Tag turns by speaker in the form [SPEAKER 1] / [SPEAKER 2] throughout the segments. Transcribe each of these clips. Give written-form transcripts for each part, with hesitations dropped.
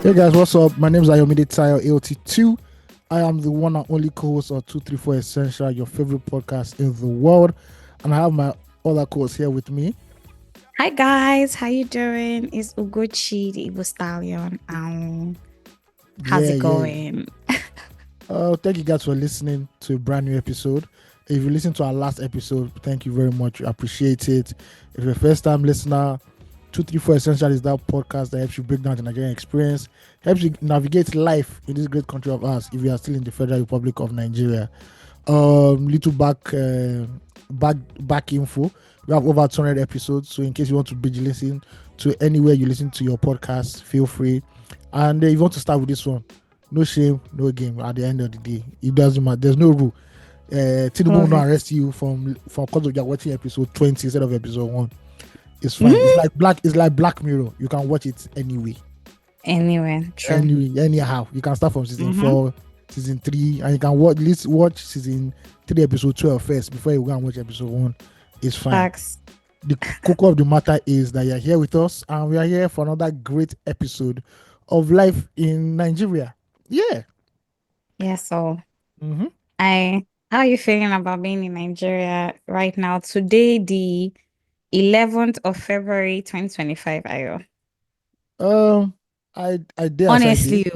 [SPEAKER 1] Hey guys, what's up? My name is Ayomide Tayo AOT2. I am the one and only co-host of 234 Essential, your favorite podcast in the world. And I have my other co-host here with me.
[SPEAKER 2] Hi guys, how you doing? It's Ugochi, the Igbo Stallion. How's it going?
[SPEAKER 1] Thank you guys for listening to a brand new episode. If you listened to our last episode, thank you very much. We appreciate it. If you're a first-time listener, 234 Essential is that podcast that helps you break down the Nigerian experience, helps you navigate life in this great country of ours if you are still in the Federal Republic of Nigeria. Little back info. We have over 200 episodes, so in case you want to binge listen to anywhere you listen to your podcast, feel free. And if you want to start with this one, no shame, no game. At the end of the day, it doesn't matter. There's no rule. Tinubu will not arrest you from because of you're watching episode 20 instead of episode 1. It's fine. It's like Black Mirror. You can watch it anyway.
[SPEAKER 2] Anyway, true.
[SPEAKER 1] Anyhow. You can start from season 4, season 3, and you can watch season 3, episode 12 first before you go and watch episode 1. It's fine.
[SPEAKER 2] Facts.
[SPEAKER 1] The cocoa of the matter is that you're here with us, and we are here for another great episode of life in Nigeria. Yeah.
[SPEAKER 2] Yeah. So, how are you feeling about being in Nigeria right now? Today, the 11th of February, 2025. Ayo.
[SPEAKER 1] I dare
[SPEAKER 2] honestly.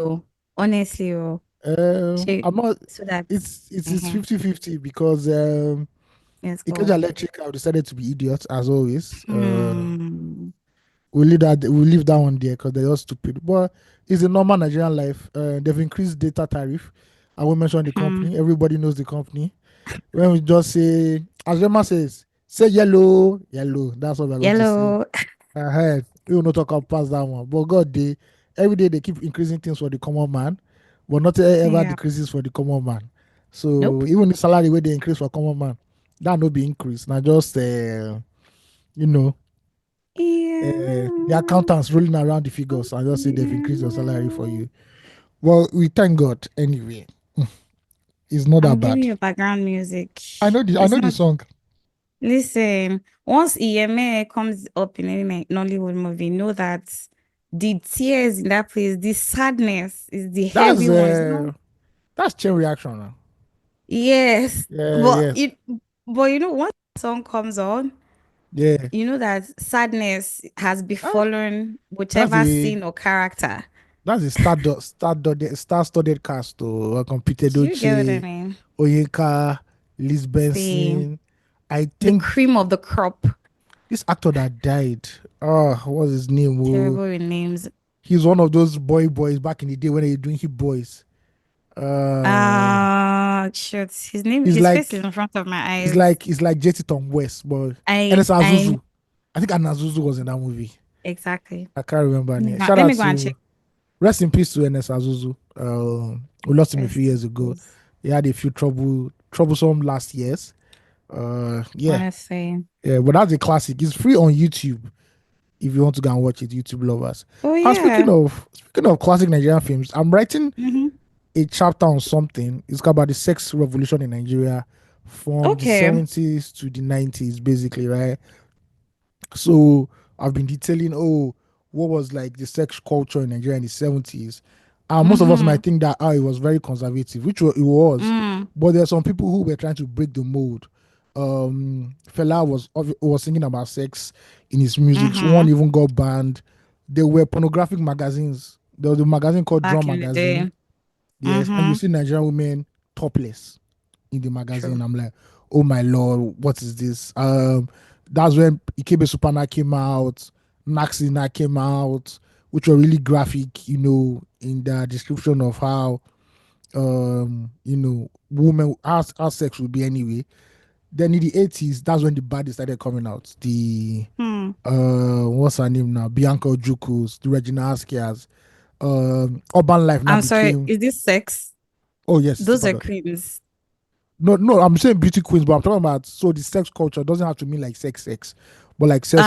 [SPEAKER 1] I'm not.
[SPEAKER 2] So that
[SPEAKER 1] it's 50-50 because Ikeja Electric have decided to be idiots as always. We'll leave that one there because they're all stupid. But it's a normal Nigerian life. They've increased data tariff. I won't mention the company. Everybody knows the company. When we just say, as Rema says, say yellow. That's what we're going to say. We will not talk past that one. But God, every day they keep increasing things for the common man, but not ever decreases for the common man. So even the salary where they increase for common man, that no be increased. Now just the accountants rolling around the figures and just say they've increased your salary for you. Well, we thank God anyway. It's not that bad.
[SPEAKER 2] I'm giving you background music.
[SPEAKER 1] I know the song.
[SPEAKER 2] Listen, once EMA comes up in any Nollywood movie, know that the tears in that place, the sadness is the heavy ones.
[SPEAKER 1] That's chain reaction now.
[SPEAKER 2] Yes.
[SPEAKER 1] But
[SPEAKER 2] you know, once the song comes on, you know that sadness has befallen whichever scene or character.
[SPEAKER 1] That's a star-studded cast to competed
[SPEAKER 2] Do you get what I mean?
[SPEAKER 1] Oyeka, Liz Benson. I think
[SPEAKER 2] the cream of the crop.
[SPEAKER 1] This actor that died, what's his name?
[SPEAKER 2] Terrible with names.
[SPEAKER 1] He's one of those boys back in the day when they were doing Hip Boys.
[SPEAKER 2] Shit. His face is in front of my eyes.
[SPEAKER 1] It's like JT Tom West, but Azuzu. I think Anazuzu was in that movie.
[SPEAKER 2] Exactly.
[SPEAKER 1] I can't remember.
[SPEAKER 2] Let me go and check.
[SPEAKER 1] Rest in peace to Ernest Azuzu. We lost him a few years ago. He had a few troublesome last years.
[SPEAKER 2] Honestly.
[SPEAKER 1] Yeah, but that's a classic. It's free on YouTube if you want to go and watch it, YouTube lovers.
[SPEAKER 2] Oh yeah.
[SPEAKER 1] And speaking of classic Nigerian films, I'm writing a chapter on something. It's about the sex revolution in Nigeria from the 70s to the 90s, basically, right? So I've been detailing what was like the sex culture in Nigeria in the 70s. Most of us might think that it was very conservative, which it was. But there are some people who were trying to break the mold. Fela was singing about sex in his music. One even got banned. There were pornographic magazines. There was a magazine called Drum Magazine. Yes, and you see Nigerian women topless in the magazine. True. I'm like, oh my Lord, what is this? That's when Ikebe Supana came out, NACA came out, which were really graphic, in the description of how, women, how sex would be anyway. Then in the 80s, that's when the baddies started coming out. The, what's her name now? Bianca Ojukus, the Regina Askias, Urban Life.
[SPEAKER 2] I'm sorry, is this sex?
[SPEAKER 1] Oh, yes.
[SPEAKER 2] Those are queens.
[SPEAKER 1] No, I'm saying beauty queens, but I'm talking about, so the sex culture doesn't have to mean like sex, but like sex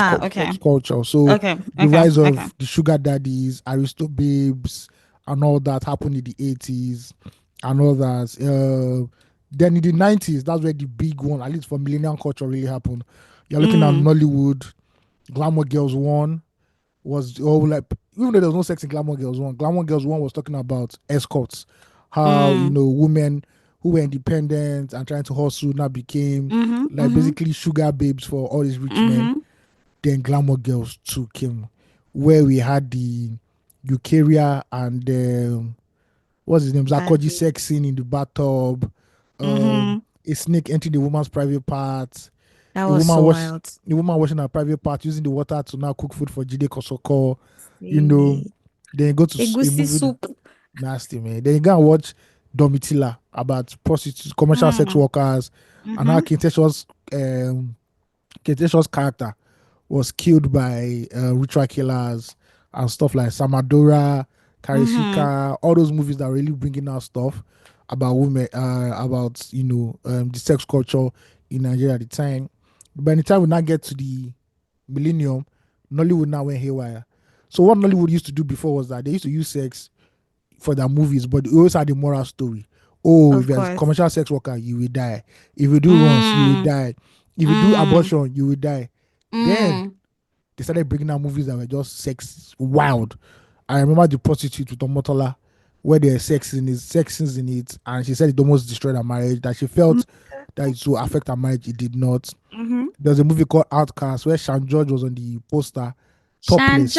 [SPEAKER 1] culture. So the rise of the sugar daddies, Aristo babes, and all that happened in the 80s and all that. Then in the 90s, that's where the big one, at least for millennial culture, really happened. You're looking at Nollywood, Glamour Girls 1 was all like even though there was no sex in Glamour Girls 1 was talking about escorts, how,
[SPEAKER 2] Mm.
[SPEAKER 1] women who were independent and trying to hustle now became
[SPEAKER 2] Mm-hmm.
[SPEAKER 1] like
[SPEAKER 2] Mm-hmm.
[SPEAKER 1] basically sugar babes for all these rich men.
[SPEAKER 2] Mm-hmm.
[SPEAKER 1] Then Glamour Girls 2 came, where we had the Eukarya and what's his name? Zakoji
[SPEAKER 2] Daddy.
[SPEAKER 1] sex scene in the bathtub.
[SPEAKER 2] Mm-hmm.
[SPEAKER 1] A snake entering the woman's private part.
[SPEAKER 2] That
[SPEAKER 1] A
[SPEAKER 2] was
[SPEAKER 1] woman
[SPEAKER 2] so
[SPEAKER 1] wash
[SPEAKER 2] wild.
[SPEAKER 1] the woman washing her private part using the water to now cook food for Jide Kosoko. You know,
[SPEAKER 2] Really.
[SPEAKER 1] then you go to a
[SPEAKER 2] Egusi
[SPEAKER 1] movie
[SPEAKER 2] soup.
[SPEAKER 1] nasty man. Then you go and watch Domitila about prostitutes, commercial sex
[SPEAKER 2] Mm.
[SPEAKER 1] workers, and how
[SPEAKER 2] Mm-hmm.
[SPEAKER 1] Kenteshaw's character was killed by ritual killers and stuff like Samadora,
[SPEAKER 2] Mm-hmm.
[SPEAKER 1] Karishika, all those movies that are really bringing out stuff about women, about the sex culture in Nigeria at the time. By the time we now get to the millennium, Nollywood now went haywire. So what Nollywood used to do before was that they used to use sex for their movies, but they always had a moral story. Oh, if
[SPEAKER 2] Of
[SPEAKER 1] you're a
[SPEAKER 2] course.
[SPEAKER 1] commercial sex worker, you will die. If you do runs, you will
[SPEAKER 2] Mm.
[SPEAKER 1] die. If you do
[SPEAKER 2] Mm.
[SPEAKER 1] abortion, you will die. Then
[SPEAKER 2] Mm.
[SPEAKER 1] they started bringing out movies that were just sex wild. I remember the prostitute with Omotola, where there's sex scenes in it, and she said it almost destroyed her marriage. That she felt that it would affect her marriage. It did not.
[SPEAKER 2] Mm-hmm.
[SPEAKER 1] There's a movie called Outcast where Sean George was on the poster,
[SPEAKER 2] Shan
[SPEAKER 1] topless.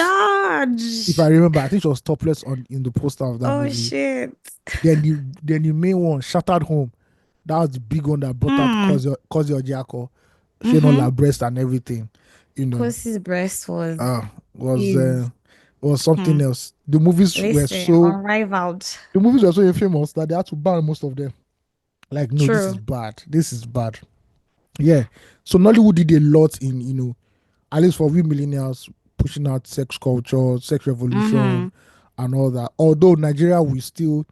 [SPEAKER 1] If I
[SPEAKER 2] George.
[SPEAKER 1] remember, I think she was topless on in the poster of that
[SPEAKER 2] Oh
[SPEAKER 1] movie.
[SPEAKER 2] shit.
[SPEAKER 1] Then the main one, Shattered Home. That was the big one that brought out
[SPEAKER 2] Mm.
[SPEAKER 1] Kozi Ojiako, showing all
[SPEAKER 2] Mm-hmm.
[SPEAKER 1] her breast and everything. You know,
[SPEAKER 2] Kosi's breast was
[SPEAKER 1] uh, was
[SPEAKER 2] is
[SPEAKER 1] uh, was something
[SPEAKER 2] hmm.
[SPEAKER 1] else. The
[SPEAKER 2] Listen, unrivaled.
[SPEAKER 1] movies were so infamous that they had to ban most of them. Like, no, this is
[SPEAKER 2] True.
[SPEAKER 1] bad. This is bad. Yeah. So Nollywood did a lot in, at least for we millennials, pushing out sex culture, sex revolution,
[SPEAKER 2] Mm-hmm.
[SPEAKER 1] and all that. Although Nigeria will still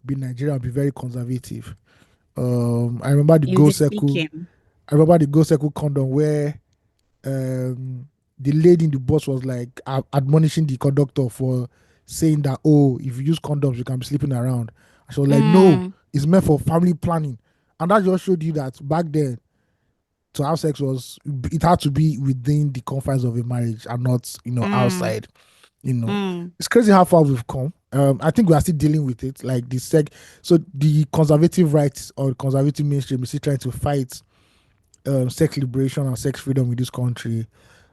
[SPEAKER 1] be Nigeria and be very conservative. I remember the
[SPEAKER 2] In
[SPEAKER 1] Go
[SPEAKER 2] the
[SPEAKER 1] Circle.
[SPEAKER 2] speaking.
[SPEAKER 1] I remember the Go Circle condom where um, the lady in the bus was like admonishing the conductor for saying that, oh, if you use condoms you can be sleeping around. She was like, no,
[SPEAKER 2] Mm.
[SPEAKER 1] it's meant for family planning. And that just showed you that back then to have sex was, it had to be within the confines of a marriage and not,
[SPEAKER 2] Mm.
[SPEAKER 1] outside. you know
[SPEAKER 2] Mm.
[SPEAKER 1] it's crazy how far we've come. I think we are still dealing with it, like so the conservative rights or conservative mainstream is still trying to fight sex liberation and sex freedom in this country,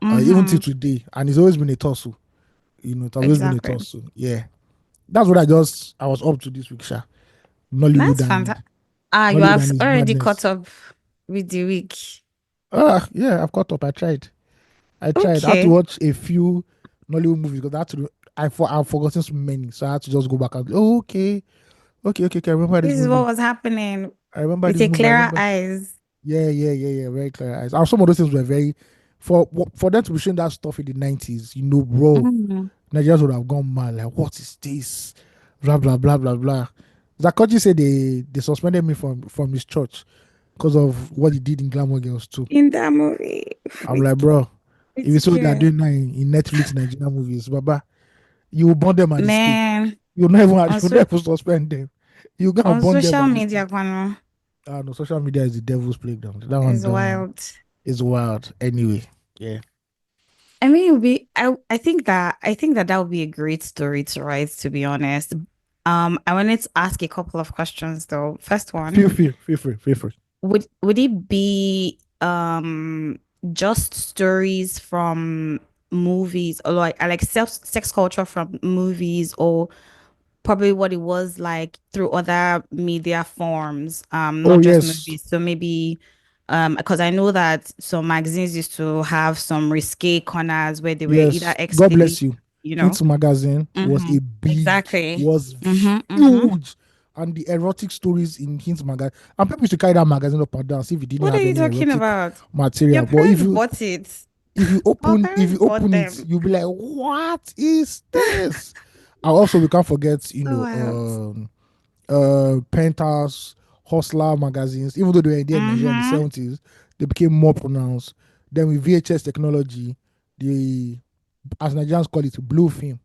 [SPEAKER 1] even till
[SPEAKER 2] Mm-hmm.
[SPEAKER 1] today. And it's always been a tussle. It has always been a
[SPEAKER 2] Exactly.
[SPEAKER 1] tussle. Yeah. That's what I was up to this week, Sha. Nollywood
[SPEAKER 2] That's
[SPEAKER 1] and
[SPEAKER 2] fantastic. Ah, you
[SPEAKER 1] Nollywood and
[SPEAKER 2] have
[SPEAKER 1] his
[SPEAKER 2] already
[SPEAKER 1] madness.
[SPEAKER 2] caught up with the week.
[SPEAKER 1] Yeah, I've caught up. I tried. I had to
[SPEAKER 2] Okay.
[SPEAKER 1] watch a few Nollywood movies because I've forgotten so many. So I had to just go back and, oh, okay. Okay. I remember this
[SPEAKER 2] This is what
[SPEAKER 1] movie.
[SPEAKER 2] was happening
[SPEAKER 1] I remember
[SPEAKER 2] with
[SPEAKER 1] this
[SPEAKER 2] a
[SPEAKER 1] movie. I
[SPEAKER 2] clearer
[SPEAKER 1] remember.
[SPEAKER 2] eyes.
[SPEAKER 1] Yeah. Very clear eyes. And some of those things were very, for them to be showing that stuff in the 90s, bro,
[SPEAKER 2] Mm.
[SPEAKER 1] Nigerians would have gone mad. Like, what is this? Blah blah blah blah blah. Zakoji said they suspended me from his church because of what he did in Glamour Girls too.
[SPEAKER 2] In that movie.
[SPEAKER 1] I'm like, bro, if
[SPEAKER 2] It's
[SPEAKER 1] it's what they're
[SPEAKER 2] care.
[SPEAKER 1] doing now in Netflix Nigerian movies, Baba, you will burn them at the stake.
[SPEAKER 2] Man,
[SPEAKER 1] You will never suspend them. You go and
[SPEAKER 2] on
[SPEAKER 1] burn them
[SPEAKER 2] social
[SPEAKER 1] at the
[SPEAKER 2] media,
[SPEAKER 1] stake.
[SPEAKER 2] Kwano,
[SPEAKER 1] No, social media is the devil's playground. That one
[SPEAKER 2] is
[SPEAKER 1] done
[SPEAKER 2] wild.
[SPEAKER 1] is wild. Anyway, yeah.
[SPEAKER 2] I mean, I think that that would be a great story to write, to be honest. I wanted to ask a couple of questions though. First one,
[SPEAKER 1] Feel free.
[SPEAKER 2] would it be just stories from movies, or like I like sex culture from movies, or probably what it was like through other media forms,
[SPEAKER 1] Oh
[SPEAKER 2] not just
[SPEAKER 1] yes,
[SPEAKER 2] movies. So maybe because I know that some magazines used to have some risque corners where they were either
[SPEAKER 1] yes. God
[SPEAKER 2] explicit,
[SPEAKER 1] bless you.
[SPEAKER 2] you know.
[SPEAKER 1] Hint magazine
[SPEAKER 2] Mm-hmm. Exactly.
[SPEAKER 1] was
[SPEAKER 2] Mm-hmm. Mm-hmm.
[SPEAKER 1] huge, and the erotic stories in Hint magazine. And people used to carry that magazine up and down, see if it didn't
[SPEAKER 2] What are
[SPEAKER 1] have
[SPEAKER 2] you
[SPEAKER 1] any
[SPEAKER 2] talking
[SPEAKER 1] erotic
[SPEAKER 2] about?
[SPEAKER 1] material.
[SPEAKER 2] Your
[SPEAKER 1] But
[SPEAKER 2] parents bought it. Our
[SPEAKER 1] if
[SPEAKER 2] parents
[SPEAKER 1] you
[SPEAKER 2] bought
[SPEAKER 1] open it,
[SPEAKER 2] them.
[SPEAKER 1] you'll be like, what is this? And also, we can't forget,
[SPEAKER 2] So wild.
[SPEAKER 1] Penthouse, Hustler magazines. Even though they were there in Nigeria in the
[SPEAKER 2] Mm-hmm.
[SPEAKER 1] 70s, they became more pronounced. Then with VHS technology, the as Nigerians call it, blue film,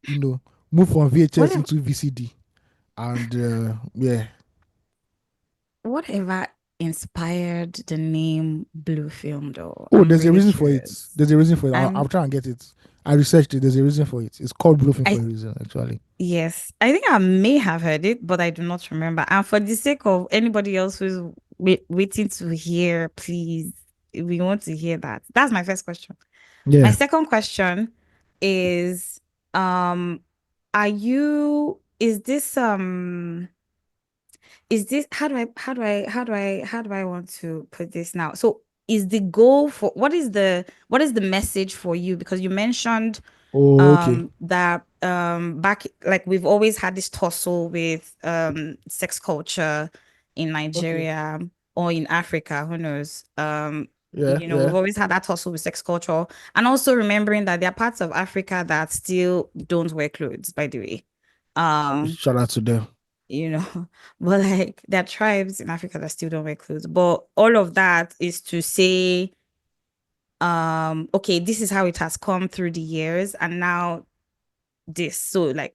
[SPEAKER 1] you know, moved from VHS
[SPEAKER 2] Whatever.
[SPEAKER 1] into VCD. And yeah,
[SPEAKER 2] Whatever. inspired the name Blue Film though?
[SPEAKER 1] Oh,
[SPEAKER 2] I'm
[SPEAKER 1] there's a
[SPEAKER 2] really
[SPEAKER 1] reason for it.
[SPEAKER 2] curious.
[SPEAKER 1] There's a reason for it. I'll
[SPEAKER 2] I'm
[SPEAKER 1] try and get it. I researched it. There's a reason for it. It's called bluffing for
[SPEAKER 2] I
[SPEAKER 1] a reason, actually.
[SPEAKER 2] Yes, I think I may have heard it, but I do not remember. And for the sake of anybody else who's waiting to hear, please, we want to hear that. That's my first question. My
[SPEAKER 1] Yeah.
[SPEAKER 2] second question is, um, are you, is this, how do I want to put this now? So is the goal for, what is the message for you? Because you mentioned
[SPEAKER 1] Oh, okay.
[SPEAKER 2] that back, like, we've always had this tussle with sex culture in
[SPEAKER 1] Okay.
[SPEAKER 2] Nigeria or in Africa, who knows.
[SPEAKER 1] Yeah,
[SPEAKER 2] We've
[SPEAKER 1] yeah.
[SPEAKER 2] always had that tussle with sex culture, and also remembering that there are parts of Africa that still don't wear clothes, by the way. um
[SPEAKER 1] Shout out to them.
[SPEAKER 2] you know but like, there are tribes in Africa that still don't wear clothes, but all of that is to say, okay, this is how it has come through the years, and now this. So like,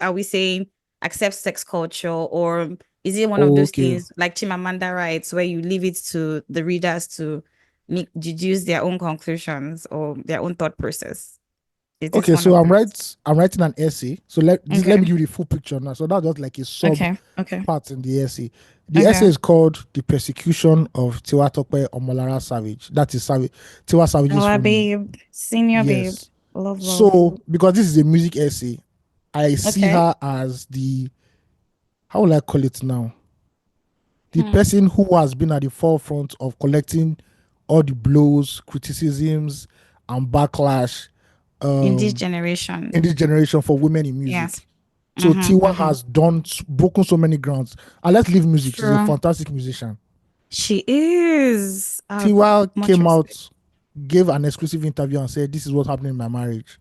[SPEAKER 2] are we saying accept sex culture, or is it one of
[SPEAKER 1] Oh,
[SPEAKER 2] those
[SPEAKER 1] okay.
[SPEAKER 2] things like Chimamanda writes, where you leave it to the readers to make deduce their own conclusions or their own thought process? Is this
[SPEAKER 1] Okay,
[SPEAKER 2] one
[SPEAKER 1] so
[SPEAKER 2] of those?
[SPEAKER 1] I'm writing an essay. So let
[SPEAKER 2] Okay.
[SPEAKER 1] me give you the full picture now. So that's just like a sub
[SPEAKER 2] Okay. Okay.
[SPEAKER 1] part in the essay. The essay
[SPEAKER 2] Okay.
[SPEAKER 1] is called "The Persecution of Tiwa Tope Omolara Savage." That is Savage, Tiwa Savage's
[SPEAKER 2] Our
[SPEAKER 1] full name.
[SPEAKER 2] babe, senior babe,
[SPEAKER 1] Yes.
[SPEAKER 2] love, love.
[SPEAKER 1] So because this is a music essay, I see
[SPEAKER 2] Okay.
[SPEAKER 1] her as the, how will I call it now? The
[SPEAKER 2] Hmm.
[SPEAKER 1] person who has been at the forefront of collecting all the blows, criticisms, and backlash
[SPEAKER 2] In this
[SPEAKER 1] um,
[SPEAKER 2] generation.
[SPEAKER 1] in this generation for women in
[SPEAKER 2] Yes.
[SPEAKER 1] music. So
[SPEAKER 2] Mm-hmm.
[SPEAKER 1] Tiwa
[SPEAKER 2] Mm-hmm.
[SPEAKER 1] has broken so many grounds. And let's leave music. She's a
[SPEAKER 2] True.
[SPEAKER 1] fantastic musician.
[SPEAKER 2] She is.
[SPEAKER 1] Tiwa
[SPEAKER 2] Much
[SPEAKER 1] came
[SPEAKER 2] respect.
[SPEAKER 1] out, gave an exclusive interview and said, "This is what's happening in my marriage.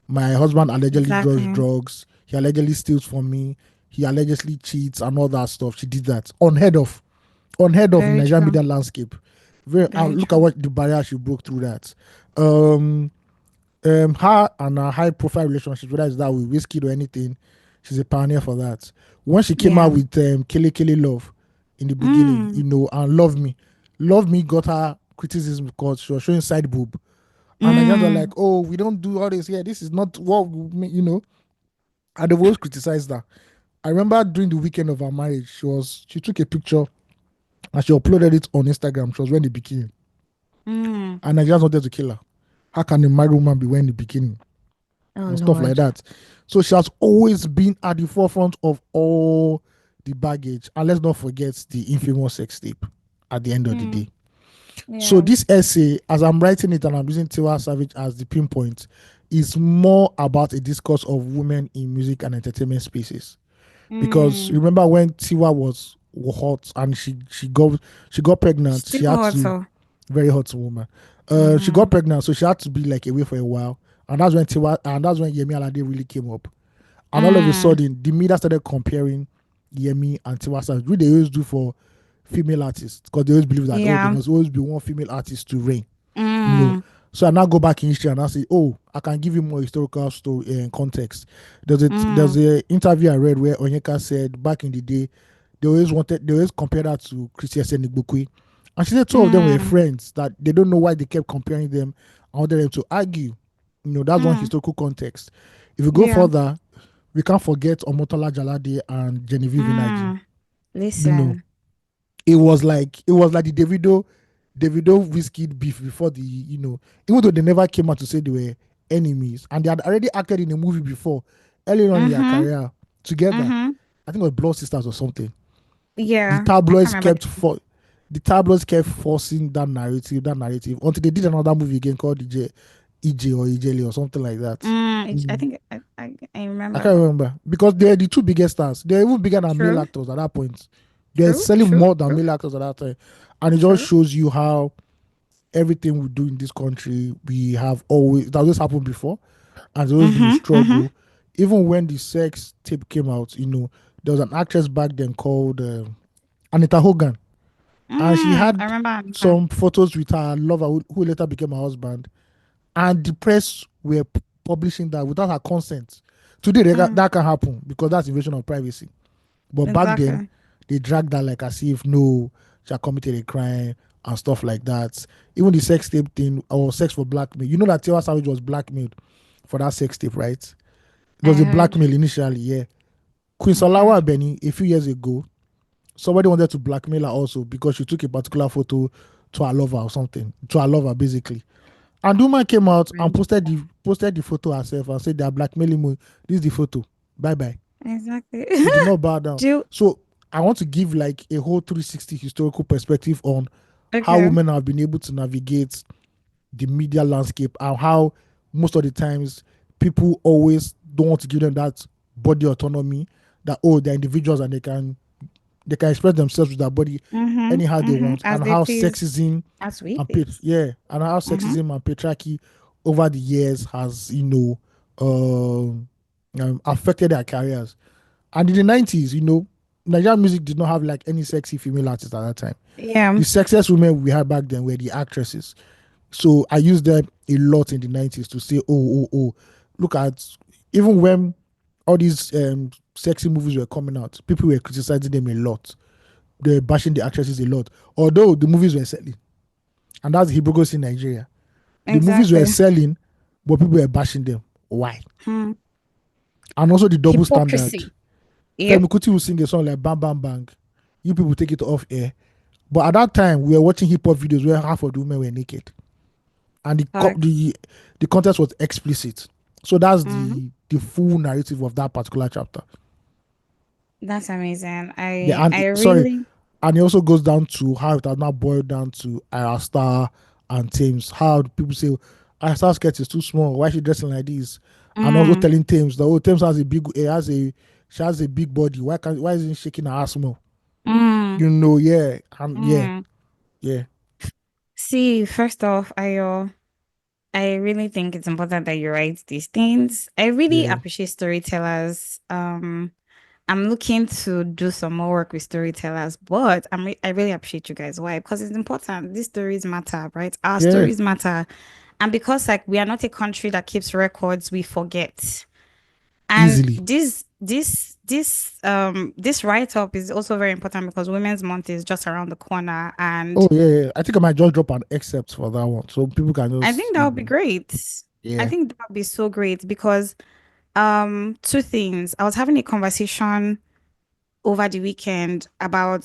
[SPEAKER 1] My husband allegedly does
[SPEAKER 2] Exactly.
[SPEAKER 1] drugs. He allegedly steals from me. He allegedly cheats and all that stuff." She did that. Unheard of in
[SPEAKER 2] Very
[SPEAKER 1] Nigerian
[SPEAKER 2] true.
[SPEAKER 1] media landscape. Very,
[SPEAKER 2] Very
[SPEAKER 1] and look at
[SPEAKER 2] true.
[SPEAKER 1] what the barrier she broke through that. Um, her and her high profile relationships, whether it's that with whiskey or anything, she's a pioneer for that. When she came out
[SPEAKER 2] Yeah.
[SPEAKER 1] with Kele Kele Love in the beginning,
[SPEAKER 2] Mm.
[SPEAKER 1] and Love Me got her criticism because she was showing side boob. And Nigerians were like,
[SPEAKER 2] Mm.
[SPEAKER 1] "Oh, we don't do all this here. This is not what And they've always criticized her. I remember during the weekend of her marriage, she took a picture and she uploaded it on Instagram. She was wearing the bikini.
[SPEAKER 2] Mm.
[SPEAKER 1] And Nigerians wanted to kill her. How can a married woman be wearing the bikini?
[SPEAKER 2] Oh
[SPEAKER 1] And stuff like
[SPEAKER 2] Lord.
[SPEAKER 1] that. So she has always been at the forefront of all the baggage. And let's not forget the infamous sex tape at the end of the
[SPEAKER 2] Mm.
[SPEAKER 1] day. So
[SPEAKER 2] Yeah.
[SPEAKER 1] this essay, as I'm writing it and I'm using Tiwa Savage as the pinpoint, is more about a discourse of women in music and entertainment spaces. Because
[SPEAKER 2] Mm.
[SPEAKER 1] remember when Tiwa was hot and she got pregnant,
[SPEAKER 2] Still
[SPEAKER 1] she had
[SPEAKER 2] hot,
[SPEAKER 1] to,
[SPEAKER 2] so.
[SPEAKER 1] very hot woman. She got
[SPEAKER 2] Mm-hmm.
[SPEAKER 1] pregnant, so she had to be like away for a while. And that's when Yemi Alade really came up. And all of a
[SPEAKER 2] Mm.
[SPEAKER 1] sudden, the media started comparing Yemi and Tiwa Savage, which they always do for female artists, because they always believe that, oh, there
[SPEAKER 2] Yeah.
[SPEAKER 1] must always be one female artist to reign. You know.
[SPEAKER 2] Mm.
[SPEAKER 1] So I now go back in history and I say, oh, I can give you more historical story and context. There's
[SPEAKER 2] Mm.
[SPEAKER 1] a interview I read where Onyeka said back in the day they always compared her to Christy Nigbokwe. And she said two of them were
[SPEAKER 2] Mm.
[SPEAKER 1] friends that they don't know why they kept comparing them and wanted them to argue. That's one
[SPEAKER 2] Mm.
[SPEAKER 1] historical context. If we go
[SPEAKER 2] Yeah.
[SPEAKER 1] further, we can't forget Omotola Jalade and Genevieve Inaji.
[SPEAKER 2] Mm.
[SPEAKER 1] You know,
[SPEAKER 2] Listen.
[SPEAKER 1] it was like the Davido whiskey beef before even though they never came out to say they were enemies and they had already acted in a movie before early on in their
[SPEAKER 2] Mm-hmm.
[SPEAKER 1] career together.
[SPEAKER 2] Mm-hmm.
[SPEAKER 1] I think it was Blood Sisters or something. The
[SPEAKER 2] Yeah. I can't
[SPEAKER 1] tabloids
[SPEAKER 2] remember
[SPEAKER 1] kept
[SPEAKER 2] the name.
[SPEAKER 1] for the tabloids kept forcing that narrative until they did another movie again called EJ or Ejele or something like that.
[SPEAKER 2] I
[SPEAKER 1] Mhm.
[SPEAKER 2] think I
[SPEAKER 1] I
[SPEAKER 2] remember,
[SPEAKER 1] can't
[SPEAKER 2] but
[SPEAKER 1] remember because they're the two biggest stars. They're even bigger than male
[SPEAKER 2] true.
[SPEAKER 1] actors at that point. They're
[SPEAKER 2] True.
[SPEAKER 1] selling
[SPEAKER 2] True.
[SPEAKER 1] more than
[SPEAKER 2] True.
[SPEAKER 1] male actors at that time, and it just
[SPEAKER 2] True.
[SPEAKER 1] shows you how everything we do in this country we have always that always happened before, and there's always been a
[SPEAKER 2] Mm-hmm. Mm-hmm.
[SPEAKER 1] struggle. Even when the sex tape came out, there was an actress back then called Anita Hogan, and she
[SPEAKER 2] I
[SPEAKER 1] had
[SPEAKER 2] remember Anita.
[SPEAKER 1] some photos with her lover who later became her husband, and the press were publishing that without her consent. Today
[SPEAKER 2] Mm.
[SPEAKER 1] that can happen because that's invasion of privacy. But back then,
[SPEAKER 2] Exactly.
[SPEAKER 1] they dragged that like as if no, she had committed a crime and stuff like that. Even the sex tape thing, or sex for blackmail. You know that Tiwa Savage was blackmailed for that sex tape, right? It was
[SPEAKER 2] I
[SPEAKER 1] a
[SPEAKER 2] heard.
[SPEAKER 1] blackmail initially, yeah. Queen
[SPEAKER 2] Mm-hmm.
[SPEAKER 1] Salawa Benny, a few years ago, somebody wanted to blackmail her also because she took a particular photo to her lover or something, to her lover basically. And the woman came out and
[SPEAKER 2] Right.
[SPEAKER 1] posted the photo herself and said they are blackmailing me. This is the photo. Bye bye.
[SPEAKER 2] Exactly.
[SPEAKER 1] She did not bow down.
[SPEAKER 2] Do you,
[SPEAKER 1] So I want to give like a whole 360 historical perspective on how
[SPEAKER 2] okay.
[SPEAKER 1] women have been able to navigate the media landscape and how most of the times people always don't want to give them that body autonomy, that oh they're individuals and they can express themselves with their body anyhow they want,
[SPEAKER 2] As
[SPEAKER 1] and
[SPEAKER 2] they
[SPEAKER 1] how
[SPEAKER 2] please.
[SPEAKER 1] sexism
[SPEAKER 2] As we
[SPEAKER 1] and
[SPEAKER 2] please.
[SPEAKER 1] and how
[SPEAKER 2] Mm-hmm.
[SPEAKER 1] sexism and patriarchy over the years has affected their careers. And in the 90s, Nigerian music did not have like any sexy female artists at that time.
[SPEAKER 2] Yeah.
[SPEAKER 1] The sexiest women we had back then were the actresses. So I used them a lot in the 90s to say, oh, look at, even when all these sexy movies were coming out, people were criticizing them a lot. They were bashing the actresses a lot. Although the movies were selling. And that's hypocrisy in Nigeria. The movies were
[SPEAKER 2] Exactly.
[SPEAKER 1] selling, but people were bashing them. Why?
[SPEAKER 2] Hmm.
[SPEAKER 1] And also the double standard.
[SPEAKER 2] Hypocrisy. Yep.
[SPEAKER 1] Femi Kuti will sing a song like Bam Bam Bang. You people take it off air. But at that time, we were watching hip hop videos where half of the women were naked. And
[SPEAKER 2] Facts.
[SPEAKER 1] the context was explicit. So that's
[SPEAKER 2] Mm-hmm.
[SPEAKER 1] the full narrative of that particular chapter.
[SPEAKER 2] That's amazing.
[SPEAKER 1] Yeah,
[SPEAKER 2] I
[SPEAKER 1] sorry,
[SPEAKER 2] really
[SPEAKER 1] and it also goes down to how it has now boiled down to Star and Thames. How people say Star skirt is too small. Why is she dressing like this? And also
[SPEAKER 2] mm,
[SPEAKER 1] telling Thames that Thames has she has a big body. Why isn't she shaking her ass more?
[SPEAKER 2] mm,
[SPEAKER 1] Yeah, and
[SPEAKER 2] mm.
[SPEAKER 1] yeah,
[SPEAKER 2] See, first off, I really think it's important that you write these things. I really
[SPEAKER 1] yeah.
[SPEAKER 2] appreciate storytellers. I'm looking to do some more work with storytellers, but I really appreciate you guys. Why? Because it's important. These stories matter, right? Our
[SPEAKER 1] Yeah,
[SPEAKER 2] stories matter. And because like we are not a country that keeps records, we forget. And
[SPEAKER 1] easily.
[SPEAKER 2] this write-up is also very important because Women's Month is just around the corner.
[SPEAKER 1] Oh
[SPEAKER 2] And
[SPEAKER 1] yeah. I think I might just drop an excerpt for that one, so people can
[SPEAKER 2] I
[SPEAKER 1] just
[SPEAKER 2] think that would be great. I
[SPEAKER 1] yeah.
[SPEAKER 2] think that would be so great because two things. I was having a conversation over the weekend about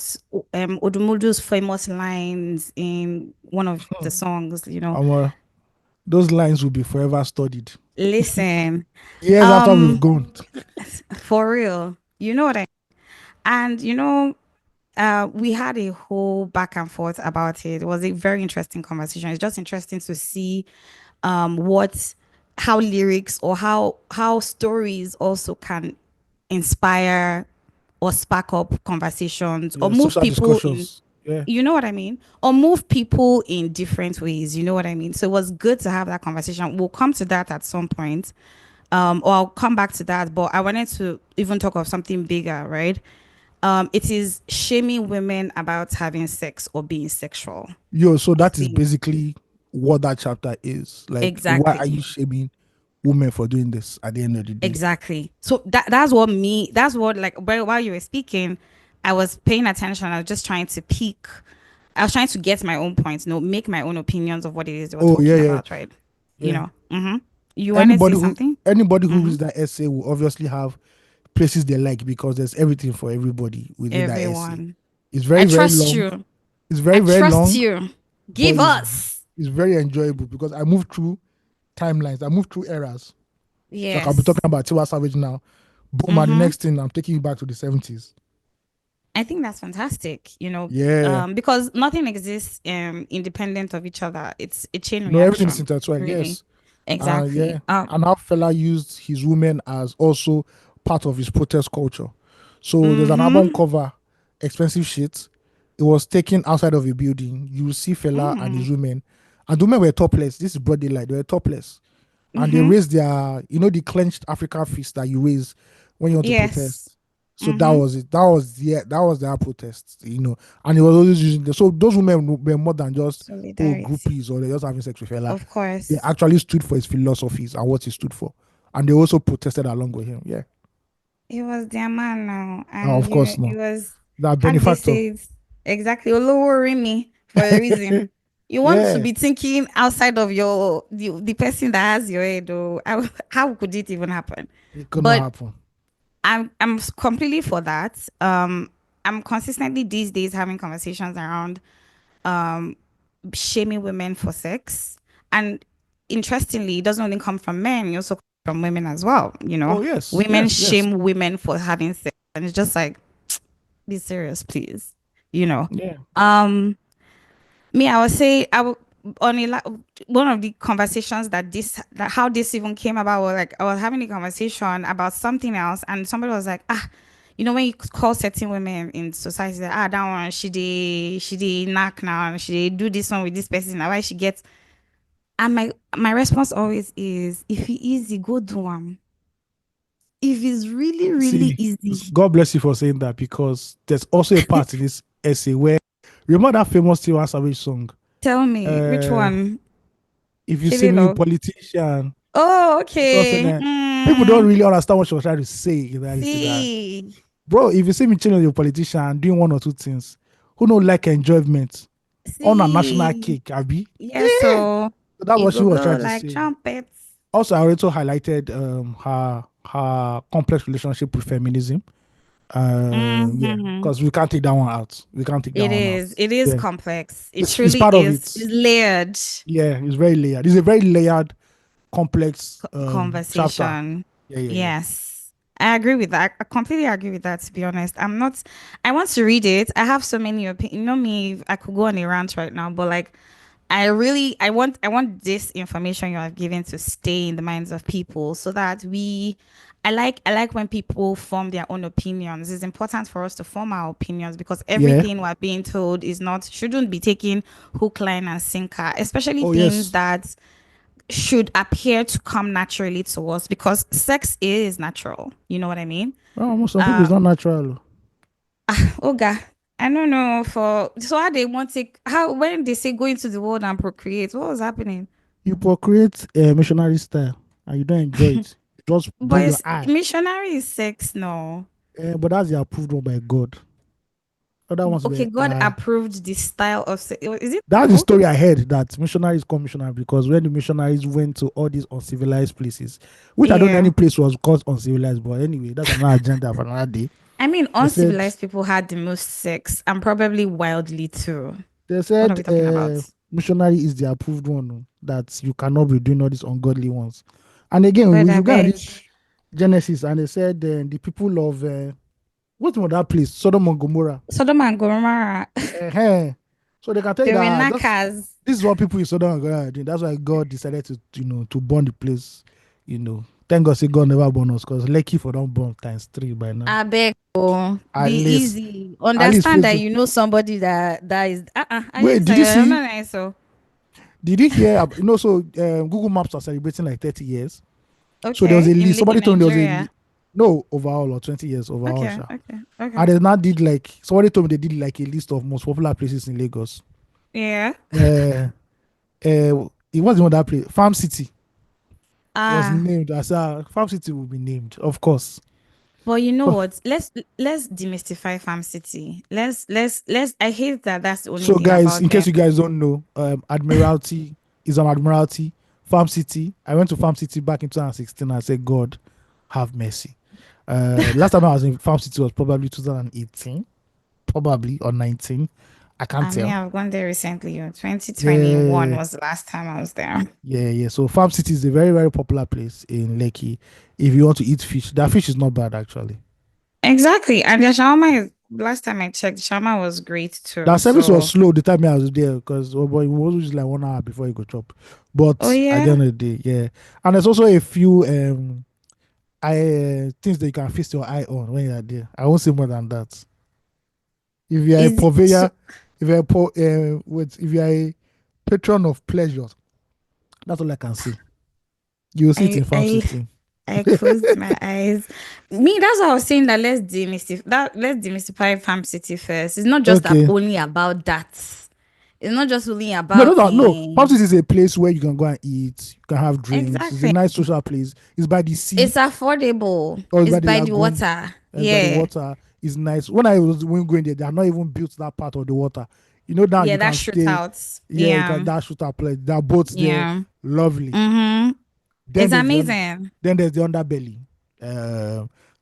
[SPEAKER 2] Odumudu's famous lines in one of the songs,
[SPEAKER 1] Um, those lines will be forever studied
[SPEAKER 2] Listen,
[SPEAKER 1] years after we've
[SPEAKER 2] um,
[SPEAKER 1] gone.
[SPEAKER 2] for real, you know what I and we had a whole back and forth about it. It was a very interesting conversation. It's just interesting to see what how lyrics or how stories also can inspire or spark up conversations or
[SPEAKER 1] Yeah,
[SPEAKER 2] move
[SPEAKER 1] social
[SPEAKER 2] people in,
[SPEAKER 1] discussions. Yeah,
[SPEAKER 2] you know what I mean? Or move people in different ways, you know what I mean? So it was good to have that conversation. We'll come to that at some point. Or I'll come back to that, but I wanted to even talk of something bigger, right? It is shaming women about having sex or being sexual.
[SPEAKER 1] yo. So
[SPEAKER 2] I
[SPEAKER 1] that is
[SPEAKER 2] think
[SPEAKER 1] basically what that chapter is. Like, why are you
[SPEAKER 2] exactly.
[SPEAKER 1] shaming women for doing this at the end of the day?
[SPEAKER 2] Exactly. So that's what like while you were speaking, I was paying attention. I was just trying to peek. I was trying to get my own points, make my own opinions of what it is they were
[SPEAKER 1] Oh yeah,
[SPEAKER 2] talking
[SPEAKER 1] yeah,
[SPEAKER 2] about, right? You
[SPEAKER 1] yeah.
[SPEAKER 2] know. Mm-hmm. You want to say
[SPEAKER 1] Anybody who
[SPEAKER 2] something?
[SPEAKER 1] anybody who
[SPEAKER 2] Mm-hmm.
[SPEAKER 1] reads that essay will obviously have places they like because there's everything for everybody within that essay.
[SPEAKER 2] Everyone.
[SPEAKER 1] It's
[SPEAKER 2] I
[SPEAKER 1] very very
[SPEAKER 2] trust
[SPEAKER 1] long.
[SPEAKER 2] you.
[SPEAKER 1] It's
[SPEAKER 2] I
[SPEAKER 1] very very
[SPEAKER 2] trust
[SPEAKER 1] long,
[SPEAKER 2] you.
[SPEAKER 1] but
[SPEAKER 2] Give us.
[SPEAKER 1] it's very enjoyable because I moved through timelines. I moved through eras. Like I'll be talking
[SPEAKER 2] Yes.
[SPEAKER 1] about Tiwa Savage now. Boom, and the
[SPEAKER 2] Mm-hmm.
[SPEAKER 1] next thing I'm taking you back to the 70s.
[SPEAKER 2] I think that's fantastic,
[SPEAKER 1] Yeah.
[SPEAKER 2] because nothing exists independent of each other. It's a chain
[SPEAKER 1] Everything is
[SPEAKER 2] reaction,
[SPEAKER 1] intertwined,
[SPEAKER 2] really.
[SPEAKER 1] yes.
[SPEAKER 2] Exactly.
[SPEAKER 1] Yeah. And how fella used his women as also part of his protest culture. So there's an album
[SPEAKER 2] Mm-hmm.
[SPEAKER 1] cover, expensive shit. It was taken outside of a building. You see fella and
[SPEAKER 2] Mm.
[SPEAKER 1] his women. And the women were topless. This is broad daylight. They were topless. And they
[SPEAKER 2] Mm-hmm.
[SPEAKER 1] raised their, the clenched African fist that you raise when you want to
[SPEAKER 2] Yes.
[SPEAKER 1] protest. So that
[SPEAKER 2] Mm-hmm.
[SPEAKER 1] was it. That was their protest. And he was always using so those women were more than just
[SPEAKER 2] Solidarity.
[SPEAKER 1] groupies or they're just having sex with fella.
[SPEAKER 2] Of
[SPEAKER 1] They
[SPEAKER 2] course.
[SPEAKER 1] actually stood for his philosophies and what he stood for. And they also protested along with him. Yeah.
[SPEAKER 2] He was their man now. And
[SPEAKER 1] Of course,
[SPEAKER 2] he
[SPEAKER 1] no.
[SPEAKER 2] was,
[SPEAKER 1] That
[SPEAKER 2] how did they
[SPEAKER 1] benefactor.
[SPEAKER 2] say it? Exactly. Lowering me for a reason. You want to
[SPEAKER 1] Yeah,
[SPEAKER 2] be thinking outside of the person that has your head, or how could it even happen?
[SPEAKER 1] it could not
[SPEAKER 2] But
[SPEAKER 1] happen.
[SPEAKER 2] I'm completely for that. I'm consistently these days having conversations around um shaming women for sex. And interestingly, it doesn't only come from men, it also comes from women as well, you know.
[SPEAKER 1] Oh yes,
[SPEAKER 2] Women
[SPEAKER 1] yes, yes.
[SPEAKER 2] shame women for having sex. And it's just like, be serious, please. You know.
[SPEAKER 1] Yeah.
[SPEAKER 2] Um Me, I would say on one of the conversations that how this even came about was like I was having a conversation about something else, and somebody was like, when you call certain women in society that that one she did knock now, she dey do this one with this person, now why she gets. And my response always is, if it easy, go do one. If it's really really
[SPEAKER 1] See,
[SPEAKER 2] easy,
[SPEAKER 1] God bless you for saying that because there's also a part in this essay where remember that famous Tiwa Savage song.
[SPEAKER 2] tell me which
[SPEAKER 1] Uh,
[SPEAKER 2] one.
[SPEAKER 1] if you see
[SPEAKER 2] Shady
[SPEAKER 1] me with
[SPEAKER 2] love.
[SPEAKER 1] politician,
[SPEAKER 2] Oh,
[SPEAKER 1] because
[SPEAKER 2] okay.
[SPEAKER 1] people don't really understand what she was trying to say in reality. That
[SPEAKER 2] See.
[SPEAKER 1] bro, if you see me chilling with a politician doing one or two things, who don't like enjoyment on a national
[SPEAKER 2] See,
[SPEAKER 1] cake, Abby?
[SPEAKER 2] yeah,
[SPEAKER 1] Yeah.
[SPEAKER 2] so
[SPEAKER 1] So that's
[SPEAKER 2] it
[SPEAKER 1] what she
[SPEAKER 2] go
[SPEAKER 1] was
[SPEAKER 2] blow
[SPEAKER 1] trying to
[SPEAKER 2] like
[SPEAKER 1] say.
[SPEAKER 2] trumpets.
[SPEAKER 1] Also, I also highlighted her complex relationship with feminism. Yeah,
[SPEAKER 2] Hmm.
[SPEAKER 1] because we can't take that one out. We can't take that
[SPEAKER 2] It
[SPEAKER 1] one out.
[SPEAKER 2] is. It is
[SPEAKER 1] Yeah,
[SPEAKER 2] complex. It
[SPEAKER 1] it's
[SPEAKER 2] truly
[SPEAKER 1] part of
[SPEAKER 2] is.
[SPEAKER 1] it.
[SPEAKER 2] It's layered
[SPEAKER 1] Yeah, it's very layered. It's a very layered, complex chapter.
[SPEAKER 2] conversation.
[SPEAKER 1] Yeah, yeah, yeah.
[SPEAKER 2] Yes. I agree with that. I completely agree with that, to be honest. I'm not, I want to read it. I have so many opinions. You know me, I could go on a rant right now, but like, I want this information you have given to stay in the minds of people so that I like when people form their own opinions. It's important for us to form our opinions because
[SPEAKER 1] Yeah.
[SPEAKER 2] everything we're being told shouldn't be taken hook, line, and sinker, especially
[SPEAKER 1] Oh
[SPEAKER 2] things
[SPEAKER 1] yes.
[SPEAKER 2] that should appear to come naturally to us because sex is natural. You know what I mean?
[SPEAKER 1] Well, some people it's
[SPEAKER 2] Uh
[SPEAKER 1] not natural.
[SPEAKER 2] Oga, I don't know for so how they want to how when they say go into the world and procreate, what was happening?
[SPEAKER 1] You procreate missionary style, and you don't enjoy it. Just
[SPEAKER 2] But
[SPEAKER 1] bring your
[SPEAKER 2] it's,
[SPEAKER 1] eye.
[SPEAKER 2] missionary is sex, no.
[SPEAKER 1] But that's the approved one by God. Other ones
[SPEAKER 2] Okay,
[SPEAKER 1] were
[SPEAKER 2] God approved the style of sex. Is it?
[SPEAKER 1] that's the
[SPEAKER 2] Okay,
[SPEAKER 1] story I heard that missionaries called missionary because when the missionaries went to all these uncivilized places, which I don't know any
[SPEAKER 2] yeah.
[SPEAKER 1] place was called uncivilized, but anyway, that's another agenda for another day.
[SPEAKER 2] I mean,
[SPEAKER 1] They said
[SPEAKER 2] uncivilized people had the most sex and probably wildly too.
[SPEAKER 1] they
[SPEAKER 2] What are
[SPEAKER 1] said
[SPEAKER 2] we talking about?
[SPEAKER 1] missionary is the approved one that you cannot be doing all these ungodly ones. And again,
[SPEAKER 2] God,
[SPEAKER 1] if
[SPEAKER 2] I
[SPEAKER 1] you go and
[SPEAKER 2] beg.
[SPEAKER 1] read Genesis, and they said the people of what's the name of that place, Sodom and Gomorrah.
[SPEAKER 2] Sodom and Gomorrah,
[SPEAKER 1] uh So they can tell you
[SPEAKER 2] they were
[SPEAKER 1] that
[SPEAKER 2] NACAs.
[SPEAKER 1] this is what people in Sodom and Gomorrah are doing. That's why God decided to to burn the place. Thank God say God never burn us because lucky for don't burn times three by now.
[SPEAKER 2] I beg. Oh,
[SPEAKER 1] At
[SPEAKER 2] be
[SPEAKER 1] least,
[SPEAKER 2] easy.
[SPEAKER 1] at least
[SPEAKER 2] Understand that
[SPEAKER 1] please.
[SPEAKER 2] you know somebody that is. I
[SPEAKER 1] Wait,
[SPEAKER 2] didn't
[SPEAKER 1] did you
[SPEAKER 2] say I'm not
[SPEAKER 1] see?
[SPEAKER 2] nice. So
[SPEAKER 1] Did you hear? So Google Maps are celebrating like 30 years. So there was
[SPEAKER 2] okay,
[SPEAKER 1] a list.
[SPEAKER 2] in
[SPEAKER 1] Somebody told me there was a
[SPEAKER 2] Nigeria.
[SPEAKER 1] no overall or 20 years overall.
[SPEAKER 2] Okay,
[SPEAKER 1] Sha.
[SPEAKER 2] okay, okay.
[SPEAKER 1] And they now did like somebody told me they did like a list of most popular places in Lagos.
[SPEAKER 2] Yeah.
[SPEAKER 1] It wasn't that place. Farm City was
[SPEAKER 2] Ah,
[SPEAKER 1] named as Farm City will be named, of course.
[SPEAKER 2] but you know what? Let's demystify Farm City. Let's. I hate that. That's the only
[SPEAKER 1] So,
[SPEAKER 2] thing
[SPEAKER 1] guys,
[SPEAKER 2] about
[SPEAKER 1] in case
[SPEAKER 2] them.
[SPEAKER 1] you guys don't know, Admiralty is on Admiralty, Farm City. I went to Farm City back in 2016 and I said, God, have mercy. Last time I was in Farm City was probably 2018, probably, or 19. I can't
[SPEAKER 2] I mean,
[SPEAKER 1] tell.
[SPEAKER 2] I've gone there recently. 2021
[SPEAKER 1] Yeah,
[SPEAKER 2] was the last time I was there.
[SPEAKER 1] yeah, yeah. So, Farm City is a very, very popular place in Lekki. If you want to eat fish, that fish is not bad actually.
[SPEAKER 2] Exactly. And the shawarma is, last time I checked, the shawarma was great
[SPEAKER 1] The
[SPEAKER 2] too.
[SPEAKER 1] service was
[SPEAKER 2] So,
[SPEAKER 1] slow the time I was there because oh boy, it was just like 1 hour before you go chop.
[SPEAKER 2] oh
[SPEAKER 1] But at the
[SPEAKER 2] yeah.
[SPEAKER 1] end of the day, yeah. And there's also a few things that you can feast your eye on when you're there. I won't say more than that. If you are a
[SPEAKER 2] Is it, so
[SPEAKER 1] purveyor, if you are a patron of pleasures, that's all I can say. You'll see it
[SPEAKER 2] I
[SPEAKER 1] in Farm
[SPEAKER 2] I
[SPEAKER 1] City.
[SPEAKER 2] I closed my eyes. Me, that's what I was saying that let's demystify Farm City first. It's not just
[SPEAKER 1] Okay.
[SPEAKER 2] only about that. It's not just only
[SPEAKER 1] No,
[SPEAKER 2] about
[SPEAKER 1] no. Farm City is a place where you can go and eat, you can have drinks. It's a
[SPEAKER 2] exactly.
[SPEAKER 1] nice social place. It's by the sea
[SPEAKER 2] It's affordable.
[SPEAKER 1] or it's
[SPEAKER 2] It's
[SPEAKER 1] by the
[SPEAKER 2] by the
[SPEAKER 1] lagoon
[SPEAKER 2] water.
[SPEAKER 1] by the
[SPEAKER 2] Yeah.
[SPEAKER 1] water. is nice. When I was when going there, they are not even built that part of the water. You know that
[SPEAKER 2] Yeah,
[SPEAKER 1] you
[SPEAKER 2] that
[SPEAKER 1] can stay.
[SPEAKER 2] shootouts.
[SPEAKER 1] Yeah, you can
[SPEAKER 2] Yeah.
[SPEAKER 1] dash shoot play. There are boats there,
[SPEAKER 2] Yeah.
[SPEAKER 1] lovely.
[SPEAKER 2] Mm-hmm.
[SPEAKER 1] Then
[SPEAKER 2] It's
[SPEAKER 1] there's
[SPEAKER 2] amazing.
[SPEAKER 1] then there's the underbelly.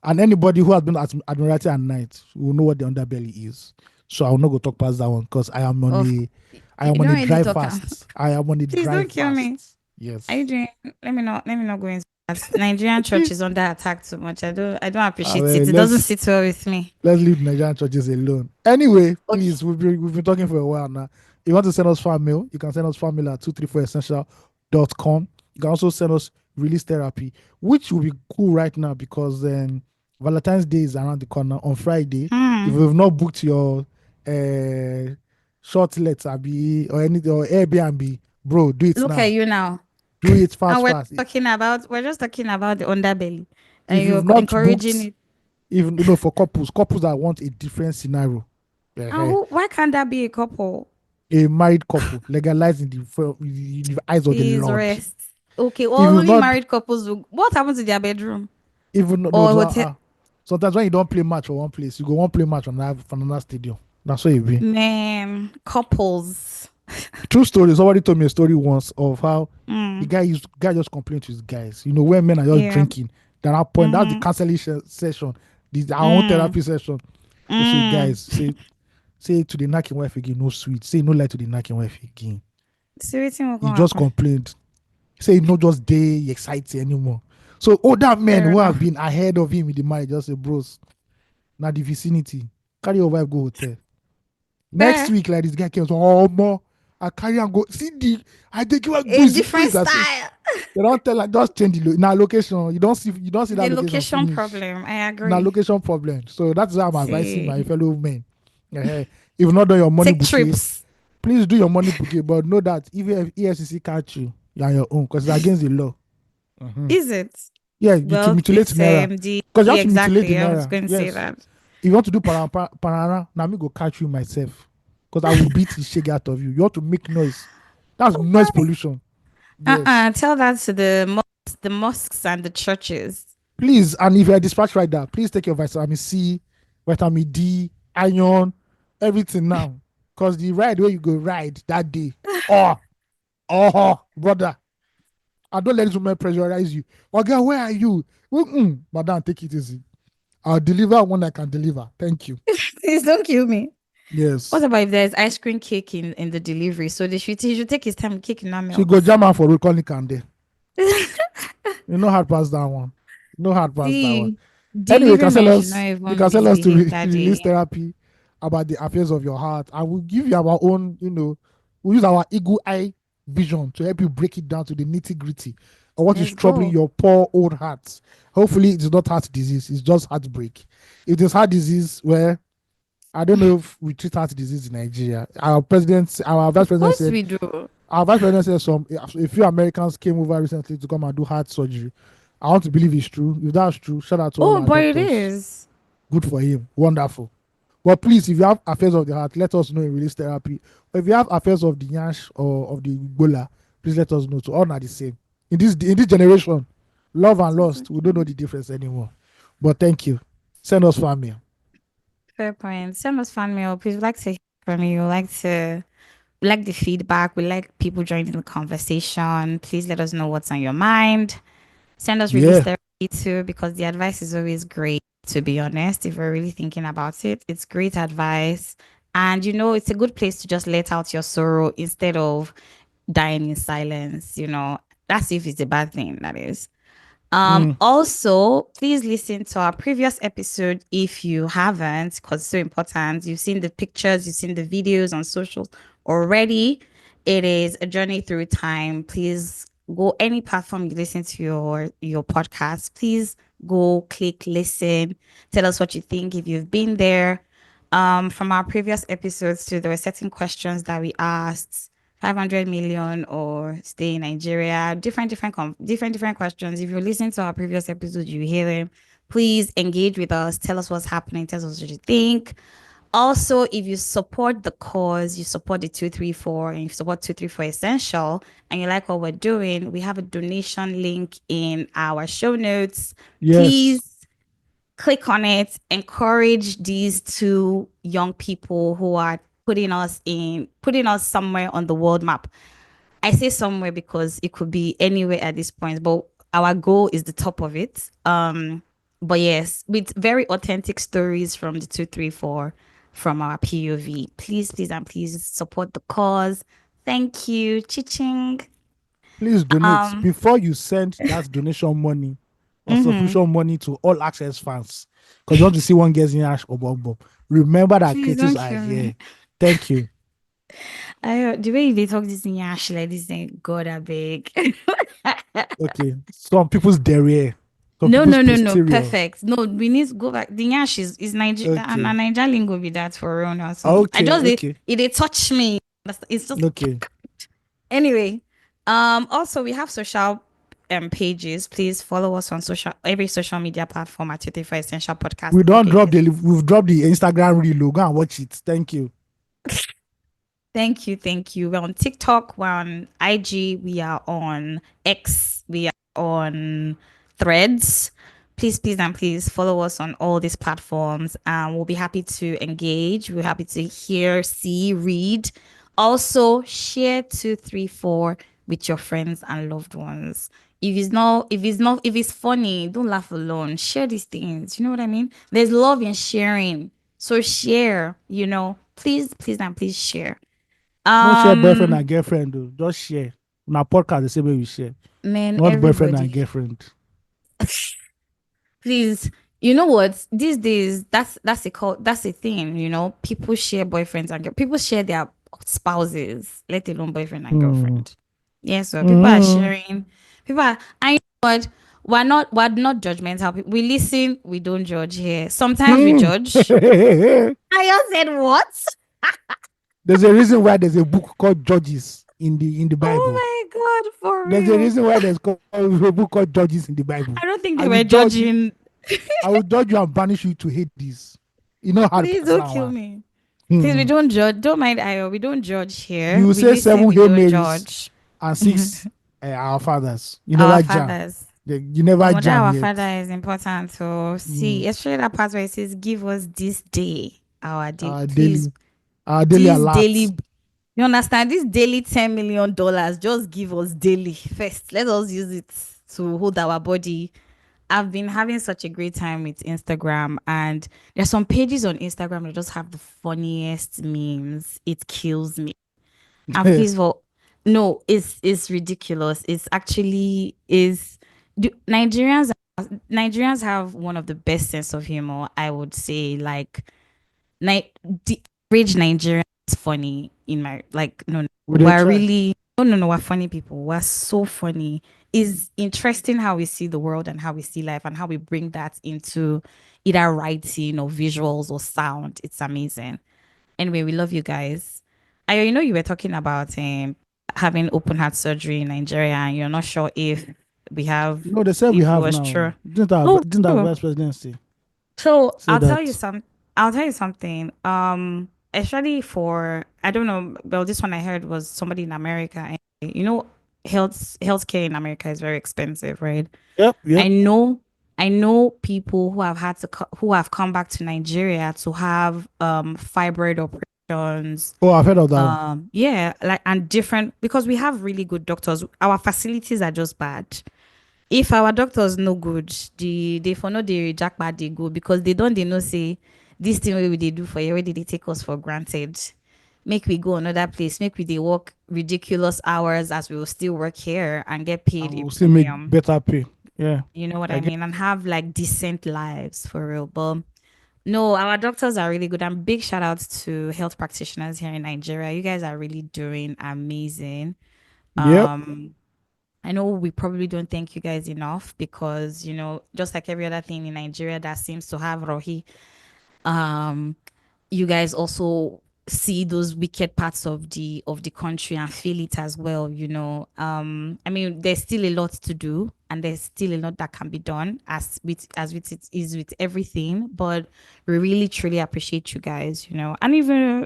[SPEAKER 1] And anybody who has been at Admiralty at night will know what the underbelly is. So I'll not go talk past that one because
[SPEAKER 2] Of
[SPEAKER 1] I
[SPEAKER 2] you
[SPEAKER 1] am on
[SPEAKER 2] don't
[SPEAKER 1] a
[SPEAKER 2] really
[SPEAKER 1] dry
[SPEAKER 2] talk.
[SPEAKER 1] fast. I am on a
[SPEAKER 2] Please
[SPEAKER 1] dry
[SPEAKER 2] don't kill me.
[SPEAKER 1] fast.
[SPEAKER 2] Are you
[SPEAKER 1] Yes.
[SPEAKER 2] doing? Let me not go into that. Nigerian church is under attack too much. I don't appreciate
[SPEAKER 1] Well,
[SPEAKER 2] it. It doesn't sit well with me.
[SPEAKER 1] let's leave Nigerian churches alone. Anyway,
[SPEAKER 2] Okay.
[SPEAKER 1] please, we've been talking for a while now. If you want to send us fan mail, you can send us fan mail at 234essential.com. You can also send us release therapy, which will be cool right now because Valentine's Day is around the corner on Friday. If
[SPEAKER 2] Hmm.
[SPEAKER 1] you've not booked your uh, short letter be or anything or Airbnb, bro, do it
[SPEAKER 2] Look at
[SPEAKER 1] now.
[SPEAKER 2] you now.
[SPEAKER 1] Do it
[SPEAKER 2] And
[SPEAKER 1] fast, fast.
[SPEAKER 2] we're just talking about the underbelly. And
[SPEAKER 1] If
[SPEAKER 2] you're
[SPEAKER 1] you've not
[SPEAKER 2] encouraging
[SPEAKER 1] booked,
[SPEAKER 2] it.
[SPEAKER 1] even for couples that want a different scenario,
[SPEAKER 2] And why can't that be a couple?
[SPEAKER 1] a married couple legalized in the eyes of the
[SPEAKER 2] Please
[SPEAKER 1] Lord.
[SPEAKER 2] rest. Okay,
[SPEAKER 1] If
[SPEAKER 2] well,
[SPEAKER 1] you've
[SPEAKER 2] only
[SPEAKER 1] not
[SPEAKER 2] married couples will, what happens to their bedroom
[SPEAKER 1] even no,
[SPEAKER 2] or hotel?
[SPEAKER 1] sometimes when you don't play match for one place, you go one play match on another stadium. That's what it be.
[SPEAKER 2] Man, couples.
[SPEAKER 1] True story. Somebody told me a story once of how the
[SPEAKER 2] Mm,
[SPEAKER 1] guy just complained to his guys. When men are just
[SPEAKER 2] yeah.
[SPEAKER 1] drinking, then at point that's the
[SPEAKER 2] Mm-hmm.
[SPEAKER 1] counseling session, our own
[SPEAKER 2] Mm,
[SPEAKER 1] therapy session. You say,
[SPEAKER 2] mm.
[SPEAKER 1] guys, say to the knocking wife again, no sweet. Say no lie to the knocking wife again.
[SPEAKER 2] See what will
[SPEAKER 1] He
[SPEAKER 2] gonna
[SPEAKER 1] just
[SPEAKER 2] happen.
[SPEAKER 1] complained. Say no just day exciting anymore. So older men
[SPEAKER 2] Fair
[SPEAKER 1] who have
[SPEAKER 2] enough.
[SPEAKER 1] been ahead of him in the marriage just say, bros, now the vicinity. Carry your wife go hotel. Next
[SPEAKER 2] Fair.
[SPEAKER 1] week, like this guy came, so oh more. I carry and go. See the I take you go
[SPEAKER 2] A
[SPEAKER 1] is do
[SPEAKER 2] different
[SPEAKER 1] it as if
[SPEAKER 2] style.
[SPEAKER 1] they don't tell like just change the now location. You don't see
[SPEAKER 2] The
[SPEAKER 1] that location
[SPEAKER 2] location
[SPEAKER 1] finish.
[SPEAKER 2] problem. I
[SPEAKER 1] Now
[SPEAKER 2] agree.
[SPEAKER 1] location problem. So that's why I'm advising my
[SPEAKER 2] See,
[SPEAKER 1] fellow men. If you've not done your money
[SPEAKER 2] take
[SPEAKER 1] bouquet,
[SPEAKER 2] trips.
[SPEAKER 1] please do your money bouquet. But know that if EFCC catch you, you're on your own because it's against the law. Mhm.
[SPEAKER 2] Is it?
[SPEAKER 1] Yeah, you to
[SPEAKER 2] Well,
[SPEAKER 1] mutilate
[SPEAKER 2] it's
[SPEAKER 1] naira.
[SPEAKER 2] the
[SPEAKER 1] Because you have
[SPEAKER 2] yeah,
[SPEAKER 1] to mutilate the
[SPEAKER 2] exactly. I was
[SPEAKER 1] naira.
[SPEAKER 2] going to say
[SPEAKER 1] Yes.
[SPEAKER 2] that.
[SPEAKER 1] If you want to do parara, now me go catch you myself. Because I will beat the shake out of you. You have to make noise. That's noise
[SPEAKER 2] Why?
[SPEAKER 1] pollution. Yes.
[SPEAKER 2] Tell that to the mosques and the churches.
[SPEAKER 1] Please, and if you're a dispatch rider, please take your vitamin C, vitamin D, iron, everything now. Because the ride where you go ride that day. Oh, brother. I don't let this woman pressurize you. Okay, where are you? Madam, take it easy. I'll deliver when I can deliver. Thank you.
[SPEAKER 2] Please don't kill me. What
[SPEAKER 1] Yes.
[SPEAKER 2] about if there's ice cream cake in the delivery? So he should take his time kicking that
[SPEAKER 1] She go
[SPEAKER 2] melt.
[SPEAKER 1] jam am for road calling Kande. You know hard pass that one. No hard pass that one.
[SPEAKER 2] See,
[SPEAKER 1] Anyway,
[SPEAKER 2] delivery men should not
[SPEAKER 1] you
[SPEAKER 2] even
[SPEAKER 1] can send us to
[SPEAKER 2] misbehave that
[SPEAKER 1] release
[SPEAKER 2] day.
[SPEAKER 1] therapy about the affairs of your heart. And we'll give you our own, we'll use our eagle eye vision to help you break it down to the nitty gritty of what is
[SPEAKER 2] Let's
[SPEAKER 1] troubling
[SPEAKER 2] go.
[SPEAKER 1] your poor old heart. Hopefully, it's not heart disease, it's just heartbreak. If there's heart disease, where I don't know if we treat heart disease in Nigeria. Our vice
[SPEAKER 2] Of
[SPEAKER 1] president
[SPEAKER 2] course
[SPEAKER 1] said
[SPEAKER 2] we do.
[SPEAKER 1] Our vice president said a few Americans came over recently to come and do heart surgery. I want to believe it's true. If that's true, shout out to all
[SPEAKER 2] Oh,
[SPEAKER 1] our
[SPEAKER 2] but it
[SPEAKER 1] doctors.
[SPEAKER 2] is.
[SPEAKER 1] Good for him. Wonderful. But please, if you have affairs of the heart, let us know in release therapy. Or if you have affairs of the Yash or of the Ebola, please let us know. So all are the same. In this generation, love and
[SPEAKER 2] Please
[SPEAKER 1] lust,
[SPEAKER 2] don't
[SPEAKER 1] we
[SPEAKER 2] kill
[SPEAKER 1] don't know
[SPEAKER 2] me.
[SPEAKER 1] the difference anymore. But thank you. Send us family.
[SPEAKER 2] Fair point. Send us fan mail. Please, we'd like to hear from you. We like the feedback. We like people joining the conversation. Please let us know what's on your mind. Send us release
[SPEAKER 1] Yeah.
[SPEAKER 2] therapy too, because the advice is always great, to be honest. If we're really thinking about it, it's great advice. And it's a good place to just let out your sorrow instead of dying in silence. That's if it's a bad thing, that is.
[SPEAKER 1] Mm.
[SPEAKER 2] Also, please listen to our previous episode if you haven't, because it's so important. You've seen the pictures, you've seen the videos on socials already. It is a journey through time. Please go any platform you listen to your podcast. Please go click listen. Tell us what you think if you've been there. From our previous episodes too, there were certain questions that we asked. 500 million or stay in Nigeria, different questions. If you listen to our previous episodes, you hear them. Please engage with us. Tell us what's happening. Tell us what you think. Also, if you support the cause, you support the 234 and you support 234 Essential and you like what we're doing, we have a donation link in our show notes.
[SPEAKER 1] Yes.
[SPEAKER 2] Please click on it, encourage these two young people who are putting us somewhere on the world map. I say somewhere because it could be anywhere at this point, but our goal is the top of it. But yes, with very authentic stories from the 234 from our POV. Please, please, and please support the cause. Thank you. Chiching.
[SPEAKER 1] Please donate
[SPEAKER 2] Um,
[SPEAKER 1] before you send that donation money or
[SPEAKER 2] mhm.
[SPEAKER 1] subscription money to all access fans. Because you want to see one gets in ash or bomb. Remember that
[SPEAKER 2] Please
[SPEAKER 1] critics
[SPEAKER 2] don't
[SPEAKER 1] are
[SPEAKER 2] kill me.
[SPEAKER 1] here. Thank you.
[SPEAKER 2] The way they talk this in Yash like this ain't God I beg.
[SPEAKER 1] Okay. Some people's derriere. Some
[SPEAKER 2] No,
[SPEAKER 1] people's
[SPEAKER 2] no, no, no.
[SPEAKER 1] posterior.
[SPEAKER 2] Perfect. No, we need to go back. The Yash is Niger and
[SPEAKER 1] Okay.
[SPEAKER 2] Niger lingo be that for real now. So I
[SPEAKER 1] Okay.
[SPEAKER 2] just
[SPEAKER 1] Okay.
[SPEAKER 2] they touch me. It's just
[SPEAKER 1] Okay.
[SPEAKER 2] anyway. Also we have social pages. Please follow us on every social media platform at 24 Essential Podcast. Okay.
[SPEAKER 1] We've dropped the Instagram reel. Go and watch it. Thank you.
[SPEAKER 2] Thank you, thank you. We're on TikTok, we're on IG, we are on X, we are on Threads. Please, please, and please follow us on all these platforms. We'll be happy to engage. We're happy to hear, see, read. Also, share 234 with your friends and loved ones. If it's funny, don't laugh alone. Share these things. You know what I mean? There's love in sharing. So share, please, please, and please share.
[SPEAKER 1] Don't share boyfriend
[SPEAKER 2] Um,
[SPEAKER 1] and girlfriend, though. Just share. On our podcast, the same way we share.
[SPEAKER 2] man,
[SPEAKER 1] Not boyfriend and
[SPEAKER 2] everybody,
[SPEAKER 1] girlfriend.
[SPEAKER 2] please. You know what? These days, that's a thing. People share boyfriends and people share their spouses, let alone boyfriend and
[SPEAKER 1] Hmm.
[SPEAKER 2] girlfriend. Yeah, so people are
[SPEAKER 1] Mm-hmm.
[SPEAKER 2] sharing. People are. I know what. We're not judgmental. We listen. We don't judge here. Sometimes we
[SPEAKER 1] Hmm.
[SPEAKER 2] judge. I just said what?
[SPEAKER 1] There's a reason why there's a book called Judges in the Bible.
[SPEAKER 2] Oh my god, for
[SPEAKER 1] There's a
[SPEAKER 2] real.
[SPEAKER 1] reason why there's a book called Judges in the Bible.
[SPEAKER 2] I don't think
[SPEAKER 1] I
[SPEAKER 2] they
[SPEAKER 1] will
[SPEAKER 2] were
[SPEAKER 1] judge you.
[SPEAKER 2] judging.
[SPEAKER 1] I will judge you and banish you to Hades. You know how to
[SPEAKER 2] Please
[SPEAKER 1] pass
[SPEAKER 2] don't
[SPEAKER 1] that
[SPEAKER 2] kill
[SPEAKER 1] one.
[SPEAKER 2] me. Please, we
[SPEAKER 1] Hmm.
[SPEAKER 2] don't judge. Don't mind Ayo. We don't judge here.
[SPEAKER 1] You will
[SPEAKER 2] We
[SPEAKER 1] say
[SPEAKER 2] listen.
[SPEAKER 1] seven
[SPEAKER 2] We
[SPEAKER 1] Hail
[SPEAKER 2] don't
[SPEAKER 1] Marys
[SPEAKER 2] judge.
[SPEAKER 1] and six our fathers. You
[SPEAKER 2] Our
[SPEAKER 1] never jam.
[SPEAKER 2] fathers.
[SPEAKER 1] You never
[SPEAKER 2] That
[SPEAKER 1] jam
[SPEAKER 2] our
[SPEAKER 1] yet.
[SPEAKER 2] father is important to
[SPEAKER 1] Hmm.
[SPEAKER 2] see. Especially that part where it says, "Give us this day our day."
[SPEAKER 1] Our
[SPEAKER 2] Please,
[SPEAKER 1] daily our daily
[SPEAKER 2] this
[SPEAKER 1] alerts.
[SPEAKER 2] daily. You understand? This daily $10 million. Just give us daily first. Let us use it to hold our body. I've been having such a great time with Instagram, and there's some pages on Instagram that just have the funniest memes. It kills me. And please, well, no, it's ridiculous. It's actually is Nigerians have one of the best sense of humor. I would say, like, the average Nigerian is funny in my like. No, no,
[SPEAKER 1] Will they
[SPEAKER 2] we're
[SPEAKER 1] try?
[SPEAKER 2] really no, no, no. We're funny people. We're so funny. It's interesting how we see the world and how we see life and how we bring that into either writing or visuals or sound. It's amazing. Anyway, we love you guys. You were talking about having open heart surgery in Nigeria, and you're not sure
[SPEAKER 1] No, they said we
[SPEAKER 2] if it
[SPEAKER 1] have
[SPEAKER 2] was
[SPEAKER 1] now.
[SPEAKER 2] true. Oh,
[SPEAKER 1] Didn't our
[SPEAKER 2] true.
[SPEAKER 1] vice presidency
[SPEAKER 2] So
[SPEAKER 1] say that?
[SPEAKER 2] I'll tell you something. Especially for I don't know. Well, this one I heard was somebody in America. And, healthcare in America is very expensive, right?
[SPEAKER 1] Yep,
[SPEAKER 2] I
[SPEAKER 1] yep.
[SPEAKER 2] know I know people who have come back to Nigeria to have fibroid operations.
[SPEAKER 1] Oh, I've heard of that one.
[SPEAKER 2] Yeah, like and different because we have really good doctors. Our facilities are just bad. If our doctors no good, they for no they jackpot they go because they know say this thing wey we dey do for you, where did they take us for granted? Make we go another place, make we they work ridiculous hours as we will still work here and get paid
[SPEAKER 1] And
[SPEAKER 2] a
[SPEAKER 1] we'll still make
[SPEAKER 2] premium.
[SPEAKER 1] better pay. Yeah.
[SPEAKER 2] You know what
[SPEAKER 1] I
[SPEAKER 2] I
[SPEAKER 1] get
[SPEAKER 2] mean? And have like decent lives for real. But no, our doctors are really good. And big shout out to health practitioners here in Nigeria. You guys are really doing amazing.
[SPEAKER 1] yep.
[SPEAKER 2] I know we probably don't thank you guys enough because, just like every other thing in Nigeria that seems to have Rohi, um, you guys also see those wicked parts of the country and feel it as well. I mean, there's still a lot to do and there's still a lot that can be done as with it is with everything, but we really truly appreciate you guys, and even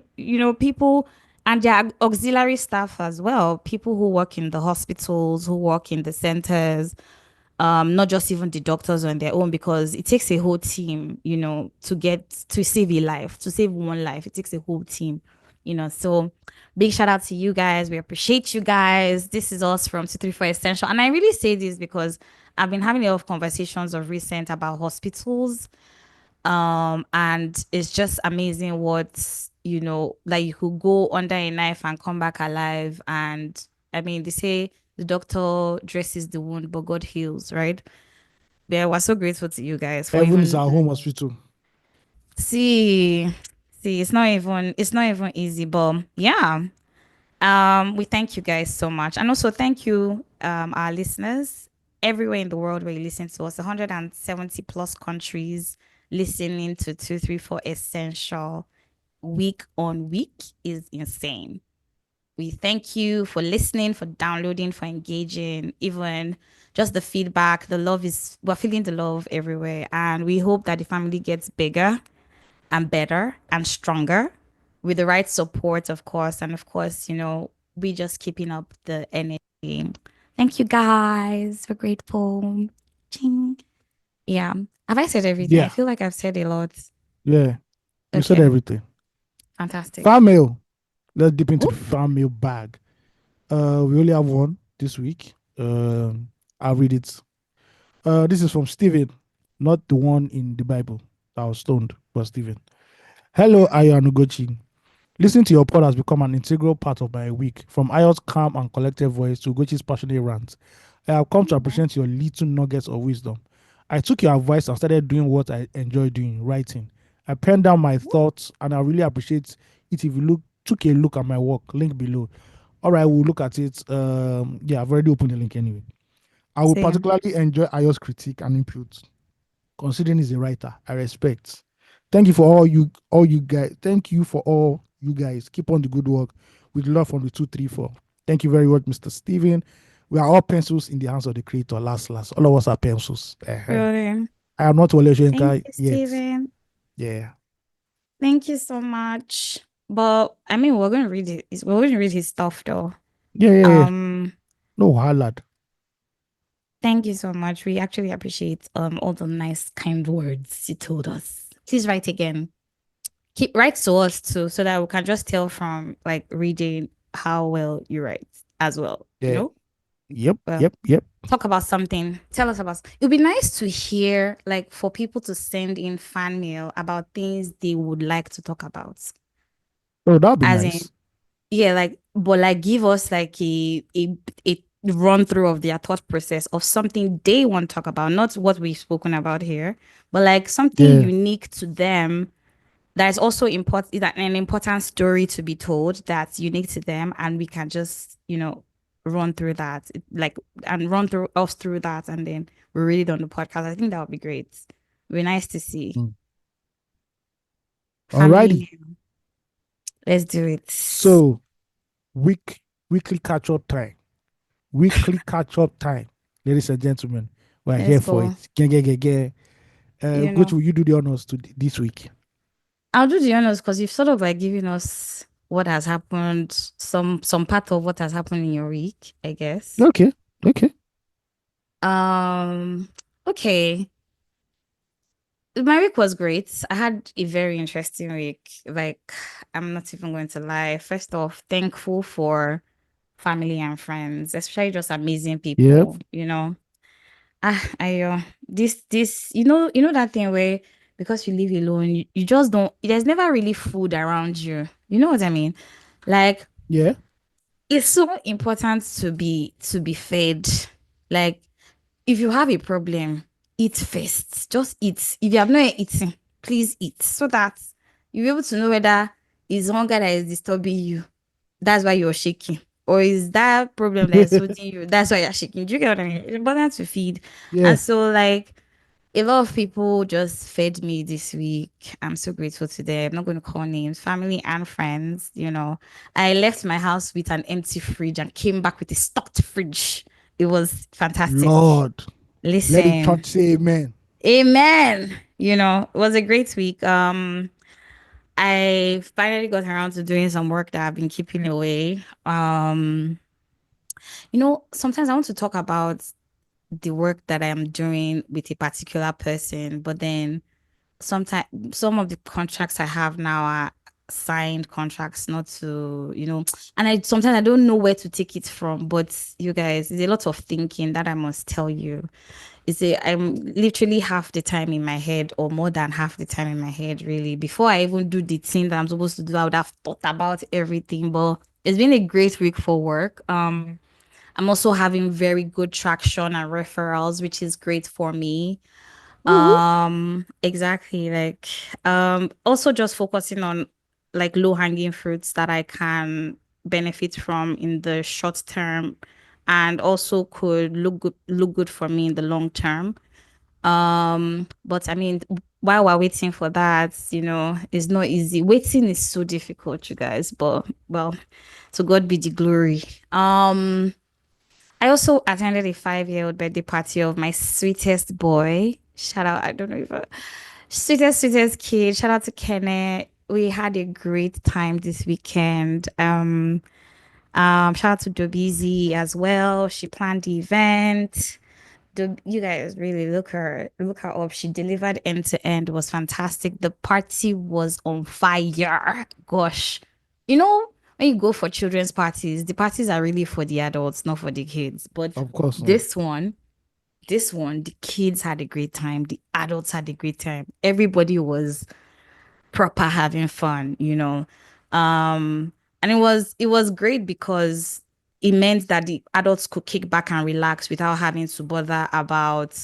[SPEAKER 2] people and their auxiliary staff as well, people who work in the hospitals, who work in the centers, not just even the doctors on their own, because it takes a whole team, to save a life, to save one life. It takes a whole team, So big shout out to you guys. We appreciate you guys. This is us from 234 Essential. And I really say this because I've been having a lot of conversations of recent about hospitals. And it's just amazing what, like you could go under a knife and come back alive. And I mean, they say the doctor dresses the wound, but God heals, right? Yeah, we're so grateful to you guys for
[SPEAKER 1] Heaven is
[SPEAKER 2] even
[SPEAKER 1] our home hospital.
[SPEAKER 2] see, it's not even easy, but yeah. We thank you guys so much. And also thank you, our listeners everywhere in the world where you listen to us, 170 plus countries listening to 234 Essential week on week is insane. We thank you for listening, for downloading, for engaging, even just the feedback. We're feeling the love everywhere. And we hope that the family gets bigger and better and stronger with the right support, of course. And of course, we just keeping up the energy. Thank you guys. We're grateful. Ching. Yeah. Have I said everything? I
[SPEAKER 1] Yeah,
[SPEAKER 2] feel like I've said a lot.
[SPEAKER 1] yeah. You said
[SPEAKER 2] Okay.
[SPEAKER 1] everything.
[SPEAKER 2] Fantastic.
[SPEAKER 1] Fan mail. Let's dip into the
[SPEAKER 2] Oop.
[SPEAKER 1] fan mail bag. We only have one this week. I'll read it. This is from Stephen, not the one in the Bible that was stoned, but Stephen. Hello, Ayo and Ugochi. Listening to your pod has become an integral part of my week, from Ayo's calm and collected voice to Ugochi's passionate rant. I have come to appreciate your little nuggets of wisdom. I took your advice and started doing what I enjoy doing, writing. I penned down my thoughts, and I really appreciate it if you took a look at my work, link below. All right, we'll look at it. Yeah, I've already opened the link anyway. I will
[SPEAKER 2] Same.
[SPEAKER 1] particularly enjoy Ayo's critique and input, considering he's a writer. I respect. Thank you for all you guys. Thank you for all you guys. Keep on the good work. With love from the 234. Thank you very much, Mr. Steven. We are all pencils in the hands of the creator. Last. All of us are pencils.
[SPEAKER 2] Really.
[SPEAKER 1] I am not Wale
[SPEAKER 2] Thank
[SPEAKER 1] Soyinka
[SPEAKER 2] you,
[SPEAKER 1] yet.
[SPEAKER 2] Steven.
[SPEAKER 1] Yeah.
[SPEAKER 2] Thank you so much. But I mean, we're going to read it. We're going to read his stuff though.
[SPEAKER 1] Yeah.
[SPEAKER 2] Um,
[SPEAKER 1] No, lad.
[SPEAKER 2] Thank you so much. We actually appreciate all the nice, kind words you told us. Please write again. Keep write to us too, so that we can just tell from like reading how well you write as well.
[SPEAKER 1] Yeah. Yep.
[SPEAKER 2] Well,
[SPEAKER 1] Yep. Yep.
[SPEAKER 2] talk about something. Tell us about. It would be nice to hear, like, for people to send in fan mail about things they would like to talk about.
[SPEAKER 1] Oh, that'd be
[SPEAKER 2] As in,
[SPEAKER 1] nice.
[SPEAKER 2] yeah, like, but like, give us like a run through of their thought process of something they want to talk about, not what we've spoken about here, but like something
[SPEAKER 1] Yeah.
[SPEAKER 2] unique to them that is also important, that an important story to be told that's unique to them, and we can just run through that, like, and run through us through that, and then we read it on the podcast. I think that would be great. It'd be nice to see.
[SPEAKER 1] Mm. Alrighty.
[SPEAKER 2] Family, let's do it.
[SPEAKER 1] So weekly catch up time. Weekly catch up time, ladies and gentlemen. We're
[SPEAKER 2] Let's
[SPEAKER 1] here for it.
[SPEAKER 2] go. You
[SPEAKER 1] Coach,
[SPEAKER 2] know,
[SPEAKER 1] will you do the honors this week?
[SPEAKER 2] I'll do the honors because you've sort of like given us what has happened, some part of what has happened in your week, I guess.
[SPEAKER 1] Okay. Okay.
[SPEAKER 2] Um, okay. My week was great. I had a very interesting week. Like, I'm not even going to lie. First off, thankful for family and friends, especially just amazing
[SPEAKER 1] Yep.
[SPEAKER 2] people, this, that thing where because you live alone, you just don't, there's never really food around you. You know what I mean? Like,
[SPEAKER 1] Yeah.
[SPEAKER 2] it's so important to be fed. Like, if you have a problem, eat first. Just eat. If you have not eaten, please eat so that you'll be able to know whether it's hunger that is disturbing you. That's why you're shaking. Or is that problem that is holding you? That's why you're shaking. Do you get what I mean? It's important to feed.
[SPEAKER 1] Yeah.
[SPEAKER 2] And so, like, a lot of people just fed me this week. I'm so grateful to them. I'm not going to call names, family and friends. I left my house with an empty fridge and came back with a stocked fridge. It was fantastic.
[SPEAKER 1] Lord. Let the
[SPEAKER 2] Listen,
[SPEAKER 1] church say amen.
[SPEAKER 2] amen. It was a great week. I finally got around to doing some work that I've been keeping away. Sometimes I want to talk about the work that I'm doing with a particular person, but then sometimes some of the contracts I have now are signed contracts, not to, and I sometimes I don't know where to take it from. But you guys, there's a lot of thinking that I must tell you. I'm literally half the time in my head, or more than half the time in my head, really. Before I even do the thing that I'm supposed to do, I would have thought about everything. But it's been a great week for work. I'm also having very good traction and referrals, which is great for me.
[SPEAKER 1] Woohoo.
[SPEAKER 2] Exactly. Like, also just focusing on like low hanging fruits that I can benefit from in the short term and also could look good for me in the long term. But I mean, while we're waiting for that, it's not easy. Waiting is so difficult, you guys, but well, to God be the glory. I also attended a 5-year-old birthday party of my sweetest boy. Shout out, I don't know if sweetest kid. Shout out to Kenneth. We had a great time this weekend. Shout out to Dobizi as well. She planned the event. You guys really look her up. She delivered end to end. It was fantastic. The party was on fire. Gosh. You know, when you go for children's parties, the parties are really for the adults, not for the kids. But
[SPEAKER 1] Of course.
[SPEAKER 2] this one, the kids had a great time. The adults had a great time. Everybody was proper having fun. And it was great because it meant that the adults could kick back and relax without having to bother about,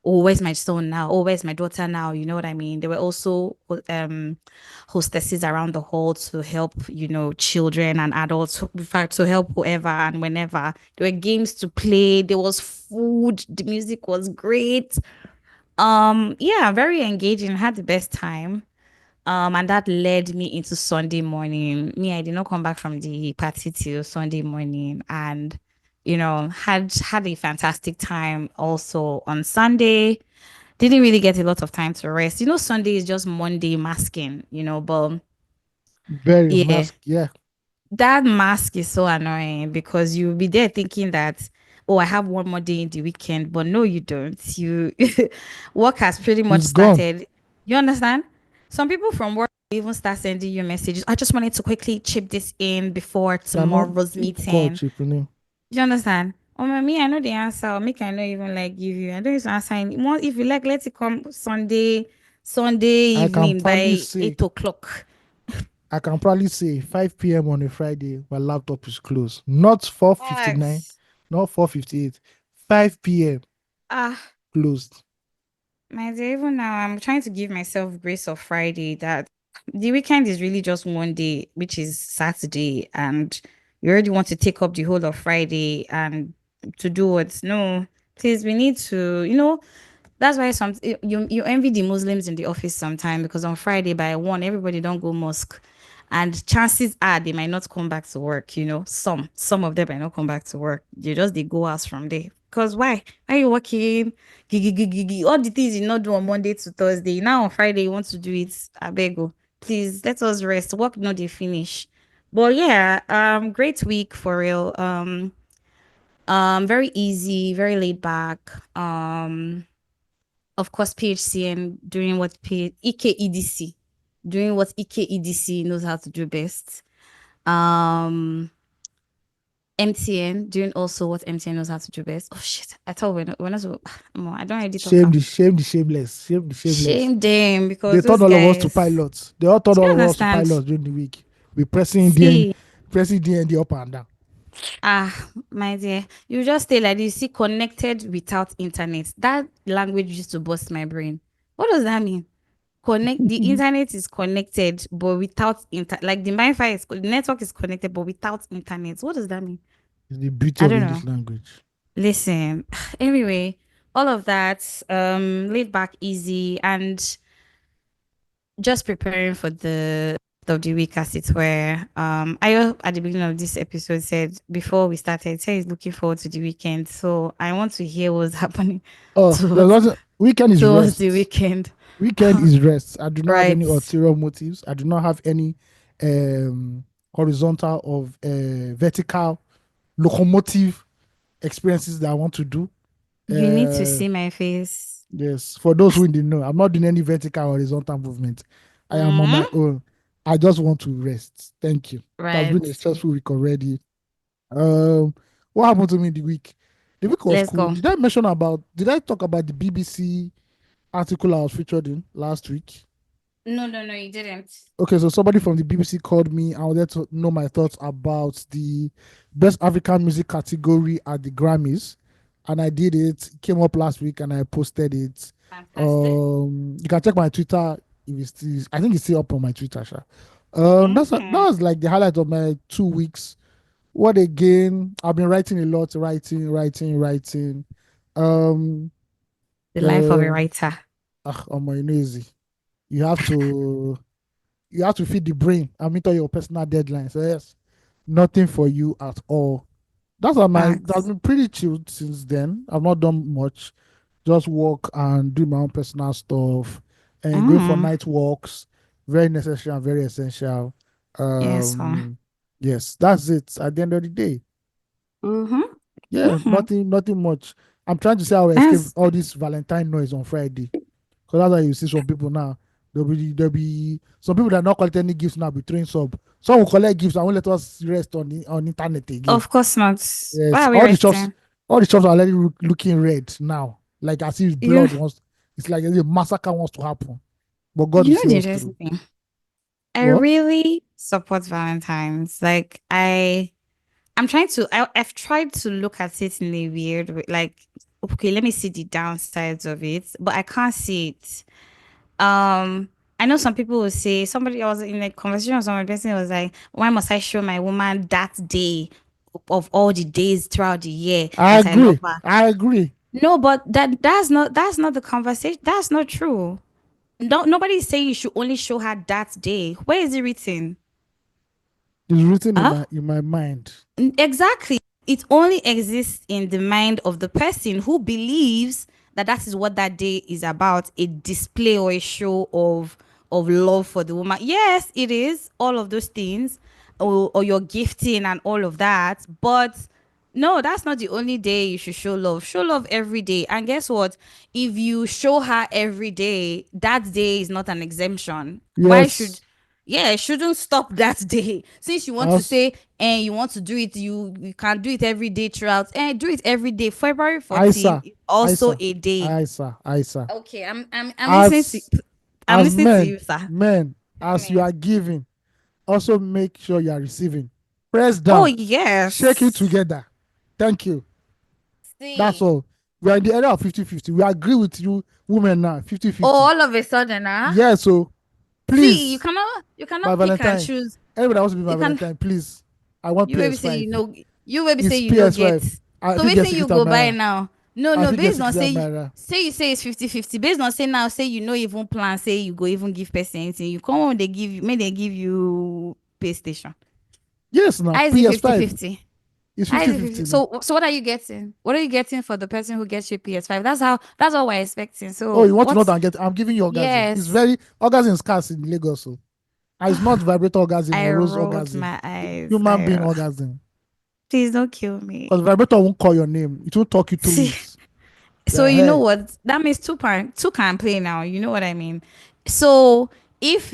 [SPEAKER 2] oh, where's my son now? Oh, where's my daughter now? You know what I mean? There were also hostesses around the hall to help, children and adults, in fact, to help whoever and whenever. There were games to play, there was food, the music was great. Yeah, very engaging, had the best time. And that led me into Sunday morning. Me, I did not come back from the party till Sunday morning, and had a fantastic time also on Sunday. Didn't really get a lot of time to rest. Sunday is just Monday masking, but
[SPEAKER 1] Very
[SPEAKER 2] yeah,
[SPEAKER 1] mask. Yeah.
[SPEAKER 2] that mask is so annoying because you'll be there thinking that, oh, I have one more day in the weekend, but no, you don't. Work has pretty much
[SPEAKER 1] It's gone.
[SPEAKER 2] started. You understand? Some people from work even start sending you messages. I just wanted to quickly chip this in before
[SPEAKER 1] Cannot
[SPEAKER 2] tomorrow's
[SPEAKER 1] people call
[SPEAKER 2] meeting.
[SPEAKER 1] cheapening.
[SPEAKER 2] You understand? Oh, mommy, I know the answer. Or make I know even like give you. I don't use to answer. If you like, let it come Sunday
[SPEAKER 1] I can
[SPEAKER 2] evening
[SPEAKER 1] probably
[SPEAKER 2] by
[SPEAKER 1] say
[SPEAKER 2] 8 o'clock.
[SPEAKER 1] I can probably say 5 p.m. on a Friday, my laptop is closed. Not 4:59,
[SPEAKER 2] Facts.
[SPEAKER 1] not 4:58. 5 p.m.
[SPEAKER 2] Ah.
[SPEAKER 1] closed.
[SPEAKER 2] My dear, even now, I'm trying to give myself grace of Friday that the weekend is really just one day, which is Saturday, and you already want to take up the whole of Friday and to do what? No, please, we need to, that's why you envy the Muslims in the office sometime because on Friday by 1, everybody don't go mosque. And chances are they might not come back to work. Some of them might not come back to work. They go out from there. Because why? Why are you working? Gigi, gigi, gigi. All the things you not do on Monday to Thursday. Now on Friday you want to do it. I beg you. Please let us rest. Work not they finish. But yeah, great week for real. Very easy, very laid back. Of course, PHCN doing what EKEDC doing what EKEDC knows how to do best. Um, MTN doing also what MTN knows how to do best. Oh shit! I thought we're not so. I don't already talk.
[SPEAKER 1] Shame the shameless. Shame the shameless.
[SPEAKER 2] Shame them
[SPEAKER 1] They
[SPEAKER 2] because
[SPEAKER 1] turned
[SPEAKER 2] those
[SPEAKER 1] all of us to
[SPEAKER 2] guys.
[SPEAKER 1] pilots. They all turned
[SPEAKER 2] Do you
[SPEAKER 1] all of us to
[SPEAKER 2] understand?
[SPEAKER 1] pilots during the week. We
[SPEAKER 2] See,
[SPEAKER 1] pressing DND up and down.
[SPEAKER 2] my dear, you just stay like this. See, connected without internet. That language used to bust my brain. What does that mean? The internet is connected but without like the wi-fi the network is connected but without internet. What does that mean?
[SPEAKER 1] It's the beauty
[SPEAKER 2] I
[SPEAKER 1] of
[SPEAKER 2] don't know.
[SPEAKER 1] English language.
[SPEAKER 2] Listen, anyway, all of that, laid back, easy, and just preparing for the of the week, as it were. I at the beginning of this episode said before we started, say he's looking forward to the weekend, so I want to hear what's happening
[SPEAKER 1] Oh, there's
[SPEAKER 2] towards
[SPEAKER 1] nothing. Weekend is
[SPEAKER 2] towards the
[SPEAKER 1] rest.
[SPEAKER 2] weekend.
[SPEAKER 1] Weekend is rest. I do not have any
[SPEAKER 2] Right.
[SPEAKER 1] ulterior motives. I do not have any um, horizontal or vertical locomotive experiences that I want to do.
[SPEAKER 2] You need to
[SPEAKER 1] Uh,
[SPEAKER 2] see my face.
[SPEAKER 1] yes. For those who didn't know, I'm not doing any vertical or horizontal movement. I am on my
[SPEAKER 2] Mm-hmm.
[SPEAKER 1] own. I just want to rest. Thank you. It has
[SPEAKER 2] Right.
[SPEAKER 1] been a stressful week already. Um, what happened to me in the week? The week was
[SPEAKER 2] Let's
[SPEAKER 1] cool.
[SPEAKER 2] go.
[SPEAKER 1] Did I talk about the BBC article I was featured in last week?
[SPEAKER 2] No, you didn't.
[SPEAKER 1] Okay, so somebody from the BBC called me. I wanted to know my thoughts about the best African music category at the Grammys, and I did it. It came up last week, and I posted it.
[SPEAKER 2] Fantastic.
[SPEAKER 1] You can check my Twitter if it's still. I think it's still up on my Twitter. Sha. That
[SPEAKER 2] Mm-hmm.
[SPEAKER 1] was like the highlight of my 2 weeks. What again? I've been writing a lot, writing. Um,
[SPEAKER 2] The life of a
[SPEAKER 1] the
[SPEAKER 2] writer.
[SPEAKER 1] on my easy. You have to feed the brain and meet all your personal deadlines. So yes, nothing for you at all. That's
[SPEAKER 2] Facts.
[SPEAKER 1] been pretty chilled since then. I've not done much. Just work and do my own personal stuff and going for
[SPEAKER 2] Mm.
[SPEAKER 1] night walks. Very necessary and very essential.
[SPEAKER 2] Yes.
[SPEAKER 1] Um, yes, that's it at the end of the day.
[SPEAKER 2] Mm-hmm.
[SPEAKER 1] Yeah,
[SPEAKER 2] Mm-hmm.
[SPEAKER 1] nothing much. I'm trying to say I will escape
[SPEAKER 2] That's
[SPEAKER 1] all this Valentine noise on Friday. Because that's why you see some people now. There'll be some people that not collect any gifts now be throwing sub. Some will collect gifts and won't let us rest on internet again.
[SPEAKER 2] of course not. Why
[SPEAKER 1] Yes,
[SPEAKER 2] are we resting?
[SPEAKER 1] all the shops are already looking red now. Like as if
[SPEAKER 2] You
[SPEAKER 1] blood wants. It's like a massacre wants to happen. But God will
[SPEAKER 2] you know
[SPEAKER 1] see
[SPEAKER 2] the
[SPEAKER 1] us through.
[SPEAKER 2] interesting thing. I
[SPEAKER 1] What?
[SPEAKER 2] really support Valentine's. Like I'm trying to I've tried to look at it in a weird way. Like, okay, let me see the downsides of it, but I can't see it. I know some people will say somebody I was in a conversation with someone person was like, why must I show my woman that day of all the days throughout the year
[SPEAKER 1] I
[SPEAKER 2] that I love
[SPEAKER 1] agree.
[SPEAKER 2] her?
[SPEAKER 1] I agree.
[SPEAKER 2] No, but that's not the conversation. That's not true. No, nobody's saying you should only show her that day. Where is it written?
[SPEAKER 1] It's written in
[SPEAKER 2] Huh?
[SPEAKER 1] my mind.
[SPEAKER 2] Exactly. It only exists in the mind of the person who believes that that is what that day is about, a display or a show of love for the woman. Yes, it is all of those things, or your gifting and all of that. But no, that's not the only day you should show love. Show love every day. And guess what? If you show her every day, that day is not an exemption. Why should
[SPEAKER 1] Yes.
[SPEAKER 2] yeah, it shouldn't stop that day. Since you want to
[SPEAKER 1] As
[SPEAKER 2] say and you want to do it, you can do it every day throughout. And do it every day. February 14
[SPEAKER 1] Isa.
[SPEAKER 2] is also
[SPEAKER 1] Isa.
[SPEAKER 2] a day.
[SPEAKER 1] Isa.
[SPEAKER 2] Okay, I'm listening to
[SPEAKER 1] As
[SPEAKER 2] I'm
[SPEAKER 1] as
[SPEAKER 2] listening to
[SPEAKER 1] men,
[SPEAKER 2] you, sir.
[SPEAKER 1] men,
[SPEAKER 2] Tell
[SPEAKER 1] as you
[SPEAKER 2] me.
[SPEAKER 1] are giving, also make sure you are receiving. Press
[SPEAKER 2] Oh
[SPEAKER 1] down, shake it
[SPEAKER 2] yes.
[SPEAKER 1] together. Thank you. That's
[SPEAKER 2] See.
[SPEAKER 1] all. We are in the area of 50-50. We agree with you, women now, 50-50.
[SPEAKER 2] Oh, all of a sudden,
[SPEAKER 1] Yeah, so
[SPEAKER 2] see,
[SPEAKER 1] please,
[SPEAKER 2] you
[SPEAKER 1] my
[SPEAKER 2] cannot pick and
[SPEAKER 1] Valentine,
[SPEAKER 2] choose.
[SPEAKER 1] anybody that wants to be my
[SPEAKER 2] You can
[SPEAKER 1] Valentine, please. I want
[SPEAKER 2] you maybe say you
[SPEAKER 1] PS5.
[SPEAKER 2] know you maybe say
[SPEAKER 1] It's
[SPEAKER 2] you know get.
[SPEAKER 1] PS5. I
[SPEAKER 2] So
[SPEAKER 1] fit get
[SPEAKER 2] waiting you
[SPEAKER 1] Secret
[SPEAKER 2] go buy
[SPEAKER 1] Admirer.
[SPEAKER 2] now. No,
[SPEAKER 1] I
[SPEAKER 2] no,
[SPEAKER 1] fit get
[SPEAKER 2] based on
[SPEAKER 1] Secret
[SPEAKER 2] say
[SPEAKER 1] Admirer.
[SPEAKER 2] you say it's 50-50. Based on say now say you know even plan say you go even give person anything. You come on they give you may they give you PlayStation.
[SPEAKER 1] Yes, now,
[SPEAKER 2] How is it
[SPEAKER 1] PS5.
[SPEAKER 2] 50-50?
[SPEAKER 1] It's
[SPEAKER 2] How is
[SPEAKER 1] 50
[SPEAKER 2] it
[SPEAKER 1] 50
[SPEAKER 2] 50?
[SPEAKER 1] now.
[SPEAKER 2] So what are you getting? What are you getting for the person who gets you PS5? That's what we're expecting.
[SPEAKER 1] Oh,
[SPEAKER 2] So
[SPEAKER 1] you want to know
[SPEAKER 2] what's
[SPEAKER 1] that I'm giving you orgasm. It's
[SPEAKER 2] yes.
[SPEAKER 1] very orgasm is scarce in Lagos. So. And it's not vibrator orgasm
[SPEAKER 2] I
[SPEAKER 1] or rose
[SPEAKER 2] rolled
[SPEAKER 1] orgasm.
[SPEAKER 2] my eyes.
[SPEAKER 1] Human being orgasm.
[SPEAKER 2] Please don't kill me.
[SPEAKER 1] Because vibrator won't call your name. It won't talk you through
[SPEAKER 2] See,
[SPEAKER 1] it.
[SPEAKER 2] so
[SPEAKER 1] Yeah,
[SPEAKER 2] you know
[SPEAKER 1] hey.
[SPEAKER 2] what? That means two can play now. You know what I mean? So if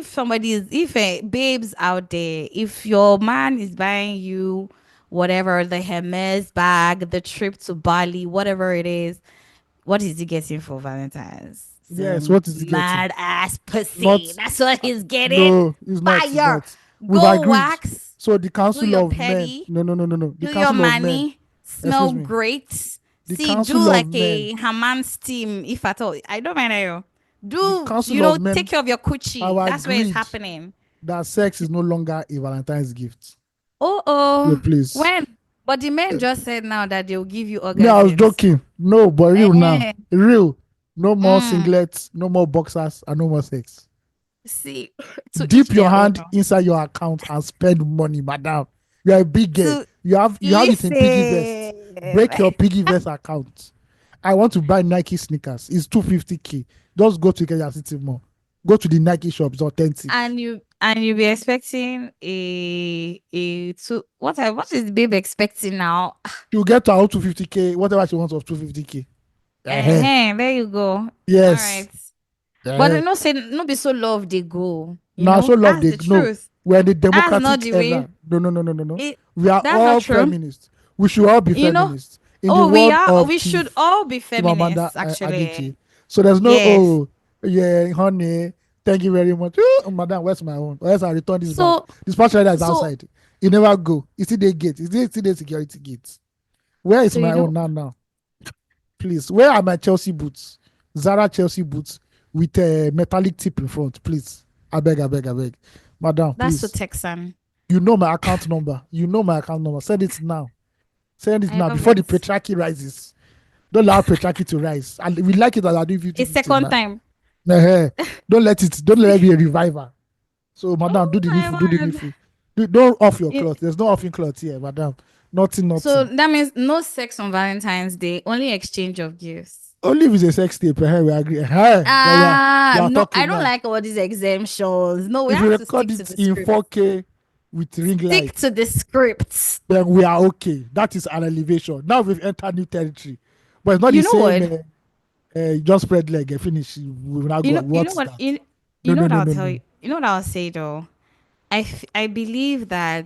[SPEAKER 2] somebody is if babes out there, if your man is buying you whatever the Hermes bag, the trip to Bali, whatever it is, what is he getting for Valentine's?
[SPEAKER 1] Yes,
[SPEAKER 2] Some
[SPEAKER 1] what is he getting?
[SPEAKER 2] mad ass pussy.
[SPEAKER 1] Not
[SPEAKER 2] That's what he's getting.
[SPEAKER 1] no, it's
[SPEAKER 2] Fire.
[SPEAKER 1] not. We've
[SPEAKER 2] Go
[SPEAKER 1] agreed.
[SPEAKER 2] wax.
[SPEAKER 1] So the
[SPEAKER 2] Do
[SPEAKER 1] Council
[SPEAKER 2] your
[SPEAKER 1] of Men.
[SPEAKER 2] petty.
[SPEAKER 1] No. The
[SPEAKER 2] Do your
[SPEAKER 1] Council of Men.
[SPEAKER 2] money. Smell
[SPEAKER 1] Excuse me.
[SPEAKER 2] great.
[SPEAKER 1] The
[SPEAKER 2] See, do
[SPEAKER 1] Council of
[SPEAKER 2] like
[SPEAKER 1] Men.
[SPEAKER 2] a Haman steam, if at all. I don't mind you.
[SPEAKER 1] The
[SPEAKER 2] Do
[SPEAKER 1] Council of
[SPEAKER 2] take
[SPEAKER 1] Men
[SPEAKER 2] care of your
[SPEAKER 1] have
[SPEAKER 2] coochie. That's where it's
[SPEAKER 1] agreed
[SPEAKER 2] happening.
[SPEAKER 1] that sex is no longer a Valentine's gift.
[SPEAKER 2] Oh
[SPEAKER 1] So
[SPEAKER 2] oh.
[SPEAKER 1] please.
[SPEAKER 2] When? But the men just said now that they'll give you
[SPEAKER 1] No, I was
[SPEAKER 2] orgasms.
[SPEAKER 1] joking. No, but real now.
[SPEAKER 2] Eh.
[SPEAKER 1] Real. No more
[SPEAKER 2] Mm.
[SPEAKER 1] singlets, no more boxers, and no more sex.
[SPEAKER 2] See, to each
[SPEAKER 1] Dip your
[SPEAKER 2] their own.
[SPEAKER 1] hand inside your account and spend money, madam. You are a big girl.
[SPEAKER 2] To
[SPEAKER 1] You have it in piggy vest.
[SPEAKER 2] listen.
[SPEAKER 1] Break your piggy vest account. I want to buy Nike sneakers. It's 250K. Just go to Kenya City Mall. Go to the Nike shop, it's authentic.
[SPEAKER 2] And you be expecting a two what is the babe expecting now?
[SPEAKER 1] She'll get to her 250K, whatever she wants of 250K.
[SPEAKER 2] There you go. All
[SPEAKER 1] Yes.
[SPEAKER 2] right. But
[SPEAKER 1] uh
[SPEAKER 2] no say no be so love they go,
[SPEAKER 1] Now, so love
[SPEAKER 2] That's
[SPEAKER 1] they
[SPEAKER 2] the
[SPEAKER 1] no.
[SPEAKER 2] truth.
[SPEAKER 1] We're in the
[SPEAKER 2] That's not
[SPEAKER 1] democratic
[SPEAKER 2] the way
[SPEAKER 1] era. No, no, no, no, no, no.
[SPEAKER 2] it
[SPEAKER 1] We are
[SPEAKER 2] that's not
[SPEAKER 1] all
[SPEAKER 2] true.
[SPEAKER 1] feminists. We should all be
[SPEAKER 2] You know,
[SPEAKER 1] feminists. In the word of
[SPEAKER 2] we should
[SPEAKER 1] Chief
[SPEAKER 2] all be
[SPEAKER 1] Chimamanda
[SPEAKER 2] feminists, actually.
[SPEAKER 1] Adichie. So there's no,
[SPEAKER 2] Yes.
[SPEAKER 1] oh, yeah, honey, thank you very much. Oh, madam, where's my own? Or else I return this back.
[SPEAKER 2] So
[SPEAKER 1] This patch rider is
[SPEAKER 2] so
[SPEAKER 1] outside. You never go. You see the gate. You see the security gate. Where is
[SPEAKER 2] so
[SPEAKER 1] my
[SPEAKER 2] you
[SPEAKER 1] own
[SPEAKER 2] know
[SPEAKER 1] now? Please, where are my Chelsea boots? Zara Chelsea boots with a metallic tip in front, please. I beg, I beg, I beg. Madam,
[SPEAKER 2] that's so
[SPEAKER 1] please.
[SPEAKER 2] Texan.
[SPEAKER 1] You know my account number. You know my account number. Send it now. Send it
[SPEAKER 2] I
[SPEAKER 1] now
[SPEAKER 2] love
[SPEAKER 1] before the
[SPEAKER 2] it.
[SPEAKER 1] patriarchy rises. Don't allow patriarchy to rise. And we like it as I do
[SPEAKER 2] A
[SPEAKER 1] 50-50
[SPEAKER 2] second
[SPEAKER 1] now.
[SPEAKER 2] time.
[SPEAKER 1] Don't let it be a reviver. So, madam, do
[SPEAKER 2] Oh
[SPEAKER 1] the
[SPEAKER 2] my
[SPEAKER 1] needful, do the
[SPEAKER 2] word.
[SPEAKER 1] needful. Don't off your
[SPEAKER 2] It,
[SPEAKER 1] cloth. There's no offing cloth here, madam. Nothing,
[SPEAKER 2] so
[SPEAKER 1] nothing.
[SPEAKER 2] that means no sex on Valentine's Day, only exchange of gifts.
[SPEAKER 1] Only if it's a sex tape, we agree. Then we are
[SPEAKER 2] No, I
[SPEAKER 1] talking
[SPEAKER 2] don't
[SPEAKER 1] now.
[SPEAKER 2] like all these exemptions. No, we
[SPEAKER 1] If you
[SPEAKER 2] have to
[SPEAKER 1] record
[SPEAKER 2] stick to
[SPEAKER 1] it
[SPEAKER 2] the
[SPEAKER 1] in
[SPEAKER 2] script.
[SPEAKER 1] 4K with ring
[SPEAKER 2] Stick
[SPEAKER 1] light,
[SPEAKER 2] to the script.
[SPEAKER 1] then we are okay. That is an elevation. Now we've entered new territory. But it's not the
[SPEAKER 2] You know
[SPEAKER 1] same,
[SPEAKER 2] what?
[SPEAKER 1] just spread leg, finish. We will not go.
[SPEAKER 2] You know
[SPEAKER 1] What's
[SPEAKER 2] what?
[SPEAKER 1] that?
[SPEAKER 2] You
[SPEAKER 1] No,
[SPEAKER 2] know
[SPEAKER 1] no,
[SPEAKER 2] what
[SPEAKER 1] no,
[SPEAKER 2] I'll
[SPEAKER 1] no,
[SPEAKER 2] tell
[SPEAKER 1] no.
[SPEAKER 2] you. You know what I'll say though. I believe that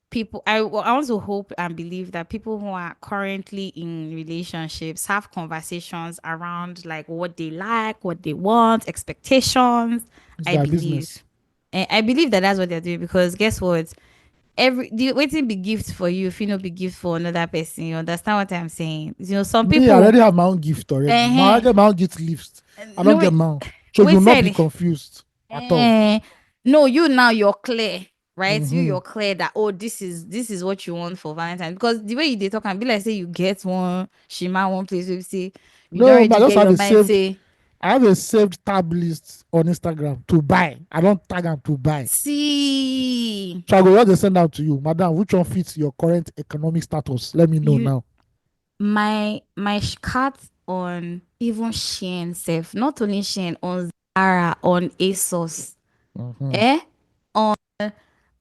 [SPEAKER 2] people I also hope and believe that people who are currently in relationships have conversations around like what they like, what they want, expectations.
[SPEAKER 1] It's
[SPEAKER 2] I
[SPEAKER 1] their business.
[SPEAKER 2] believe. And I believe that that's what they're doing because guess what? The waiting be gift for you if you know be gift for another person. You understand what I'm saying? Some
[SPEAKER 1] Me, I
[SPEAKER 2] people,
[SPEAKER 1] already have my own gift already. My I
[SPEAKER 2] uh
[SPEAKER 1] get my own gift list. I don't
[SPEAKER 2] no
[SPEAKER 1] get
[SPEAKER 2] wait,
[SPEAKER 1] my own. So you will
[SPEAKER 2] wait
[SPEAKER 1] not be
[SPEAKER 2] said
[SPEAKER 1] confused at all.
[SPEAKER 2] Eh, no, you now you're clear, right?
[SPEAKER 1] Mm-hmm.
[SPEAKER 2] You're clear that oh, this is what you want for Valentine. Because the way they talk and be like say you get one shima one place where you say you don't
[SPEAKER 1] No, but
[SPEAKER 2] already
[SPEAKER 1] I just
[SPEAKER 2] get
[SPEAKER 1] have
[SPEAKER 2] your
[SPEAKER 1] a
[SPEAKER 2] mind
[SPEAKER 1] saved.
[SPEAKER 2] say
[SPEAKER 1] I have a saved tab list on Instagram to buy. I don't tag them to buy.
[SPEAKER 2] see
[SPEAKER 1] So I will just send out to you, madam. Which one fits your current economic status? Let me know
[SPEAKER 2] you
[SPEAKER 1] now.
[SPEAKER 2] my cat on even Shein self, not only Shein on Zara on ASOS,
[SPEAKER 1] Mm-hmm.
[SPEAKER 2] eh?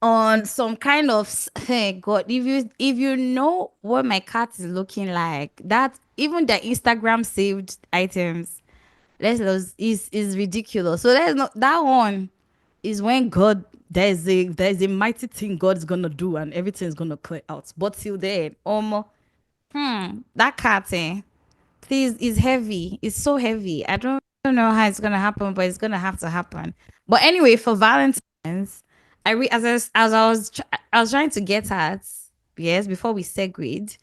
[SPEAKER 2] On some kind of hey God, if you know what my cat is looking like, that even the Instagram saved items, is ridiculous. So there's not that one is when God there's a mighty thing God's gonna do and everything's gonna clear out. But till then, that cat please is heavy. It's so heavy. I don't know how it's gonna happen, but it's gonna have to happen. But anyway, for Valentine's, I was trying to get at yes before we segued.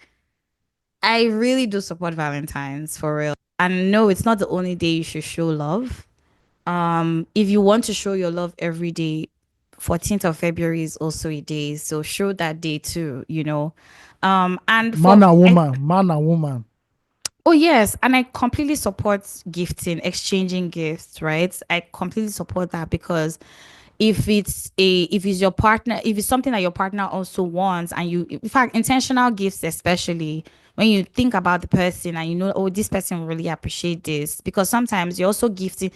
[SPEAKER 2] I really do support Valentine's for real. And no, it's not the only day you should show love. If you want to show your love every day, 14th of February is also a day, so show that day too. And
[SPEAKER 1] Man
[SPEAKER 2] for
[SPEAKER 1] and
[SPEAKER 2] I
[SPEAKER 1] woman, man and woman.
[SPEAKER 2] Oh, yes. And I completely support gifting, exchanging gifts, right? I completely support that because if it's your partner, if it's something that your partner also wants, and in fact, intentional gifts, especially when you think about the person and you know, oh, this person will really appreciate this, because sometimes you're also gifting.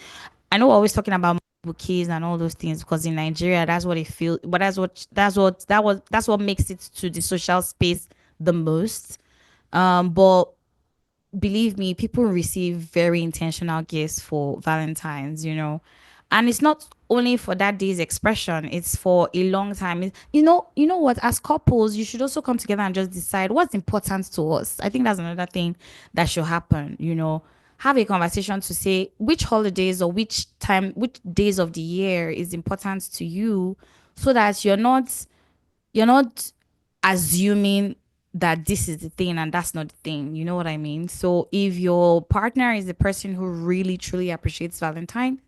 [SPEAKER 2] I know we're always talking about bouquets and all those things because in Nigeria, that's what it feels, but that's what makes it to the social space the most. But believe me, people receive very intentional gifts for Valentine's. And it's not only for that day's expression, it's for a long time. You know what? As couples, you should also come together and just decide what's important to us. I think that's another thing that should happen. Have a conversation to say which holidays or which days of the year is important to you so that you're not assuming that this is the thing and that's not the thing. You know what I mean? So if your partner is the person who really truly appreciates Valentine,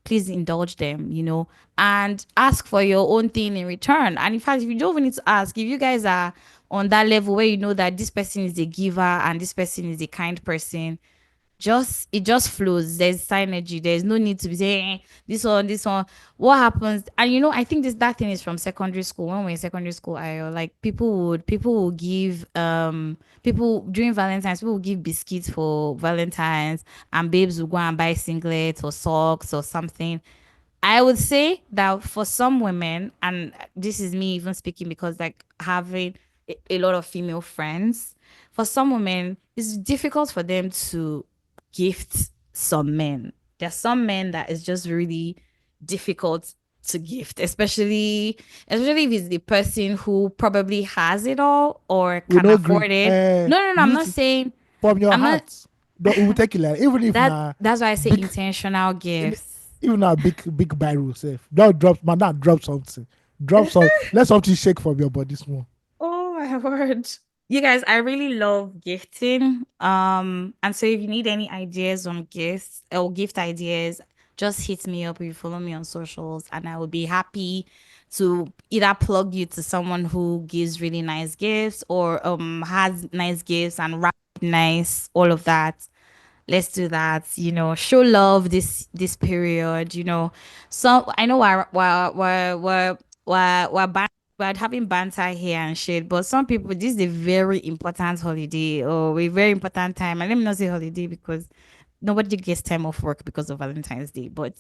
[SPEAKER 2] please indulge them, and ask for your own thing in return. And in fact, if you don't even need to ask, if you guys are on that level where you know that this person is a giver and this person is a kind person, it just flows. There's synergy. There's no need to be saying this one. What happens? And I think that thing is from secondary school. When we're in secondary school, I like people would give people during Valentine's, people would give biscuits for Valentine's, and babes would go and buy singlets or socks or something. I would say that for some women, and this is me even speaking because like having a lot of female friends, for some women, it's difficult for them to gift some men. There's some men that is just really difficult to gift, especially if it's the person who probably has it all or
[SPEAKER 1] We
[SPEAKER 2] can
[SPEAKER 1] no agree.
[SPEAKER 2] afford it. No, no, no.
[SPEAKER 1] You
[SPEAKER 2] I'm
[SPEAKER 1] need
[SPEAKER 2] not
[SPEAKER 1] to
[SPEAKER 2] saying
[SPEAKER 1] from your
[SPEAKER 2] I'm not
[SPEAKER 1] heart. Don't we will take it like even if na
[SPEAKER 2] that's why I say
[SPEAKER 1] big
[SPEAKER 2] intentional
[SPEAKER 1] even
[SPEAKER 2] gifts.
[SPEAKER 1] even na big Bible safe. Don't drop man, not drop something. Drop some let something shake from your body small.
[SPEAKER 2] Oh my word. You guys, I really love gifting. And so if you need any ideas on gifts or gift ideas, just hit me up if you follow me on socials and I will be happy to either plug you to someone who gives really nice gifts or has nice gifts and wrap nice, all of that. Let's do that. Show love this period. So I know we're having banter here and shit, but some people, this is a very important holiday or a very important time. And let me not say holiday because nobody gets time off work because of Valentine's Day. But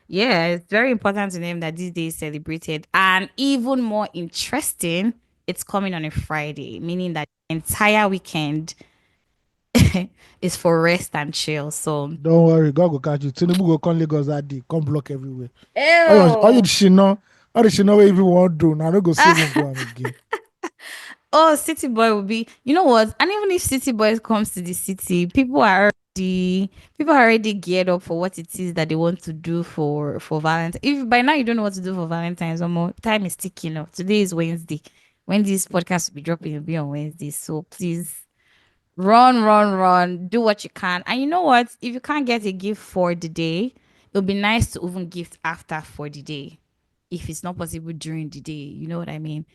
[SPEAKER 2] yeah, it's very important to them that this day is celebrated. And even more interesting, it's coming on a Friday, meaning that the entire weekend is for rest and chill. So,
[SPEAKER 1] Don't worry, God will catch you. Tinubu go come Lagos that day, come block everywhere. All you
[SPEAKER 2] ew.
[SPEAKER 1] she know what everyone do. Now I don't go see one go am again.
[SPEAKER 2] Oh, City Boy will be. You know what? And even if City Boy comes to the city, people are already geared up for what it is that they want to do for Valentine. If by now you don't know what to do for Valentine's, or more time is ticking up. Today is Wednesday. When this podcast will be dropping, it'll be on Wednesday. So please run, run, run. Do what you can. And you know what? If you can't get a gift for the day, it'll be nice to even gift after for the day. If it's not possible during the day, you know what I mean?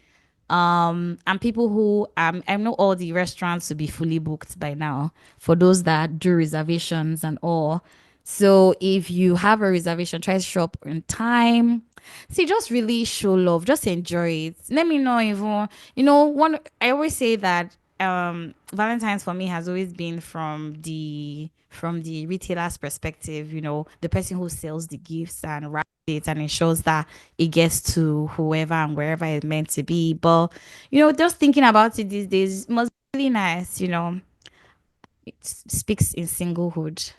[SPEAKER 2] And people who I know all the restaurants to be fully booked by now for those that do reservations and all. So if you have a reservation, try to shop in time. See, just really show love, just enjoy it. Let me know even, one I always say that Valentine's for me has always been from the retailer's perspective, the person who sells the gifts and wraps it and ensures that it gets to whoever and wherever it's meant to be. But just thinking about it these days must be really nice. It speaks in singlehood,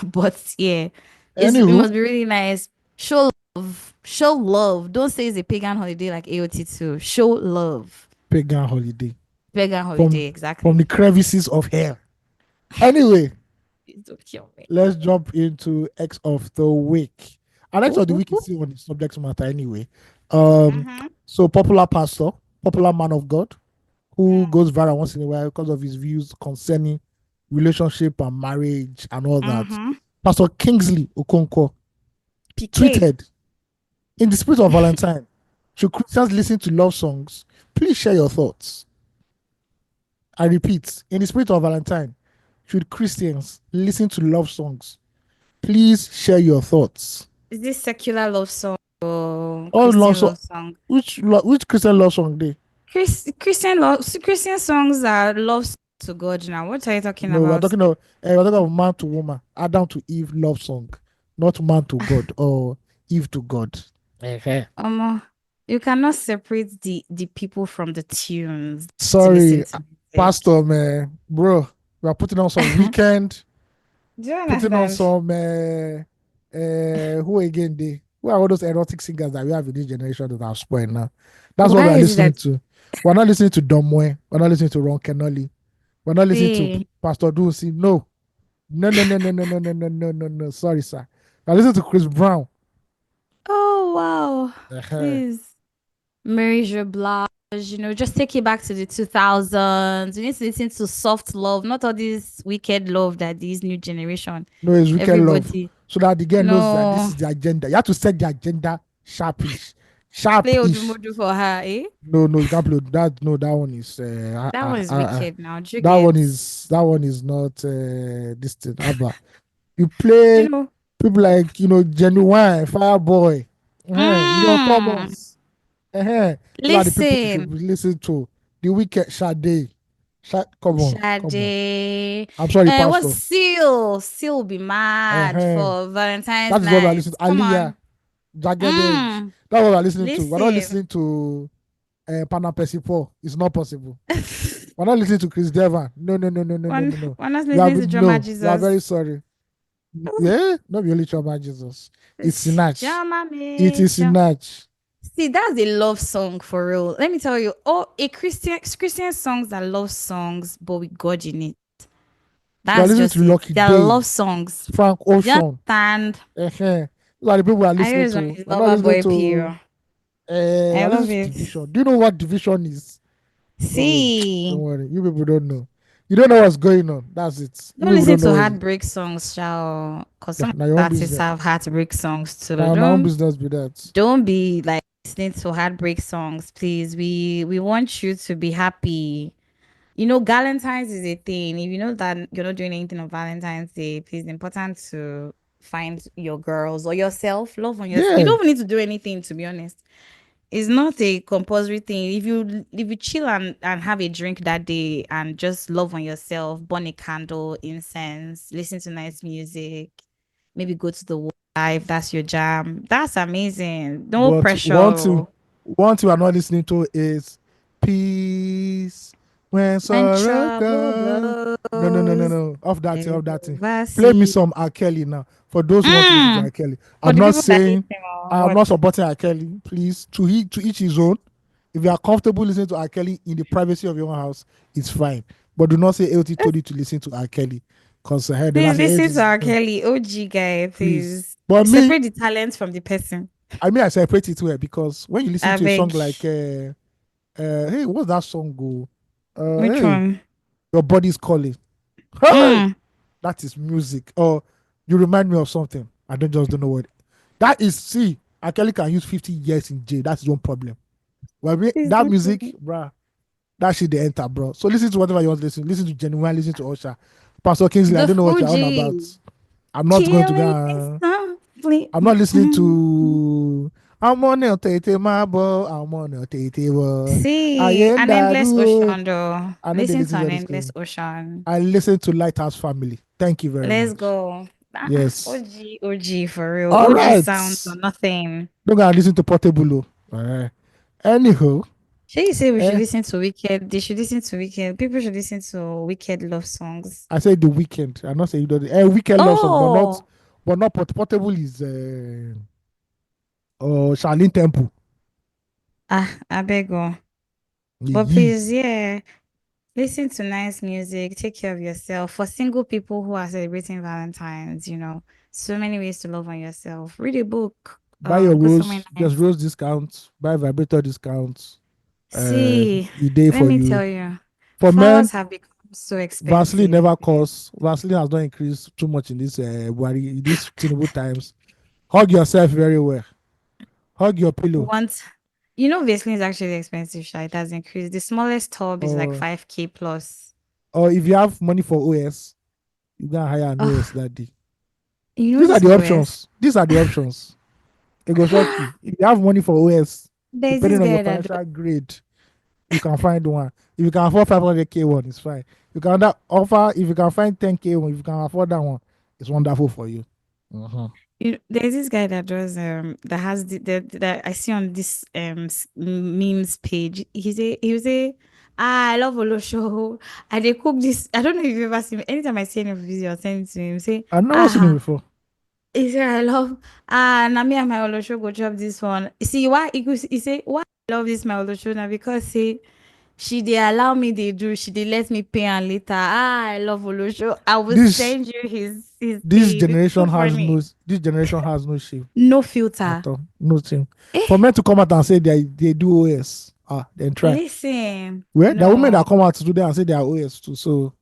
[SPEAKER 2] but yeah, it
[SPEAKER 1] Anywho,
[SPEAKER 2] must be really nice. Show love, show love. Don't say it's a pagan holiday like AOT2. Show love,
[SPEAKER 1] pagan holiday
[SPEAKER 2] pagan
[SPEAKER 1] from
[SPEAKER 2] holiday
[SPEAKER 1] from
[SPEAKER 2] exactly.
[SPEAKER 1] the crevices of hell. Anyway,
[SPEAKER 2] Please don't kill me.
[SPEAKER 1] let's jump into X of the week. And X
[SPEAKER 2] Ooh,
[SPEAKER 1] of the
[SPEAKER 2] ooh,
[SPEAKER 1] week is
[SPEAKER 2] ooh.
[SPEAKER 1] still on the subject matter anyway. Um,
[SPEAKER 2] Mm-hmm.
[SPEAKER 1] so popular pastor, popular man of God, who
[SPEAKER 2] Mm.
[SPEAKER 1] goes viral once in a while because of his views concerning relationship and marriage and all that.
[SPEAKER 2] Mm-hmm.
[SPEAKER 1] Pastor Kingsley Okonkwo
[SPEAKER 2] PK.
[SPEAKER 1] tweeted, in the spirit of Valentine, should Christians listen to love songs? Please share your thoughts. I repeat, in the spirit of Valentine, should Christians listen to love songs? Please share your thoughts.
[SPEAKER 2] Is this secular love song or
[SPEAKER 1] All love
[SPEAKER 2] Christian
[SPEAKER 1] song,
[SPEAKER 2] love song?
[SPEAKER 1] which Christian love song they?
[SPEAKER 2] Christian songs are love songs to God now. What are you talking
[SPEAKER 1] No,
[SPEAKER 2] about?
[SPEAKER 1] we're talking of man to woman, Adam to Eve love song, not man to God or Eve to God. Uh-huh.
[SPEAKER 2] You cannot separate the people from the tunes to listen
[SPEAKER 1] Sorry,
[SPEAKER 2] to music.
[SPEAKER 1] Pastor man, bro. We are putting on some weekend,
[SPEAKER 2] Do you
[SPEAKER 1] putting on
[SPEAKER 2] understand?
[SPEAKER 1] some who again they who are all those erotic singers that we have in this generation that are spoiled now. That's what we
[SPEAKER 2] Why
[SPEAKER 1] are
[SPEAKER 2] is it
[SPEAKER 1] listening
[SPEAKER 2] that
[SPEAKER 1] to. We're not listening to Domwe. We're not listening to Ron Kenoli. We're not listening to
[SPEAKER 2] see?
[SPEAKER 1] Pastor Dusi. No. No, no, no, no, no, no, no, no, no, no, no. Sorry, sir. We're listening to Chris Brown.
[SPEAKER 2] Oh wow.
[SPEAKER 1] Uh-huh.
[SPEAKER 2] Please. Mary J. Blige, just take it back to the 2000s. You need to listen to soft love, not all this wicked love that this new generation,
[SPEAKER 1] No, it's weekend love.
[SPEAKER 2] everybody.
[SPEAKER 1] So that the girl knows that this
[SPEAKER 2] No,
[SPEAKER 1] is the agenda. You have to set the agenda sharpish.
[SPEAKER 2] Play
[SPEAKER 1] Sharp-ish.
[SPEAKER 2] Odumodu for her, eh?
[SPEAKER 1] No, no, you can't play that. No, that one is
[SPEAKER 2] That one is wicked now. Do you
[SPEAKER 1] that
[SPEAKER 2] get?
[SPEAKER 1] one is not this thing. Abba. You
[SPEAKER 2] You
[SPEAKER 1] play
[SPEAKER 2] know.
[SPEAKER 1] people like Genuine, Fireboy, Leon
[SPEAKER 2] Mm,
[SPEAKER 1] Thomas. Those are the people you should
[SPEAKER 2] listen,
[SPEAKER 1] listen to. The Wicked Sade. Come on, come on.
[SPEAKER 2] Sade.
[SPEAKER 1] I'm sorry,
[SPEAKER 2] What's
[SPEAKER 1] Pastor.
[SPEAKER 2] Seal? Seal will be mad for Valentine's
[SPEAKER 1] That is what we are
[SPEAKER 2] night.
[SPEAKER 1] listening to.
[SPEAKER 2] Come
[SPEAKER 1] Aliyah,
[SPEAKER 2] on.
[SPEAKER 1] Jagged Edge.
[SPEAKER 2] Mm,
[SPEAKER 1] That's what we are listening to. We're not
[SPEAKER 2] listen.
[SPEAKER 1] listening to Pana Percival. It's not possible. We're not listening to Chris Devan. No, no, no, no, no, no, no, no.
[SPEAKER 2] One us
[SPEAKER 1] We are
[SPEAKER 2] listening to Drama
[SPEAKER 1] no. We are very
[SPEAKER 2] Jesus.
[SPEAKER 1] sorry.
[SPEAKER 2] Ooh,
[SPEAKER 1] Yeah, not the only trauma Jesus. It's Sinach.
[SPEAKER 2] Drama
[SPEAKER 1] It is
[SPEAKER 2] major.
[SPEAKER 1] Sinach.
[SPEAKER 2] See, that's a love song for real. Let me tell you, a Christian songs are love songs, but with God in it.
[SPEAKER 1] We are
[SPEAKER 2] That's
[SPEAKER 1] listening
[SPEAKER 2] just
[SPEAKER 1] to
[SPEAKER 2] it.
[SPEAKER 1] Lucky
[SPEAKER 2] They're love
[SPEAKER 1] Day,
[SPEAKER 2] songs.
[SPEAKER 1] Frank
[SPEAKER 2] Do you
[SPEAKER 1] Ocean.
[SPEAKER 2] understand?
[SPEAKER 1] Those are the people we are
[SPEAKER 2] I
[SPEAKER 1] listening
[SPEAKER 2] always on
[SPEAKER 1] to.
[SPEAKER 2] his
[SPEAKER 1] We're not
[SPEAKER 2] lover
[SPEAKER 1] listening
[SPEAKER 2] boy
[SPEAKER 1] to
[SPEAKER 2] period.
[SPEAKER 1] we're
[SPEAKER 2] I
[SPEAKER 1] listening
[SPEAKER 2] love
[SPEAKER 1] to
[SPEAKER 2] it.
[SPEAKER 1] Division. Do you know what Division is? Oh, don't
[SPEAKER 2] See,
[SPEAKER 1] worry. You people don't know. You don't know what's going on. That's it. You
[SPEAKER 2] don't
[SPEAKER 1] people
[SPEAKER 2] listen
[SPEAKER 1] don't know
[SPEAKER 2] to
[SPEAKER 1] what's
[SPEAKER 2] heartbreak songs, shall, because
[SPEAKER 1] yeah,
[SPEAKER 2] some
[SPEAKER 1] now your own
[SPEAKER 2] artists
[SPEAKER 1] business.
[SPEAKER 2] have heartbreak songs too.
[SPEAKER 1] Now your own business be that.
[SPEAKER 2] Don't be like listening to heartbreak songs, please. We want you to be happy. You know, Valentine's is a thing. If you know that you're not doing anything on Valentine's Day, please, it's important to find your girls or yourself, love on yourself. You
[SPEAKER 1] Yeah.
[SPEAKER 2] don't even need to do anything, to be honest. It's not a compulsory thing. If you chill and have a drink that day and just love on yourself, burn a candle, incense, listen to nice music, maybe go to the live, that's your jam. That's amazing. No
[SPEAKER 1] But
[SPEAKER 2] pressure.
[SPEAKER 1] one thing we are not listening to is peace when
[SPEAKER 2] When
[SPEAKER 1] sorrow
[SPEAKER 2] trouble
[SPEAKER 1] comes. No, no, no, no,
[SPEAKER 2] blows,
[SPEAKER 1] no. Off that thing,
[SPEAKER 2] there's
[SPEAKER 1] off that thing. Play me
[SPEAKER 2] mercy.
[SPEAKER 1] some R. Kelly now. For those who want to listen to R.
[SPEAKER 2] Mm.
[SPEAKER 1] Kelly.
[SPEAKER 2] For
[SPEAKER 1] I'm
[SPEAKER 2] the
[SPEAKER 1] not
[SPEAKER 2] people that hate
[SPEAKER 1] saying
[SPEAKER 2] him or
[SPEAKER 1] I'm not
[SPEAKER 2] what?
[SPEAKER 1] supporting R. Kelly. Please, to each his own. If you are comfortable listening to R. Kelly in the privacy of your own house, it's fine. But do not say LT told you to listen to R. Kelly. Because I heard
[SPEAKER 2] Please
[SPEAKER 1] that's
[SPEAKER 2] listen to
[SPEAKER 1] LT's.
[SPEAKER 2] R.
[SPEAKER 1] No,
[SPEAKER 2] Kelly, OG guy,
[SPEAKER 1] please.
[SPEAKER 2] please.
[SPEAKER 1] But me,
[SPEAKER 2] Separate the talent from the person.
[SPEAKER 1] I mean, I separate it well because when you listen
[SPEAKER 2] I
[SPEAKER 1] to a song
[SPEAKER 2] beg.
[SPEAKER 1] like hey, what's that song go?
[SPEAKER 2] Which
[SPEAKER 1] Hey,
[SPEAKER 2] one?
[SPEAKER 1] your body's calling. Hey,
[SPEAKER 2] Mm.
[SPEAKER 1] that is music. Or you remind me of something. I don't know what. That is see. Kelly can use 50 years in jail. That's his own problem. Well,
[SPEAKER 2] Please
[SPEAKER 1] that
[SPEAKER 2] don't do
[SPEAKER 1] music,
[SPEAKER 2] it.
[SPEAKER 1] bruh, that shit they enter, bro. So listen to whatever you want to listen. Listen to Genuine. Listen to Usher. Pastor Kingsley. I
[SPEAKER 2] The
[SPEAKER 1] don't know what you're on about.
[SPEAKER 2] OG.
[SPEAKER 1] I'm not going to go.
[SPEAKER 2] Killing me softly.
[SPEAKER 1] I'm not listening to. I'm on el tete mabo. I'm on el tete wo.
[SPEAKER 2] See, an
[SPEAKER 1] Ayenda
[SPEAKER 2] endless
[SPEAKER 1] duo.
[SPEAKER 2] ocean, though.
[SPEAKER 1] I know they
[SPEAKER 2] Listen
[SPEAKER 1] listen
[SPEAKER 2] to
[SPEAKER 1] to
[SPEAKER 2] an
[SPEAKER 1] all this
[SPEAKER 2] endless
[SPEAKER 1] thing.
[SPEAKER 2] ocean.
[SPEAKER 1] I listen to Lighthouse Family. Thank you very
[SPEAKER 2] Let's
[SPEAKER 1] much.
[SPEAKER 2] go.
[SPEAKER 1] Yes.
[SPEAKER 2] OG for real.
[SPEAKER 1] All
[SPEAKER 2] OG
[SPEAKER 1] right.
[SPEAKER 2] sounds or nothing.
[SPEAKER 1] Don't go and listen to Portable. All right. Anyhow,
[SPEAKER 2] Should you say we should
[SPEAKER 1] eh,
[SPEAKER 2] listen to Wicked? They should listen to Wicked. People should listen to Wicked love songs.
[SPEAKER 1] I said the weekend. I'm not saying you don't. Weekend love song,
[SPEAKER 2] Oh,
[SPEAKER 1] but not Portable is Charlene Temple.
[SPEAKER 2] I beg you. But
[SPEAKER 1] Yee.
[SPEAKER 2] please, yeah. Listen to nice music. Take care of yourself. For single people who are celebrating Valentine's, so many ways to love on yourself. Read a book.
[SPEAKER 1] Buy your
[SPEAKER 2] Go somewhere
[SPEAKER 1] rose. There's
[SPEAKER 2] nice.
[SPEAKER 1] rose discounts. Buy vibrator discounts.
[SPEAKER 2] See,
[SPEAKER 1] A day
[SPEAKER 2] let
[SPEAKER 1] for
[SPEAKER 2] me
[SPEAKER 1] you.
[SPEAKER 2] tell you,
[SPEAKER 1] For men,
[SPEAKER 2] flowers have become so
[SPEAKER 1] Vaseline
[SPEAKER 2] expensive.
[SPEAKER 1] never costs. Vaseline has not increased too much in this these terrible times. Hug yourself very well. Hug your pillow.
[SPEAKER 2] Once, Vaseline is actually expensive, Sha. It has increased. The smallest tub is like
[SPEAKER 1] Or
[SPEAKER 2] 5K plus.
[SPEAKER 1] or if you have money for OS, you can hire an OS
[SPEAKER 2] Oh,
[SPEAKER 1] that day.
[SPEAKER 2] you know
[SPEAKER 1] These are
[SPEAKER 2] this
[SPEAKER 1] the
[SPEAKER 2] OS?
[SPEAKER 1] options. These are the options. It will shock you. If you have money for OS,
[SPEAKER 2] There's this
[SPEAKER 1] depending on your
[SPEAKER 2] guy that does.
[SPEAKER 1] financial grade, you can find one. If you can afford 500K one, it's fine. You can offer if you can find 10K one, if you can afford that one, it's wonderful for you. Mhm.
[SPEAKER 2] There's this guy that does that has that I see on this memes page. He was a I love Olosho. I they cook this. I don't know if you've ever seen. Anytime I see any of his video, I send it to him. Say
[SPEAKER 1] I've never seen it
[SPEAKER 2] ah.
[SPEAKER 1] before.
[SPEAKER 2] He say I love na me and my Olosho go chop this one. See why he say why I love this my Olosho now because say she dey allow me dey do she dey let me pay am later. I love Olosho. I will
[SPEAKER 1] This
[SPEAKER 2] send you his page. It's so funny.
[SPEAKER 1] this generation has no shame
[SPEAKER 2] No
[SPEAKER 1] at
[SPEAKER 2] filter.
[SPEAKER 1] all. No shame. For
[SPEAKER 2] Eh,
[SPEAKER 1] men to come out and say they do OS, then try.
[SPEAKER 2] listen.
[SPEAKER 1] Well, the women
[SPEAKER 2] No.
[SPEAKER 1] that come out to do that and say they are OS too. So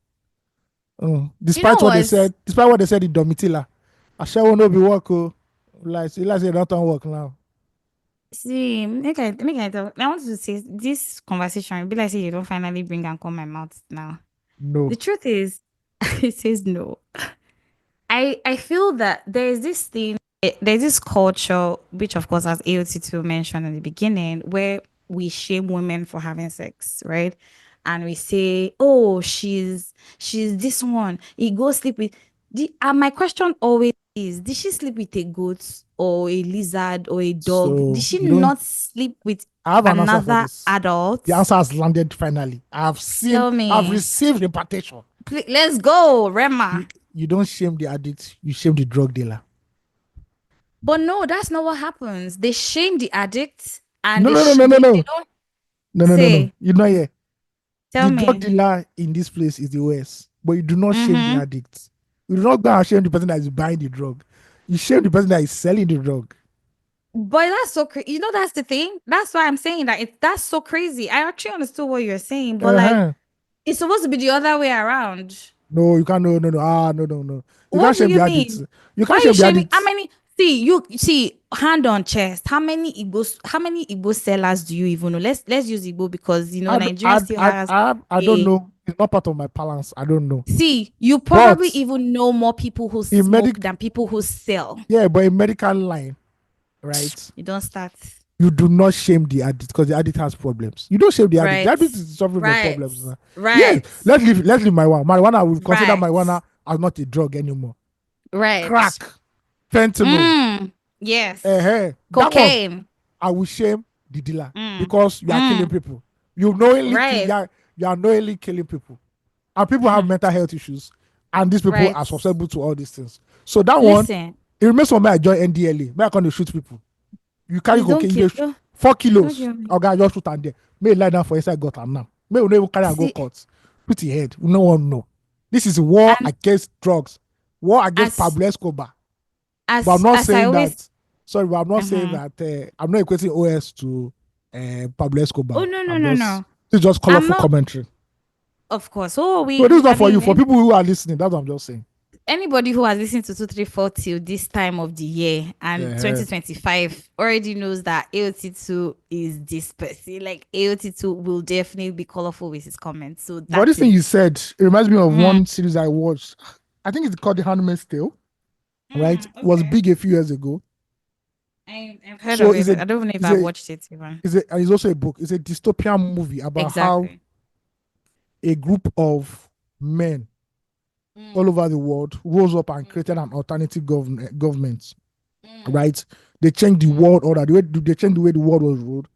[SPEAKER 2] You know what?
[SPEAKER 1] despite what they said in Domitila, I shall not be work. Like say they don't work now.
[SPEAKER 2] See, make I talk. I want to say this conversation. Be like say you don't finally bring and come my mouth now. The
[SPEAKER 1] No.
[SPEAKER 2] truth is, it says no. I feel that there's this thing, there's this culture, which of course, as AOT2 mentioned in the beginning, where we shame women for having sex, right? And we say, oh, she's this one. He go sleep with and my question always is, did she sleep with a goat or a lizard or a dog? Did
[SPEAKER 1] So
[SPEAKER 2] she
[SPEAKER 1] you don't.
[SPEAKER 2] not sleep with
[SPEAKER 1] I have an answer for
[SPEAKER 2] another
[SPEAKER 1] this.
[SPEAKER 2] adult?
[SPEAKER 1] The answer has landed finally.
[SPEAKER 2] Tell
[SPEAKER 1] I've
[SPEAKER 2] me.
[SPEAKER 1] received reputation.
[SPEAKER 2] Let's go, Rema.
[SPEAKER 1] You don't shame the addict, you shame the drug dealer.
[SPEAKER 2] But no, that's not what happens. They shame the addict and
[SPEAKER 1] No, no, no, no, no,
[SPEAKER 2] they
[SPEAKER 1] no.
[SPEAKER 2] don't
[SPEAKER 1] No, no, no, no.
[SPEAKER 2] say,
[SPEAKER 1] You're not here.
[SPEAKER 2] tell
[SPEAKER 1] The drug
[SPEAKER 2] me.
[SPEAKER 1] dealer in this place is the worst. But you do not shame the
[SPEAKER 2] Mm-hmm.
[SPEAKER 1] addict. You do not go and shame the person that is buying the drug. You shame the person that is selling the drug.
[SPEAKER 2] But that's so crazy. You know, that's the thing. That's why I'm saying that that's so crazy. I actually understood what you're saying, but like
[SPEAKER 1] Uh-huh.
[SPEAKER 2] it's supposed to be the other way around.
[SPEAKER 1] No, you can't. No, no, no. Ah, no, no, no. You can't
[SPEAKER 2] What do
[SPEAKER 1] shame
[SPEAKER 2] you
[SPEAKER 1] the addict.
[SPEAKER 2] mean?
[SPEAKER 1] You
[SPEAKER 2] Why
[SPEAKER 1] can't
[SPEAKER 2] are you
[SPEAKER 1] shame the
[SPEAKER 2] shaming? How
[SPEAKER 1] addict.
[SPEAKER 2] many? See, you see, hand on chest. How many Igbo sellers do you even know? Let's use Igbo because you know Nigeria still has
[SPEAKER 1] I don't
[SPEAKER 2] a
[SPEAKER 1] know. It's not part of my balance. I don't know.
[SPEAKER 2] see, you probably
[SPEAKER 1] But
[SPEAKER 2] even know more people who
[SPEAKER 1] in
[SPEAKER 2] smoke
[SPEAKER 1] medic,
[SPEAKER 2] than people who sell.
[SPEAKER 1] yeah, but in medical line, right?
[SPEAKER 2] You don't start.
[SPEAKER 1] You do not shame the addict because the addict has problems. You don't shame the addict. The
[SPEAKER 2] Right.
[SPEAKER 1] addict is suffering from
[SPEAKER 2] Right.
[SPEAKER 1] problems. Yes,
[SPEAKER 2] Right.
[SPEAKER 1] let's leave marijuana. Marijuana, we consider
[SPEAKER 2] Right.
[SPEAKER 1] marijuana as not a drug anymore.
[SPEAKER 2] Right.
[SPEAKER 1] Crack, fentanyl,
[SPEAKER 2] Yes.
[SPEAKER 1] that one
[SPEAKER 2] Cocaine.
[SPEAKER 1] I will shame the dealer
[SPEAKER 2] Mm.
[SPEAKER 1] because you are killing
[SPEAKER 2] Mm.
[SPEAKER 1] people. You knowingly kill,
[SPEAKER 2] Right.
[SPEAKER 1] you are knowingly killing people, and people have
[SPEAKER 2] Hmm.
[SPEAKER 1] mental health issues, and these people
[SPEAKER 2] Right.
[SPEAKER 1] are susceptible to all these things. So that one,
[SPEAKER 2] Listen,
[SPEAKER 1] it remains for me. I join NDLA. May I come to shoot people. You carry
[SPEAKER 2] please don't
[SPEAKER 1] cocaine,
[SPEAKER 2] kill.
[SPEAKER 1] you
[SPEAKER 2] Don't,
[SPEAKER 1] 4 kilos.
[SPEAKER 2] kill me.
[SPEAKER 1] Okay, just shoot and there. May lie down for inside gutter now. May we never carry and go
[SPEAKER 2] See,
[SPEAKER 1] court. Put your head. No one know. This is war
[SPEAKER 2] and
[SPEAKER 1] against drugs, war against
[SPEAKER 2] as
[SPEAKER 1] Pablo Escobar. But I'm not
[SPEAKER 2] as I
[SPEAKER 1] saying
[SPEAKER 2] always
[SPEAKER 1] that. Sorry, but I'm not saying
[SPEAKER 2] mhm.
[SPEAKER 1] that. I'm not equating OS to Pablo
[SPEAKER 2] Oh
[SPEAKER 1] Escobar.
[SPEAKER 2] no no no no.
[SPEAKER 1] It's just
[SPEAKER 2] I'm
[SPEAKER 1] colorful
[SPEAKER 2] not
[SPEAKER 1] commentary.
[SPEAKER 2] of course. Oh
[SPEAKER 1] So this is
[SPEAKER 2] we I
[SPEAKER 1] not for you.
[SPEAKER 2] mean
[SPEAKER 1] For people who are listening, that's what I'm just saying.
[SPEAKER 2] anybody who has listened to 234 till this time of the year and
[SPEAKER 1] Uh,
[SPEAKER 2] 2025 already knows that AOT2 is this person. Like AOT2 will definitely be colorful with his comments. So
[SPEAKER 1] but
[SPEAKER 2] that
[SPEAKER 1] this thing you
[SPEAKER 2] is
[SPEAKER 1] said, it reminds me of
[SPEAKER 2] mm,
[SPEAKER 1] one series I watched. I think it's called The Handmaid's Tale. Right? It was
[SPEAKER 2] okay.
[SPEAKER 1] big a few years ago.
[SPEAKER 2] I've heard
[SPEAKER 1] So
[SPEAKER 2] of it. I don't even know if I've watched it even.
[SPEAKER 1] and it's also a book. It's a dystopian movie about how
[SPEAKER 2] Exactly.
[SPEAKER 1] a group of men all
[SPEAKER 2] Mm,
[SPEAKER 1] over the world rose up and
[SPEAKER 2] mm,
[SPEAKER 1] created an alternative government.
[SPEAKER 2] mm,
[SPEAKER 1] Right? They changed the
[SPEAKER 2] mm,
[SPEAKER 1] world order. They changed the way the world was ruled,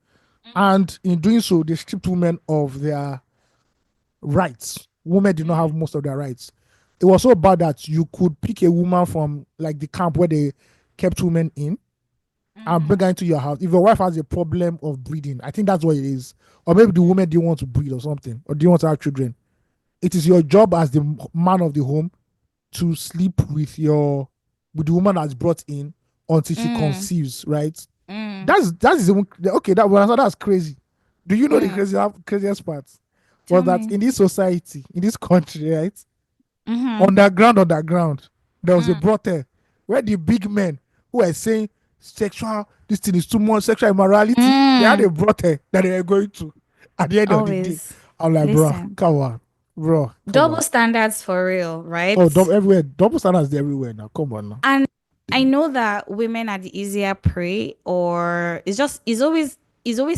[SPEAKER 2] mm,
[SPEAKER 1] and in doing so, they stripped women of their rights. Women did not
[SPEAKER 2] mm,
[SPEAKER 1] have most of their rights. It was so bad that you could pick a woman from like the camp where they kept women in and bring
[SPEAKER 2] mm,
[SPEAKER 1] her into your house. If your wife has a problem of breeding, I think that's what it is. Or maybe the woman didn't want to breed or something, or didn't want to have children. It is your job as the man of the home to sleep with the woman that's brought in until she
[SPEAKER 2] mm,
[SPEAKER 1] conceives, right?
[SPEAKER 2] mm,
[SPEAKER 1] That's okay. That's crazy. Do you know the
[SPEAKER 2] mm.
[SPEAKER 1] craziest part? Was
[SPEAKER 2] Tell
[SPEAKER 1] that
[SPEAKER 2] me.
[SPEAKER 1] in this society, in this country, right?
[SPEAKER 2] Mm-hmm.
[SPEAKER 1] Underground, there was a
[SPEAKER 2] Mm,
[SPEAKER 1] brothel where the big men who were saying this thing is too much, sexual immorality, they had a
[SPEAKER 2] mm.
[SPEAKER 1] brothel that they were going to at the end of the day.
[SPEAKER 2] Always.
[SPEAKER 1] I'm like,
[SPEAKER 2] Listen.
[SPEAKER 1] bro, come
[SPEAKER 2] Double
[SPEAKER 1] on.
[SPEAKER 2] standards for real,
[SPEAKER 1] Oh,
[SPEAKER 2] right?
[SPEAKER 1] everywhere, double standards everywhere now. Come on now.
[SPEAKER 2] And I know that women are the easier prey, or it's always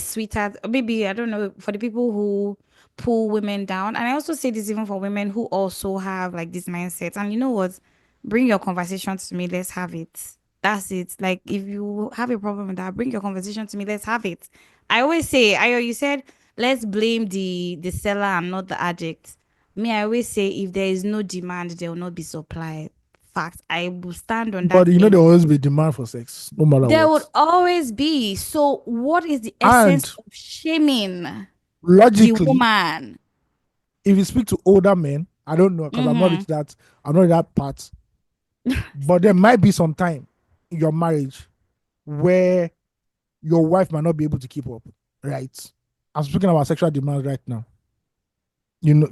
[SPEAKER 2] sweeter. Maybe I don't know for the people who pull women down. And I also say this even for women who also have like this mindset. And you know what? Bring your conversation to me. Let's have it. That's it. Like if you have a problem with that, bring your conversation to me. Let's have it. I always say, you said let's blame the seller and not the addict. Me, I always say if there is no demand, there will not be supply. Fact. I will stand on
[SPEAKER 1] But
[SPEAKER 2] that
[SPEAKER 1] you know there
[SPEAKER 2] any
[SPEAKER 1] will always
[SPEAKER 2] day.
[SPEAKER 1] be demand for sex, no matter
[SPEAKER 2] There would
[SPEAKER 1] what.
[SPEAKER 2] always be. So, what is the essence
[SPEAKER 1] And
[SPEAKER 2] of shaming the
[SPEAKER 1] logically,
[SPEAKER 2] woman?
[SPEAKER 1] if you speak to older men, I don't know because
[SPEAKER 2] Mm-hmm.
[SPEAKER 1] I'm not in that part. But there might be some time in your marriage where your wife might not be able to keep up, right? I'm speaking about sexual demands right now. You know,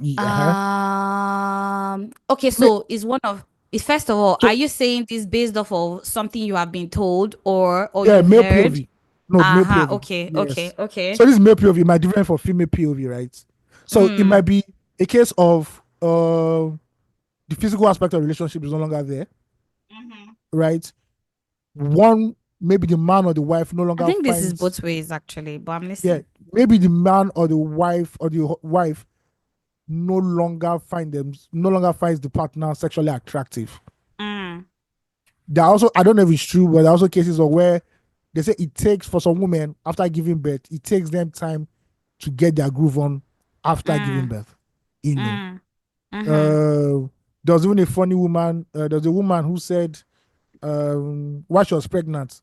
[SPEAKER 2] Okay,
[SPEAKER 1] May-
[SPEAKER 2] so is one of is first of all, are
[SPEAKER 1] so
[SPEAKER 2] you saying this based off of something you have been told or
[SPEAKER 1] yeah,
[SPEAKER 2] you
[SPEAKER 1] male
[SPEAKER 2] heard?
[SPEAKER 1] POV. No, male
[SPEAKER 2] Uh-huh.
[SPEAKER 1] POV.
[SPEAKER 2] Okay.
[SPEAKER 1] Yes.
[SPEAKER 2] Okay.
[SPEAKER 1] So this male POV might be different from female POV, right? So it might be a case of the physical aspect of the relationship is no longer there, right? One, maybe the man or the wife no
[SPEAKER 2] I
[SPEAKER 1] longer
[SPEAKER 2] think this is
[SPEAKER 1] finds,
[SPEAKER 2] both ways actually, but I'm
[SPEAKER 1] yeah,
[SPEAKER 2] listening.
[SPEAKER 1] maybe the man or the wife no longer finds the partner sexually attractive. There are also, I don't know if it's true, but there are also cases of where they say it takes, for some women after giving birth, it takes them time to get their groove on after giving birth. You know, there was even a funny woman. There was a woman who said, while she was pregnant,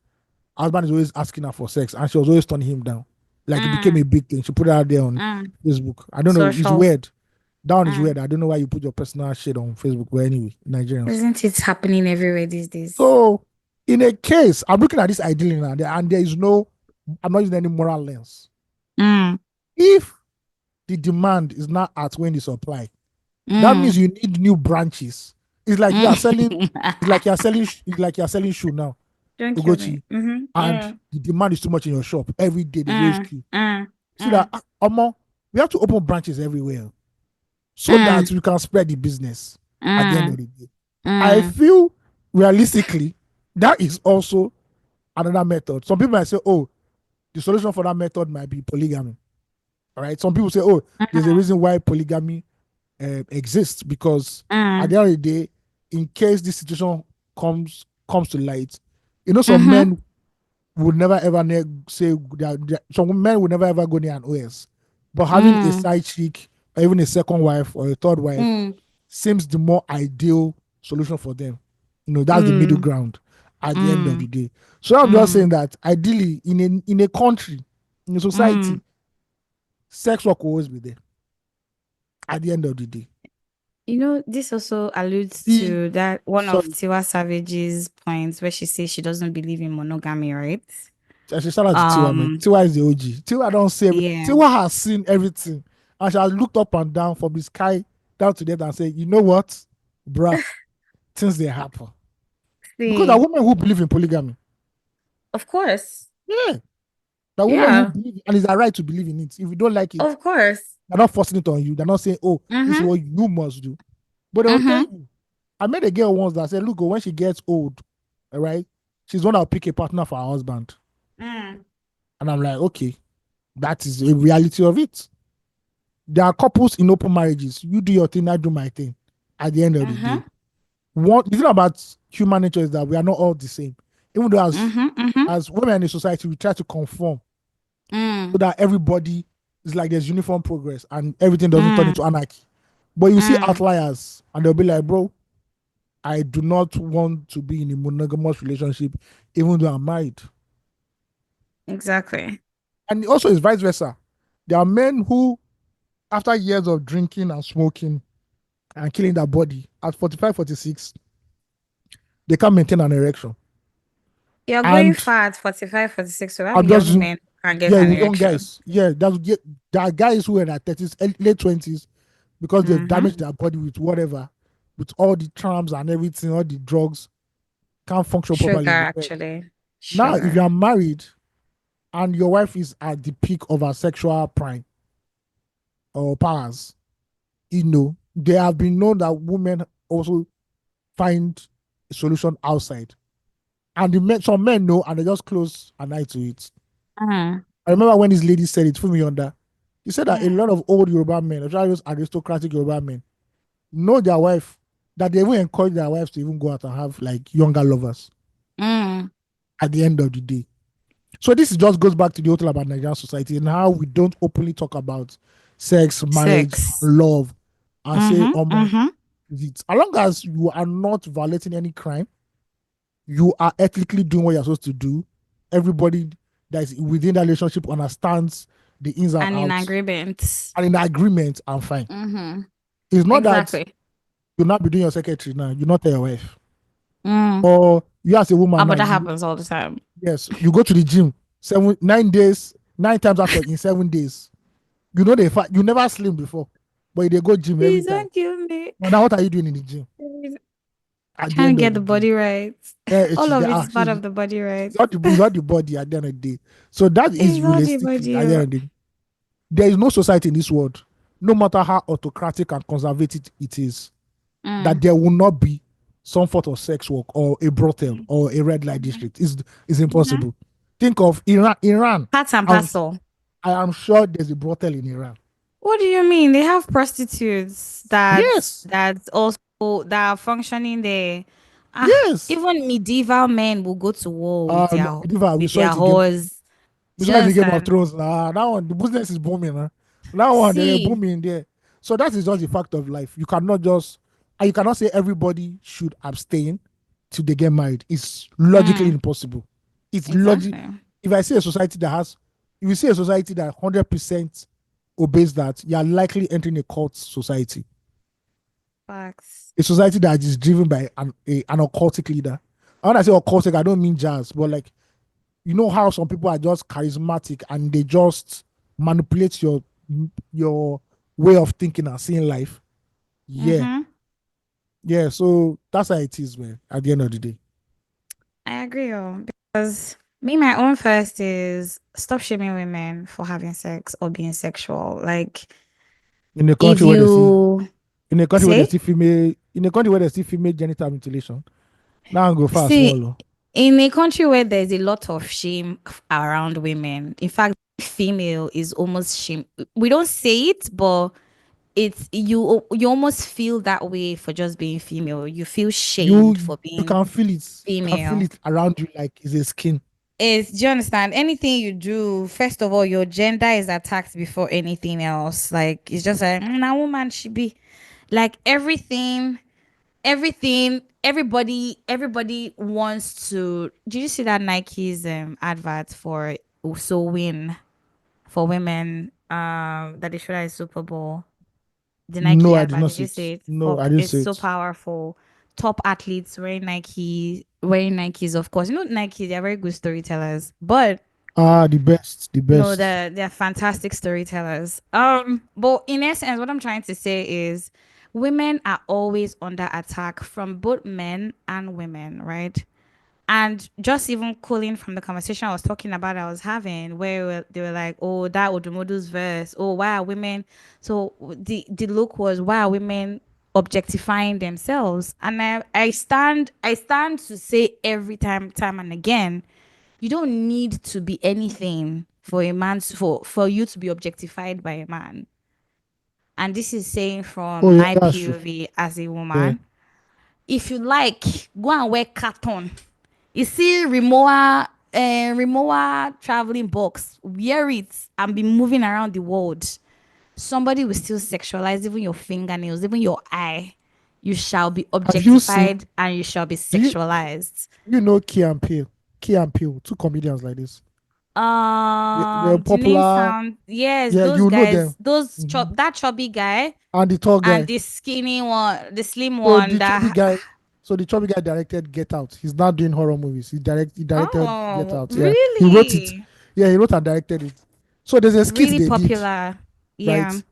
[SPEAKER 1] her husband is always asking her for sex, and she was always turning him down. Like it became a big thing. She put it out there on Facebook. I don't know. It's
[SPEAKER 2] Social.
[SPEAKER 1] weird. That one is weird. I don't know why you put your personal shit on Facebook. But anyway, Nigerians.
[SPEAKER 2] Isn't it happening everywhere these days?
[SPEAKER 1] So, in a case, I'm looking at this ideally now, and there is no, I'm not using any moral lens. If the demand is not outweighing the supply, that means you need new branches. It's like you are selling. It's like you're selling. It's like you're selling shoe now,
[SPEAKER 2] Don't kill me.
[SPEAKER 1] Ugochi, and the demand is too much in your shop. Every day there's always queue. See that, we have to open branches everywhere so that we can spread the business at the end of the day. I feel realistically that is also another method. Some people might say, oh, the solution for that method might be polygamy. All right. Some people say, oh, there's a reason why polygamy exists, because at the end of the day, in case this situation comes to light, you know, some men would never ever say that some men would never ever go near an OS, but having a side chick or even a second wife or a third wife seems the more ideal solution for them. You know, that's the middle ground at the end of the day. So I'm just saying that ideally in a country, in a society, sex work will always be there at the end of the day.
[SPEAKER 2] You know, this also alludes to that one of Tiwa Savage's points where she says she doesn't believe in monogamy, right?
[SPEAKER 1] I should shout out to Tiwa, man. Tiwa is the OG. Tiwa don't say Tiwa has seen everything. And she has looked up and down from the sky down to death and said, you know what, bruh, things they happen. Because there are women who believe in polygamy.
[SPEAKER 2] Of course.
[SPEAKER 1] Yeah. There are women who believe, and it's a right to believe in it. If you don't like it,
[SPEAKER 2] of course,
[SPEAKER 1] they're not forcing it on you. They're not saying, oh, this is what you must do. But they'll tell you. I met a girl once that said, look, when she gets old, all right, she's one that'll pick a partner for her husband. And I'm like, okay, that is a reality of it. There are couples in open marriages. You do your thing, I do my thing. At the end of the day, the thing about human nature is that we are not all the same. Even though as women in society, we try to conform so that everybody is like there's uniform progress and everything doesn't turn into anarchy. But you see outliers, and they'll be like, bro, I do not want to be in a monogamous relationship, even though I'm married.
[SPEAKER 2] Exactly.
[SPEAKER 1] And also it's vice versa. There are men who, after years of drinking and smoking and killing their body, at 45, 46, they can't maintain an erection.
[SPEAKER 2] You're going far at 45, 46, so that young men can get an erection.
[SPEAKER 1] Young guys. Yeah, there are guys who are in their 30s, late 20s, because they've damaged their body with whatever, with all the trams and everything, all the drugs, can't function properly.
[SPEAKER 2] Actually.
[SPEAKER 1] Now, if you are married and your wife is at the peak of her sexual prime or powers, you know, they have been known that women also find a solution outside. And some men know, and they just close an eye to it. I remember when this lady said it, put me under. He said that a lot of old Yoruba men, especially those aristocratic Yoruba men, know their wife, that they will encourage their wives to even go out and have like younger lovers at the end of the day. So this just goes back to the whole thing about Nigerian society and how we don't openly talk about sex, marriage, love, and say, as long as you are not violating any crime, you are ethically doing what you're supposed to do. Everybody that is within that relationship understands the ins and outs.
[SPEAKER 2] And in agreement.
[SPEAKER 1] And in agreement, I'm fine. It's not that you'll not be doing your secretary now. You not tell your wife. Or you as a woman.
[SPEAKER 2] But that happens all the time.
[SPEAKER 1] Yes. You go to the gym 9 times after in 7 days. You know you never slim before. But they go gym every time.
[SPEAKER 2] Don't kill me.
[SPEAKER 1] Now what are you doing in the gym? at the
[SPEAKER 2] Trying
[SPEAKER 1] end
[SPEAKER 2] to
[SPEAKER 1] of
[SPEAKER 2] get
[SPEAKER 1] the
[SPEAKER 2] the
[SPEAKER 1] day.
[SPEAKER 2] body right.
[SPEAKER 1] It
[SPEAKER 2] All
[SPEAKER 1] is
[SPEAKER 2] of
[SPEAKER 1] the
[SPEAKER 2] it is part
[SPEAKER 1] actually
[SPEAKER 2] of the body right.
[SPEAKER 1] it's not the body at the end of the day. So that is
[SPEAKER 2] It's all the
[SPEAKER 1] realistically
[SPEAKER 2] body
[SPEAKER 1] at the end
[SPEAKER 2] right.
[SPEAKER 1] of the day. There is no society in this world, no matter how autocratic and conservative it is, that
[SPEAKER 2] Mm.
[SPEAKER 1] there will not be some sort of sex work or a brothel
[SPEAKER 2] Mm.
[SPEAKER 1] or a red light
[SPEAKER 2] Mhm.
[SPEAKER 1] district. Is
[SPEAKER 2] Mhm.
[SPEAKER 1] impossible. Think of Iran. Iran.
[SPEAKER 2] Part and
[SPEAKER 1] I'm,
[SPEAKER 2] parcel.
[SPEAKER 1] I am sure there's a brothel in Iran.
[SPEAKER 2] What do you mean? They have prostitutes
[SPEAKER 1] Yes.
[SPEAKER 2] that's also that are functioning there. Ah,
[SPEAKER 1] Yes.
[SPEAKER 2] even medieval men will go to war
[SPEAKER 1] No, Diva, we
[SPEAKER 2] with
[SPEAKER 1] saw
[SPEAKER 2] their
[SPEAKER 1] it again.
[SPEAKER 2] whores.
[SPEAKER 1] We
[SPEAKER 2] Do
[SPEAKER 1] saw
[SPEAKER 2] you
[SPEAKER 1] that in Game of
[SPEAKER 2] understand?
[SPEAKER 1] Thrones. That one, the business is booming. Huh? That one, they're
[SPEAKER 2] See,
[SPEAKER 1] booming there. So that is just the fact of life. You cannot just, and you cannot say everybody should abstain till they get married. It's logically
[SPEAKER 2] mm,
[SPEAKER 1] impossible. It's logic.
[SPEAKER 2] exactly.
[SPEAKER 1] If I see a society that has, if you see a society that 100% obeys that, you are likely entering a cult society.
[SPEAKER 2] Facts.
[SPEAKER 1] A society that is driven by an occultic leader. And when I say occultic, I don't mean jazz, but like you know how some people are just charismatic and they just manipulate your way of thinking and seeing life. Yeah.
[SPEAKER 2] Mm-hmm.
[SPEAKER 1] Yeah. So that's how it is, man, at the end of the day.
[SPEAKER 2] I agree, because me, my own first is stop shaming women for having sex or being sexual. Like,
[SPEAKER 1] In a
[SPEAKER 2] if
[SPEAKER 1] country where they see
[SPEAKER 2] you
[SPEAKER 1] in a country where they
[SPEAKER 2] say,
[SPEAKER 1] see female in a country where they see female genital mutilation. Now go fast,
[SPEAKER 2] see,
[SPEAKER 1] small.
[SPEAKER 2] in a country where there's a lot of shame around women, in fact, female is almost shame. We don't say it, but it's you almost feel that way for just being female. You feel
[SPEAKER 1] You
[SPEAKER 2] shamed for
[SPEAKER 1] you
[SPEAKER 2] being
[SPEAKER 1] can feel it. You can feel
[SPEAKER 2] female.
[SPEAKER 1] it around you like it's a skin.
[SPEAKER 2] Is do you understand? Anything you do, first of all, your gender is attacked before anything else. Like it's just like a woman should be like everybody wants to. Did you see that Nike's advert for so win for women that they showed at Super Bowl? The
[SPEAKER 1] No,
[SPEAKER 2] Nike
[SPEAKER 1] I did
[SPEAKER 2] advert.
[SPEAKER 1] not
[SPEAKER 2] Did
[SPEAKER 1] see
[SPEAKER 2] you
[SPEAKER 1] it.
[SPEAKER 2] see it?
[SPEAKER 1] No, I
[SPEAKER 2] Fuck,
[SPEAKER 1] didn't
[SPEAKER 2] it's
[SPEAKER 1] see
[SPEAKER 2] so
[SPEAKER 1] it.
[SPEAKER 2] powerful. Top athletes wearing Nikes, of course. You know Nike, they're very good storytellers. But
[SPEAKER 1] The best, the
[SPEAKER 2] no,
[SPEAKER 1] best.
[SPEAKER 2] they're fantastic storytellers. But in essence, what I'm trying to say is women are always under attack from both men and women, right? And just even cooling from the conversation I was talking about, I was having, where they were like, "Oh, that Odumodu's verse. Oh, why are women?" So the look was, "Why are women objectifying themselves?" And I stand to say every time and again, you don't need to be anything for a man for you to be objectified by a man. And this is saying
[SPEAKER 1] Oh
[SPEAKER 2] from
[SPEAKER 1] yeah,
[SPEAKER 2] my
[SPEAKER 1] that's true.
[SPEAKER 2] POV as a
[SPEAKER 1] Yeah.
[SPEAKER 2] woman. If you like, go and wear carton. You see Rimowa traveling box, wear it and be moving around the world. Somebody will still sexualize even your fingernails, even your eye. You shall be
[SPEAKER 1] Have you seen
[SPEAKER 2] objectified and you shall be
[SPEAKER 1] do you
[SPEAKER 2] sexualized.
[SPEAKER 1] you know Key and Peele? Key and Peele, two comedians like this. They're
[SPEAKER 2] The name
[SPEAKER 1] popular.
[SPEAKER 2] sound, yes,
[SPEAKER 1] Yeah,
[SPEAKER 2] those
[SPEAKER 1] you know them.
[SPEAKER 2] guys, those
[SPEAKER 1] Mhm.
[SPEAKER 2] that chubby guy
[SPEAKER 1] And the tall
[SPEAKER 2] and
[SPEAKER 1] guy.
[SPEAKER 2] this skinny one, the slim
[SPEAKER 1] So
[SPEAKER 2] one
[SPEAKER 1] the chubby
[SPEAKER 2] that
[SPEAKER 1] guy. So the chubby guy directed Get Out. He's not doing horror movies. He directed Get
[SPEAKER 2] oh,
[SPEAKER 1] Out. Yeah, he wrote it.
[SPEAKER 2] really?
[SPEAKER 1] Yeah, he wrote and directed it. So there's a skit
[SPEAKER 2] Really
[SPEAKER 1] they did,
[SPEAKER 2] popular. Yeah.
[SPEAKER 1] right?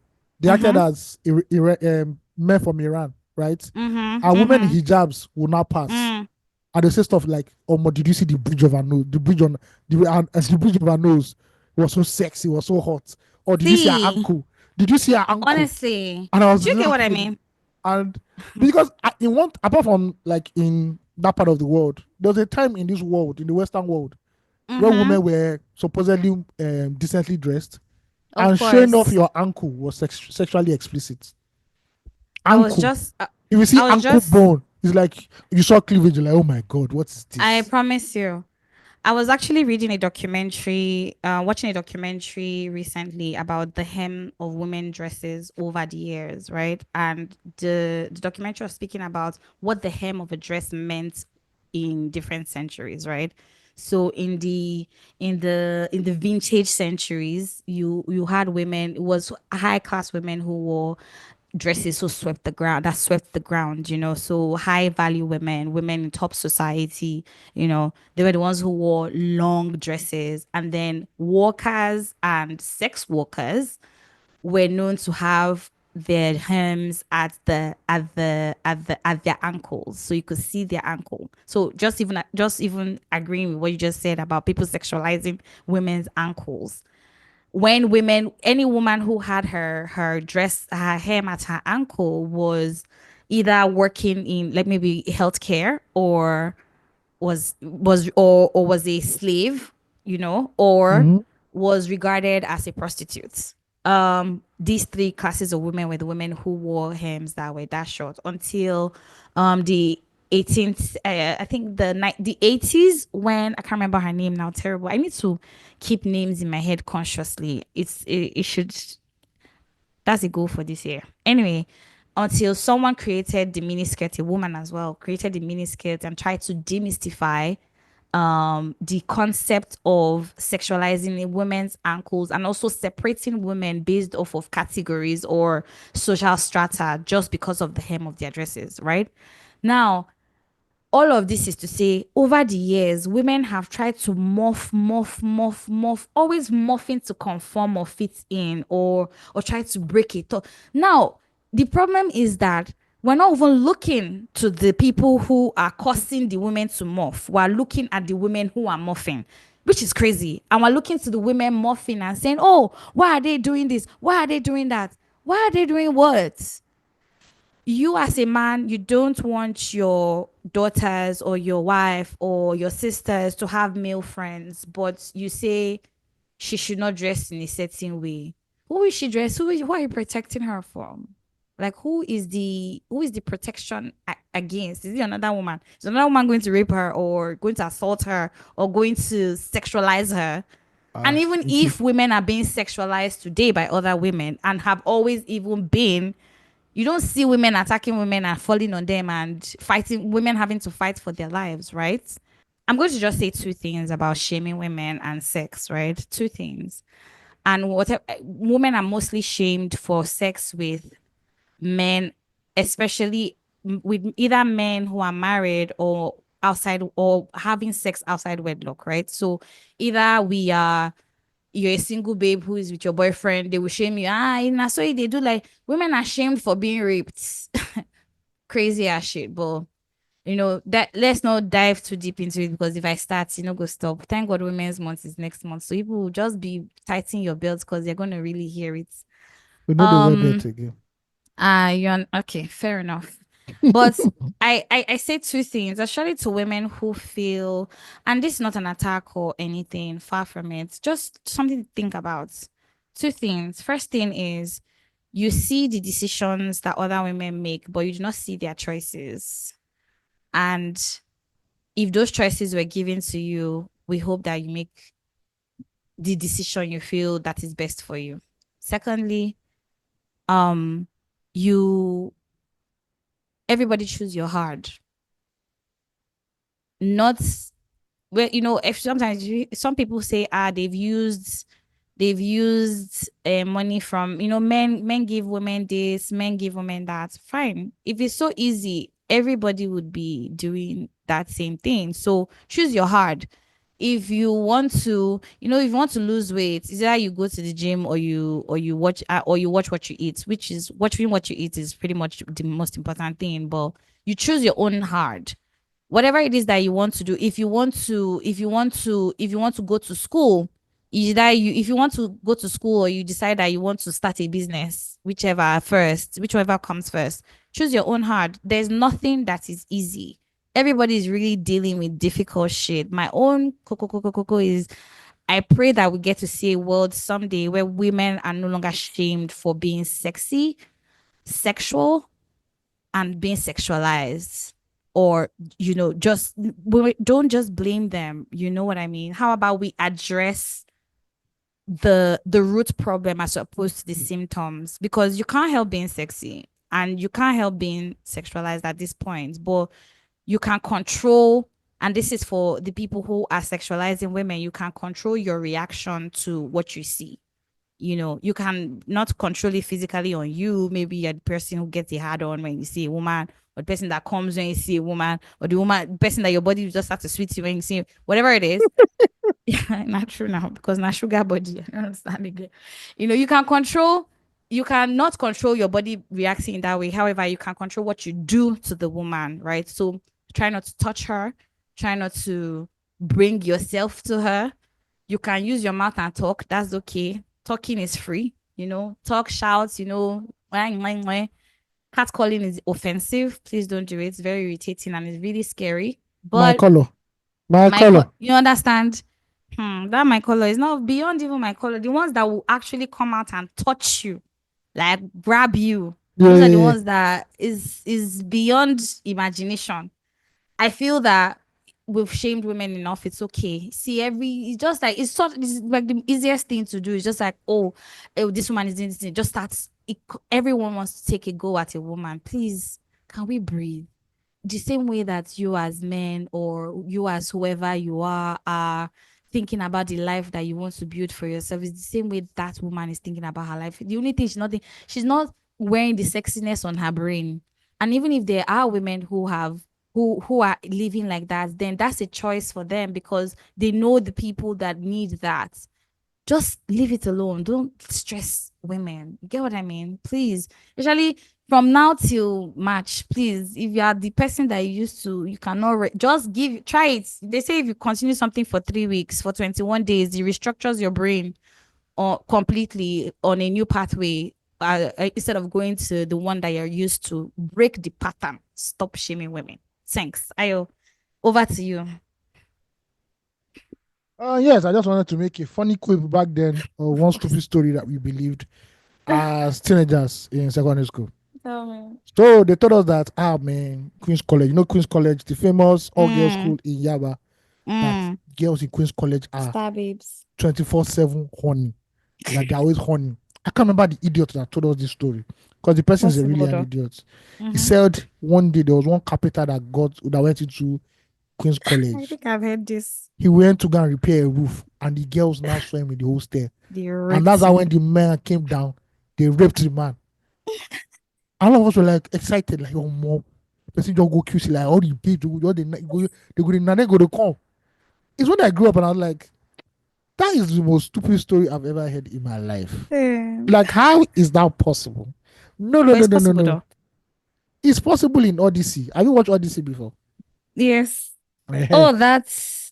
[SPEAKER 1] They acted
[SPEAKER 2] Mm-hmm.
[SPEAKER 1] as men from Iran, right?
[SPEAKER 2] Mm-hmm.
[SPEAKER 1] And women in
[SPEAKER 2] Mm-hmm.
[SPEAKER 1] hijabs will not pass.
[SPEAKER 2] Mm.
[SPEAKER 1] And they say stuff like, "Oh, but did you see the bridge of her nose? The bridge on the bridge of her nose was so sexy, was so hot. Or did you see her
[SPEAKER 2] See,
[SPEAKER 1] ankle? Did you see her ankle?"
[SPEAKER 2] honestly,
[SPEAKER 1] And I was
[SPEAKER 2] do you get what I
[SPEAKER 1] laughing.
[SPEAKER 2] mean?
[SPEAKER 1] And because in one, apart from like in that part of the world, there was a time in this world, in the Western world, where
[SPEAKER 2] Mm-hmm.
[SPEAKER 1] women were supposedly decently dressed,
[SPEAKER 2] Of
[SPEAKER 1] and showing off
[SPEAKER 2] course.
[SPEAKER 1] your ankle was sexually explicit.
[SPEAKER 2] I was
[SPEAKER 1] Ankle.
[SPEAKER 2] just uh,
[SPEAKER 1] If you see
[SPEAKER 2] I was
[SPEAKER 1] ankle
[SPEAKER 2] just
[SPEAKER 1] bone, it's like you saw cleavage. You're like, oh my god, what is
[SPEAKER 2] I
[SPEAKER 1] this?
[SPEAKER 2] promise you. I was actually reading a documentary, watching a documentary recently about the hem of women dresses over the years, right? And the documentary was speaking about what the hem of a dress meant in different centuries, right? So in the vintage centuries, you had women, it was high class women who wore dresses so swept the ground, so high value women in top society, they were the ones who wore long dresses, and then workers and sex workers were known to have their hems at their ankles, so you could see their ankle. So just even agreeing with what you just said about people sexualizing women's ankles. When women, any woman who had her hem at her ankle was either working in like maybe healthcare, or or was a slave, or
[SPEAKER 1] Mm-hmm.
[SPEAKER 2] was regarded as a prostitute. These three classes of women were the women who wore hems that were that short until the 18th, I think the 80s, when I can't remember her name now. Terrible. I need to keep names in my head consciously. It should, that's a goal for this year. Anyway, until someone created the miniskirt, a woman as well, created the miniskirt and tried to demystify the concept of sexualizing a women's ankles, and also separating women based off of categories or social strata just because of the hem of their dresses, right? Now, all of this is to say, over the years, women have tried to morph, always morphing to conform or fit in, or try to break it up. Now, the problem is that we're not even looking to the people who are causing the women to morph. We're looking at the women who are morphing, which is crazy. And we're looking to the women morphing and saying, oh, why are they doing this? Why are they doing that? Why are they doing what? You as a man, you don't want your daughters or your wife or your sisters to have male friends, but you say she should not dress in a certain way. Who is she dressed? Who are you protecting her from? Like, who is the protection against? Is it another woman? Is another woman going to rape her, or going to assault her, or going to sexualize her? And even
[SPEAKER 1] You see,
[SPEAKER 2] if women are being sexualized today by other women and have always even been, you don't see women attacking women and falling on them and fighting, women having to fight for their lives, right? I'm going to just say two things about shaming women and sex, right? Two things. And whatever, women are mostly shamed for sex with men, especially with either men who are married or outside, or having sex outside wedlock, right? So either you're a single babe who is with your boyfriend, they will shame you. In so they do, like, women are shamed for being raped. Crazy ass shit, but that, let's not dive too deep into it, because if I start, go stop. Thank God Women's Month is next month, so people will just be tightening your belts because they're gonna really hear it.
[SPEAKER 1] we know the wear belt
[SPEAKER 2] Um,
[SPEAKER 1] again.
[SPEAKER 2] okay, fair enough. But I say two things, actually, to women who feel, and this is not an attack or anything, far from it, just something to think about. Two things. First thing is, you see the decisions that other women make, but you do not see their choices. And if those choices were given to you, we hope that you make the decision you feel that is best for you. Secondly, um, you everybody choose your hard. Not, well, if sometimes some people say, they've used money from, men give women this, men give women that. Fine. If it's so easy, everybody would be doing that same thing. So choose your hard. If you want to, if you want to lose weight, is either you go to the gym, or you watch what you eat, which is, watching what you eat is pretty much the most important thing. But you choose your own hard. Whatever it is that you want to do. If you want to go to school, either if you want to go to school, or you decide that you want to start a business, whichever comes first, choose your own hard. There's nothing that is easy. Everybody is really dealing with difficult shit. My own coco is, I pray that we get to see a world someday where women are no longer shamed for being sexy, sexual, and being sexualized. Or, just, we don't just blame them. You know what I mean? How about we address the root problem as opposed to the symptoms? Because you can't help being sexy, and you can't help being sexualized at this point, but you can control, and this is for the people who are sexualizing women, you can control your reaction to what you see. You can not control it physically on you. Maybe you're the person who gets a hard on when you see a woman, or the person that comes when you see a woman, or the person that your body just starts to sweet you when you see, whatever it is. Yeah, not true now, because not sugar body. I don't understand again. You can control you cannot control your body reacting in that way. However, you can control what you do to the woman, right? So try not to touch her. Try not to bring yourself to her. You can use your mouth and talk. That's okay. Talking is free. Talk, shout, catcalling is offensive. Please don't do it. It's very irritating and it's really scary.
[SPEAKER 1] My
[SPEAKER 2] But
[SPEAKER 1] color. My color.
[SPEAKER 2] you understand? That my color is not beyond even my color. The ones that will actually come out and touch you, like grab you.
[SPEAKER 1] Yeah,
[SPEAKER 2] Those are
[SPEAKER 1] yeah,
[SPEAKER 2] the
[SPEAKER 1] yeah.
[SPEAKER 2] ones that is beyond imagination. I feel that we've shamed women enough. It's okay. See, it's just like it's like the easiest thing to do. It's just like, oh, this woman is doing this thing. Just starts. Everyone wants to take a go at a woman. Please, can we breathe? The same way that you as men or you as whoever you are thinking about the life that you want to build for yourself is the same way that woman is thinking about her life. The only thing she's not wearing the sexiness on her brain. And even if there are women who are living like that, then that's a choice for them because they know the people that need that. Just leave it alone. Don't stress women. You get what I mean? Please. Especially from now till March, please. If you are the person that you used to, you cannot just try it. They say if you continue something for 3 weeks, for 21 days, it restructures your brain or completely on a new pathway. Instead of going to the one that you're used to, break the pattern. Stop shaming women. Thanks. Ayo, over to you.
[SPEAKER 1] Yes, I just wanted to make a funny quip back then, or one stupid story that we believed as teenagers in secondary school. So they told us that, man, Queen's College, Queen's College, the famous all-girls school in Yaba, that girls in Queen's College are 24/7 horny. Like they're always horny. I can't remember the idiot that told us this story because the person is really an idiot. He said one day there was one carpenter that went into Queen's College.
[SPEAKER 2] I think I've heard this.
[SPEAKER 1] He went to go and repair a roof, and the girls now saw him in the hostel. And that's how when the man came down, they raped the man. All of us were like excited, like, oh, mom, person just go QC, like, all the babes, they go to come. It's when I grew up and I was like, that is the most stupid story I've ever heard in my life. Like, how is that possible? No. It's possible in Odyssey. Have you watched Odyssey before?
[SPEAKER 2] Yes. Oh, that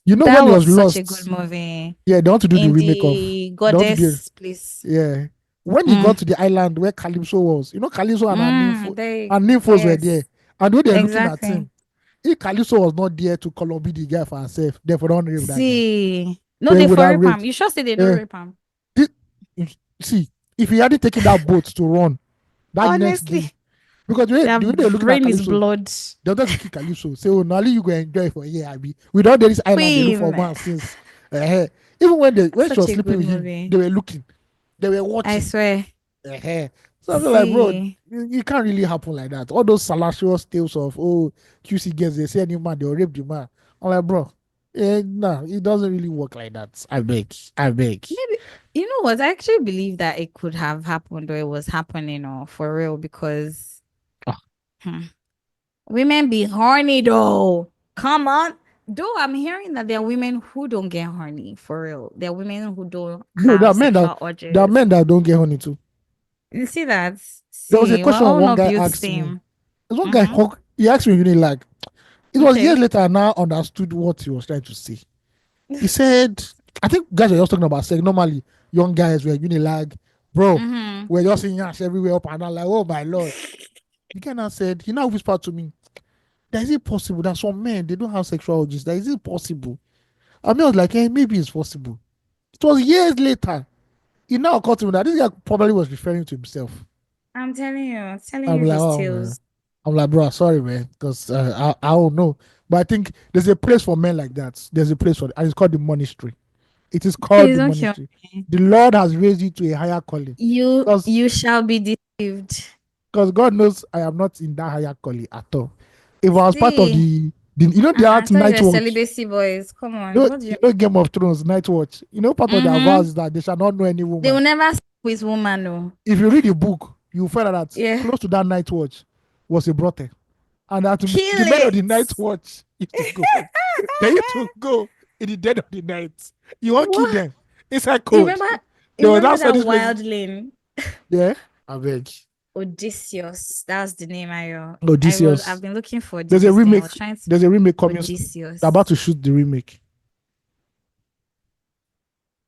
[SPEAKER 1] when
[SPEAKER 2] was
[SPEAKER 1] he was lost,
[SPEAKER 2] such a good movie.
[SPEAKER 1] Yeah, they want to do the remake
[SPEAKER 2] of Goddess, please.
[SPEAKER 1] Yeah. When he got to the island where Calypso was, Calypso and her nymphos were there. And when they're looking at him, if Calypso was not there to Columbia the guy for herself, therefore don't rape that guy.
[SPEAKER 2] No, they for rape him. You sure say they don't rape him?
[SPEAKER 1] See, if he hadn't taken that boat to run, that next day, because the way they're looking at Calypso,
[SPEAKER 2] blood.
[SPEAKER 1] They're going to kill Calypso. Say, oh, now you go enjoy for a year, Abby. We don't do this island they look for months since. Even when she was sleeping with him, they were looking. They were watching.
[SPEAKER 2] I swear.
[SPEAKER 1] So I was like, bro, it can't really happen like that. All those salacious tales of, QC girls, they say any man, they'll rape the man. I'm like, bro, no, it doesn't really work like that. I beg.
[SPEAKER 2] Maybe, you know what? I actually believe that it could have happened or it was happening for real because women be horny though. Come on. Though I'm hearing that there are women who don't get horny for real. There are women who don't have sexual urges.
[SPEAKER 1] There are men that don't get horny too.
[SPEAKER 2] You see that?
[SPEAKER 1] There was a question one guy asked me. There's one guy, he asked me really like, it was years later I now understood what he was trying to say. He said, I think guys were just talking about sex. Normally, young guys were unilag, bro, we're just seeing ass everywhere up and down, like, oh my lord. The guy now said, he now whispered to me, that is it possible that some men, they don't have sexual urges? That is it possible? I mean, I was like, maybe it's possible. It was years later. It now occurred to me that this guy probably was referring to himself.
[SPEAKER 2] I'm telling you his tales.
[SPEAKER 1] I'm like, bro, sorry, man, because I don't know. But I think there's a place for men like that. There's a place for it, and it's called the monastery. It is called the monastery. The Lord has raised you to a higher calling.
[SPEAKER 2] You shall be deceived.
[SPEAKER 1] Because God knows I am not in that higher calling at all. If I was part of the art Night Watch.
[SPEAKER 2] Celibacy boys, come on.
[SPEAKER 1] Game of Thrones, Night Watch. Part of their vows is that they shall not know any woman.
[SPEAKER 2] They will never sleep with woman, no.
[SPEAKER 1] If you read the book, you will find out that close to that Night Watch was a brothel. And that the men of the Night Watch used to go. They used to go in the dead of the night. You won't kill them. It's like cold.
[SPEAKER 2] Remember that Wild Lane?
[SPEAKER 1] Yeah. I beg.
[SPEAKER 2] Odysseus. That's the name I've
[SPEAKER 1] Odysseus.
[SPEAKER 2] been looking for
[SPEAKER 1] There's a
[SPEAKER 2] this name. I
[SPEAKER 1] remake.
[SPEAKER 2] was trying to
[SPEAKER 1] There's a remake coming soon. They're about
[SPEAKER 2] Odysseus.
[SPEAKER 1] to shoot the remake.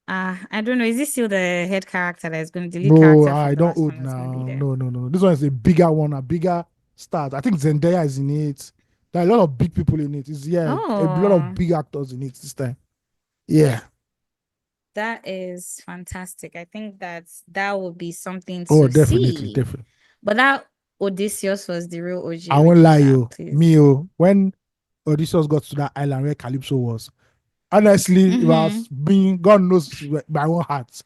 [SPEAKER 2] I don't know. Is this still the head character that is going to the lead
[SPEAKER 1] Bro,
[SPEAKER 2] character from
[SPEAKER 1] I
[SPEAKER 2] the
[SPEAKER 1] don't
[SPEAKER 2] last
[SPEAKER 1] old
[SPEAKER 2] one that's going to be
[SPEAKER 1] now.
[SPEAKER 2] there?
[SPEAKER 1] No, no, no. This one is a bigger one, a bigger stars. I think Zendaya is in it. There are a lot of big people in it. It's a lot of
[SPEAKER 2] Oh,
[SPEAKER 1] big actors in it this time. Yeah.
[SPEAKER 2] that is fantastic. I think that would be something
[SPEAKER 1] Oh,
[SPEAKER 2] to
[SPEAKER 1] definitely,
[SPEAKER 2] see.
[SPEAKER 1] definitely.
[SPEAKER 2] But that Odysseus was the real
[SPEAKER 1] I
[SPEAKER 2] OG
[SPEAKER 1] won't lie,
[SPEAKER 2] OG,
[SPEAKER 1] you. Me,
[SPEAKER 2] please.
[SPEAKER 1] oh, when Odysseus got to that island where Calypso was, honestly, if I was being, God knows my own heart,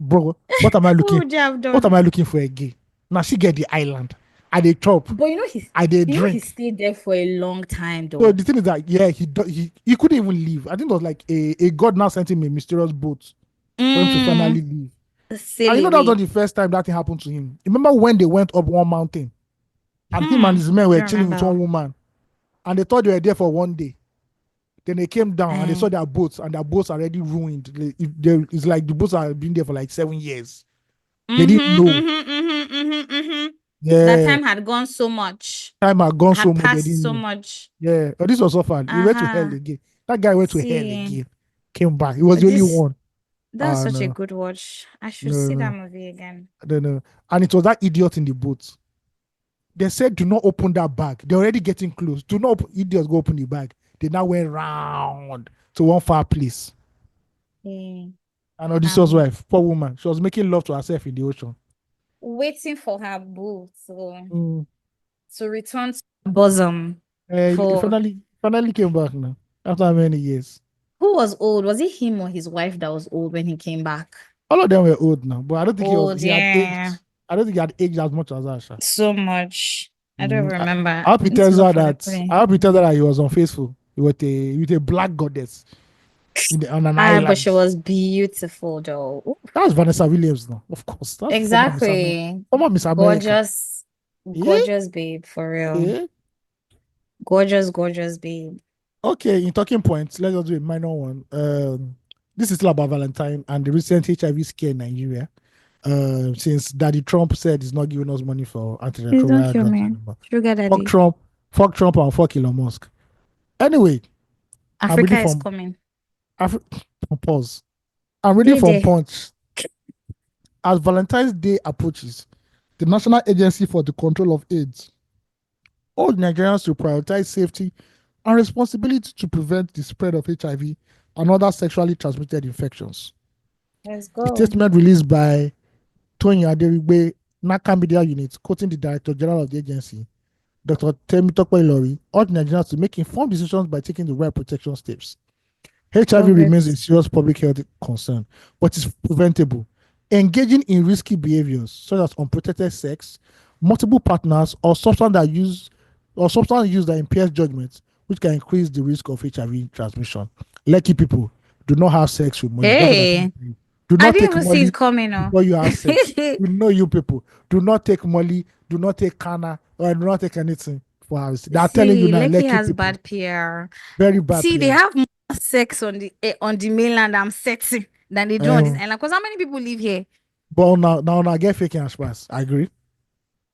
[SPEAKER 1] bro. What am I
[SPEAKER 2] What
[SPEAKER 1] looking?
[SPEAKER 2] would you have
[SPEAKER 1] What am
[SPEAKER 2] done?
[SPEAKER 1] I looking for again? Now she get the island. I they chop.
[SPEAKER 2] But
[SPEAKER 1] I they
[SPEAKER 2] he
[SPEAKER 1] drink.
[SPEAKER 2] stayed there for a long time
[SPEAKER 1] So
[SPEAKER 2] though.
[SPEAKER 1] the thing is that yeah, he couldn't even leave. I think it was like a god now sent him a mysterious boat for him to finally
[SPEAKER 2] Mm,
[SPEAKER 1] leave. And
[SPEAKER 2] sail
[SPEAKER 1] you know that was not
[SPEAKER 2] away.
[SPEAKER 1] the first time that thing happened to him. Remember when they went up one mountain and him and his men
[SPEAKER 2] I
[SPEAKER 1] were
[SPEAKER 2] don't
[SPEAKER 1] chilling with one
[SPEAKER 2] remember.
[SPEAKER 1] woman and they thought they were there for one day. Then they came down and they
[SPEAKER 2] Eh.
[SPEAKER 1] saw their boats and their boats are already ruined. It's like the boats have been there for like 7 years. They didn't know.
[SPEAKER 2] That
[SPEAKER 1] Yeah,
[SPEAKER 2] time had gone so much.
[SPEAKER 1] time had gone so
[SPEAKER 2] Had
[SPEAKER 1] much they
[SPEAKER 2] passed
[SPEAKER 1] didn't
[SPEAKER 2] so
[SPEAKER 1] know.
[SPEAKER 2] much.
[SPEAKER 1] Yeah, but this was so fun. He went to hell
[SPEAKER 2] Uh-huh.
[SPEAKER 1] again. That guy went to hell
[SPEAKER 2] See,
[SPEAKER 1] again. Came back. He was the only
[SPEAKER 2] this
[SPEAKER 1] one.
[SPEAKER 2] that's
[SPEAKER 1] Ah
[SPEAKER 2] such a
[SPEAKER 1] no,
[SPEAKER 2] good watch. I should
[SPEAKER 1] no,
[SPEAKER 2] see that
[SPEAKER 1] no,
[SPEAKER 2] movie again.
[SPEAKER 1] I don't know. And it was that idiot in the boat. They said, "Do not open that bag." They're already getting close. Do not idiots go open the bag. They now went round to one far place.
[SPEAKER 2] Yeah.
[SPEAKER 1] And Odysseus'
[SPEAKER 2] Um,
[SPEAKER 1] wife, poor woman, she was making love to herself in the ocean.
[SPEAKER 2] waiting for her boo
[SPEAKER 1] Mm.
[SPEAKER 2] to return to her bosom
[SPEAKER 1] He
[SPEAKER 2] for
[SPEAKER 1] finally came back now after many years.
[SPEAKER 2] who was old? Was it him or his wife that was old when he came back?
[SPEAKER 1] All of them were old now, but I don't think
[SPEAKER 2] Old,
[SPEAKER 1] he had
[SPEAKER 2] yeah.
[SPEAKER 1] aged. I don't think he had aged as much as Asha.
[SPEAKER 2] So much. I don't remember.
[SPEAKER 1] I hope he
[SPEAKER 2] I need to
[SPEAKER 1] tells
[SPEAKER 2] look
[SPEAKER 1] her
[SPEAKER 2] for the
[SPEAKER 1] that
[SPEAKER 2] play.
[SPEAKER 1] I hope he tells her that he was unfaithful with a black goddess on an
[SPEAKER 2] But
[SPEAKER 1] island.
[SPEAKER 2] she was beautiful though. Ooh,
[SPEAKER 1] That's Vanessa Williams now, of course. That's
[SPEAKER 2] exactly.
[SPEAKER 1] Former Miss America.
[SPEAKER 2] Gorgeous,
[SPEAKER 1] Yeah,
[SPEAKER 2] gorgeous babe, for real.
[SPEAKER 1] yeah.
[SPEAKER 2] Gorgeous, gorgeous babe.
[SPEAKER 1] Okay, in talking points, let's just do a minor one. This is still about Valentine and the recent HIV scare in Nigeria. Since Daddy Trump said he's not giving us money for
[SPEAKER 2] Please don't
[SPEAKER 1] antiretroviral
[SPEAKER 2] kill
[SPEAKER 1] drugs
[SPEAKER 2] me.
[SPEAKER 1] anymore.
[SPEAKER 2] Sugar
[SPEAKER 1] Fuck
[SPEAKER 2] daddy.
[SPEAKER 1] Trump, and fuck Elon Musk. Anyway, I'm reading
[SPEAKER 2] Africa is
[SPEAKER 1] from
[SPEAKER 2] coming.
[SPEAKER 1] Afri- pause. I'm reading
[SPEAKER 2] Day
[SPEAKER 1] from
[SPEAKER 2] day.
[SPEAKER 1] Punch. As Valentine's Day approaches, the National Agency for the Control of AIDS urged Nigerians to prioritize safety and responsibility to prevent the spread of HIV and other sexually transmitted infections.
[SPEAKER 2] Let's
[SPEAKER 1] A
[SPEAKER 2] go.
[SPEAKER 1] statement released by Tony Aderigbe, NACA Media Unit, quoting the Director General of the agency, Dr. Temitope Ilori, urged Nigerians to make informed decisions by taking the right protection steps. HIV
[SPEAKER 2] Love
[SPEAKER 1] remains a
[SPEAKER 2] it.
[SPEAKER 1] serious public health concern, but is preventable. Engaging in risky behaviors such as unprotected sex, multiple partners, or substance use that impairs judgment, which can increase the risk of HIV transmission. Lucky people, do not have sex with Molly. That's what I'm trying
[SPEAKER 2] Hey,
[SPEAKER 1] to tell you. Do
[SPEAKER 2] I
[SPEAKER 1] not
[SPEAKER 2] didn't
[SPEAKER 1] take
[SPEAKER 2] even see it
[SPEAKER 1] Molly
[SPEAKER 2] coming. Oh.
[SPEAKER 1] before you have sex. We know you people. Do not take Molly, do not take Kana, or do not take anything for us. They are telling you
[SPEAKER 2] See,
[SPEAKER 1] now,
[SPEAKER 2] Lekki
[SPEAKER 1] lucky
[SPEAKER 2] has
[SPEAKER 1] people.
[SPEAKER 2] bad PR.
[SPEAKER 1] Very bad
[SPEAKER 2] See, they
[SPEAKER 1] PR.
[SPEAKER 2] have more sex on the mainland. I'm sexy than they do on this
[SPEAKER 1] Um,
[SPEAKER 2] island. Because how many people live here?
[SPEAKER 1] but now get fake cash pass. I agree.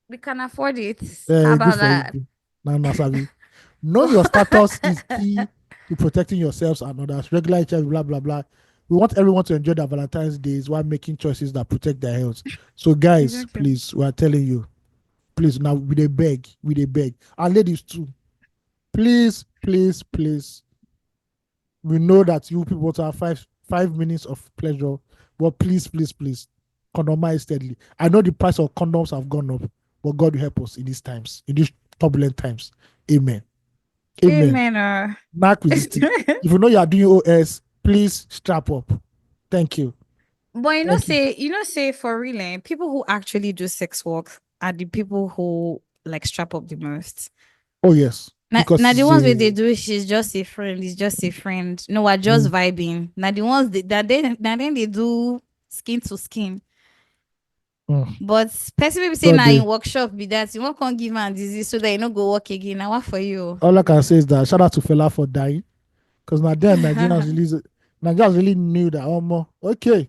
[SPEAKER 2] We can afford it. How
[SPEAKER 1] Good
[SPEAKER 2] about
[SPEAKER 1] for you.
[SPEAKER 2] that?
[SPEAKER 1] Now, Savi. Knowing your status is key to protecting yourselves and others. Regular HIV, blah, blah, blah. We want everyone to enjoy their Valentine's Days while making choices that protect their health. So, guys,
[SPEAKER 2] Exactly.
[SPEAKER 1] please, we are telling you, please, now we they beg. And ladies too, please, please, please. We know that you people want to have 5 minutes of pleasure, but please, please, please, condomize steadily. I know the price of condoms have gone up, but God will help us in these times, in these turbulent times. Amen. Amen.
[SPEAKER 2] Amen.
[SPEAKER 1] Mark with this thing. If you know you are doing OS, please strap up. Thank you.
[SPEAKER 2] But
[SPEAKER 1] Thank you.
[SPEAKER 2] say for real, people who actually do sex work are the people who like strap up the most.
[SPEAKER 1] Oh yes, because
[SPEAKER 2] Now the
[SPEAKER 1] it's
[SPEAKER 2] ones where they
[SPEAKER 1] a
[SPEAKER 2] do, she's just a friend, it's just a friend. No, we're just vibing. Now the ones that then they do skin to skin.
[SPEAKER 1] mm,
[SPEAKER 2] But person people say
[SPEAKER 1] God
[SPEAKER 2] now in
[SPEAKER 1] day.
[SPEAKER 2] workshop be that you won't come give man disease so that you no go work again. Now what for you?
[SPEAKER 1] All I can say is that shout out to Fela for dying, because now then Nigerians really knew that okay,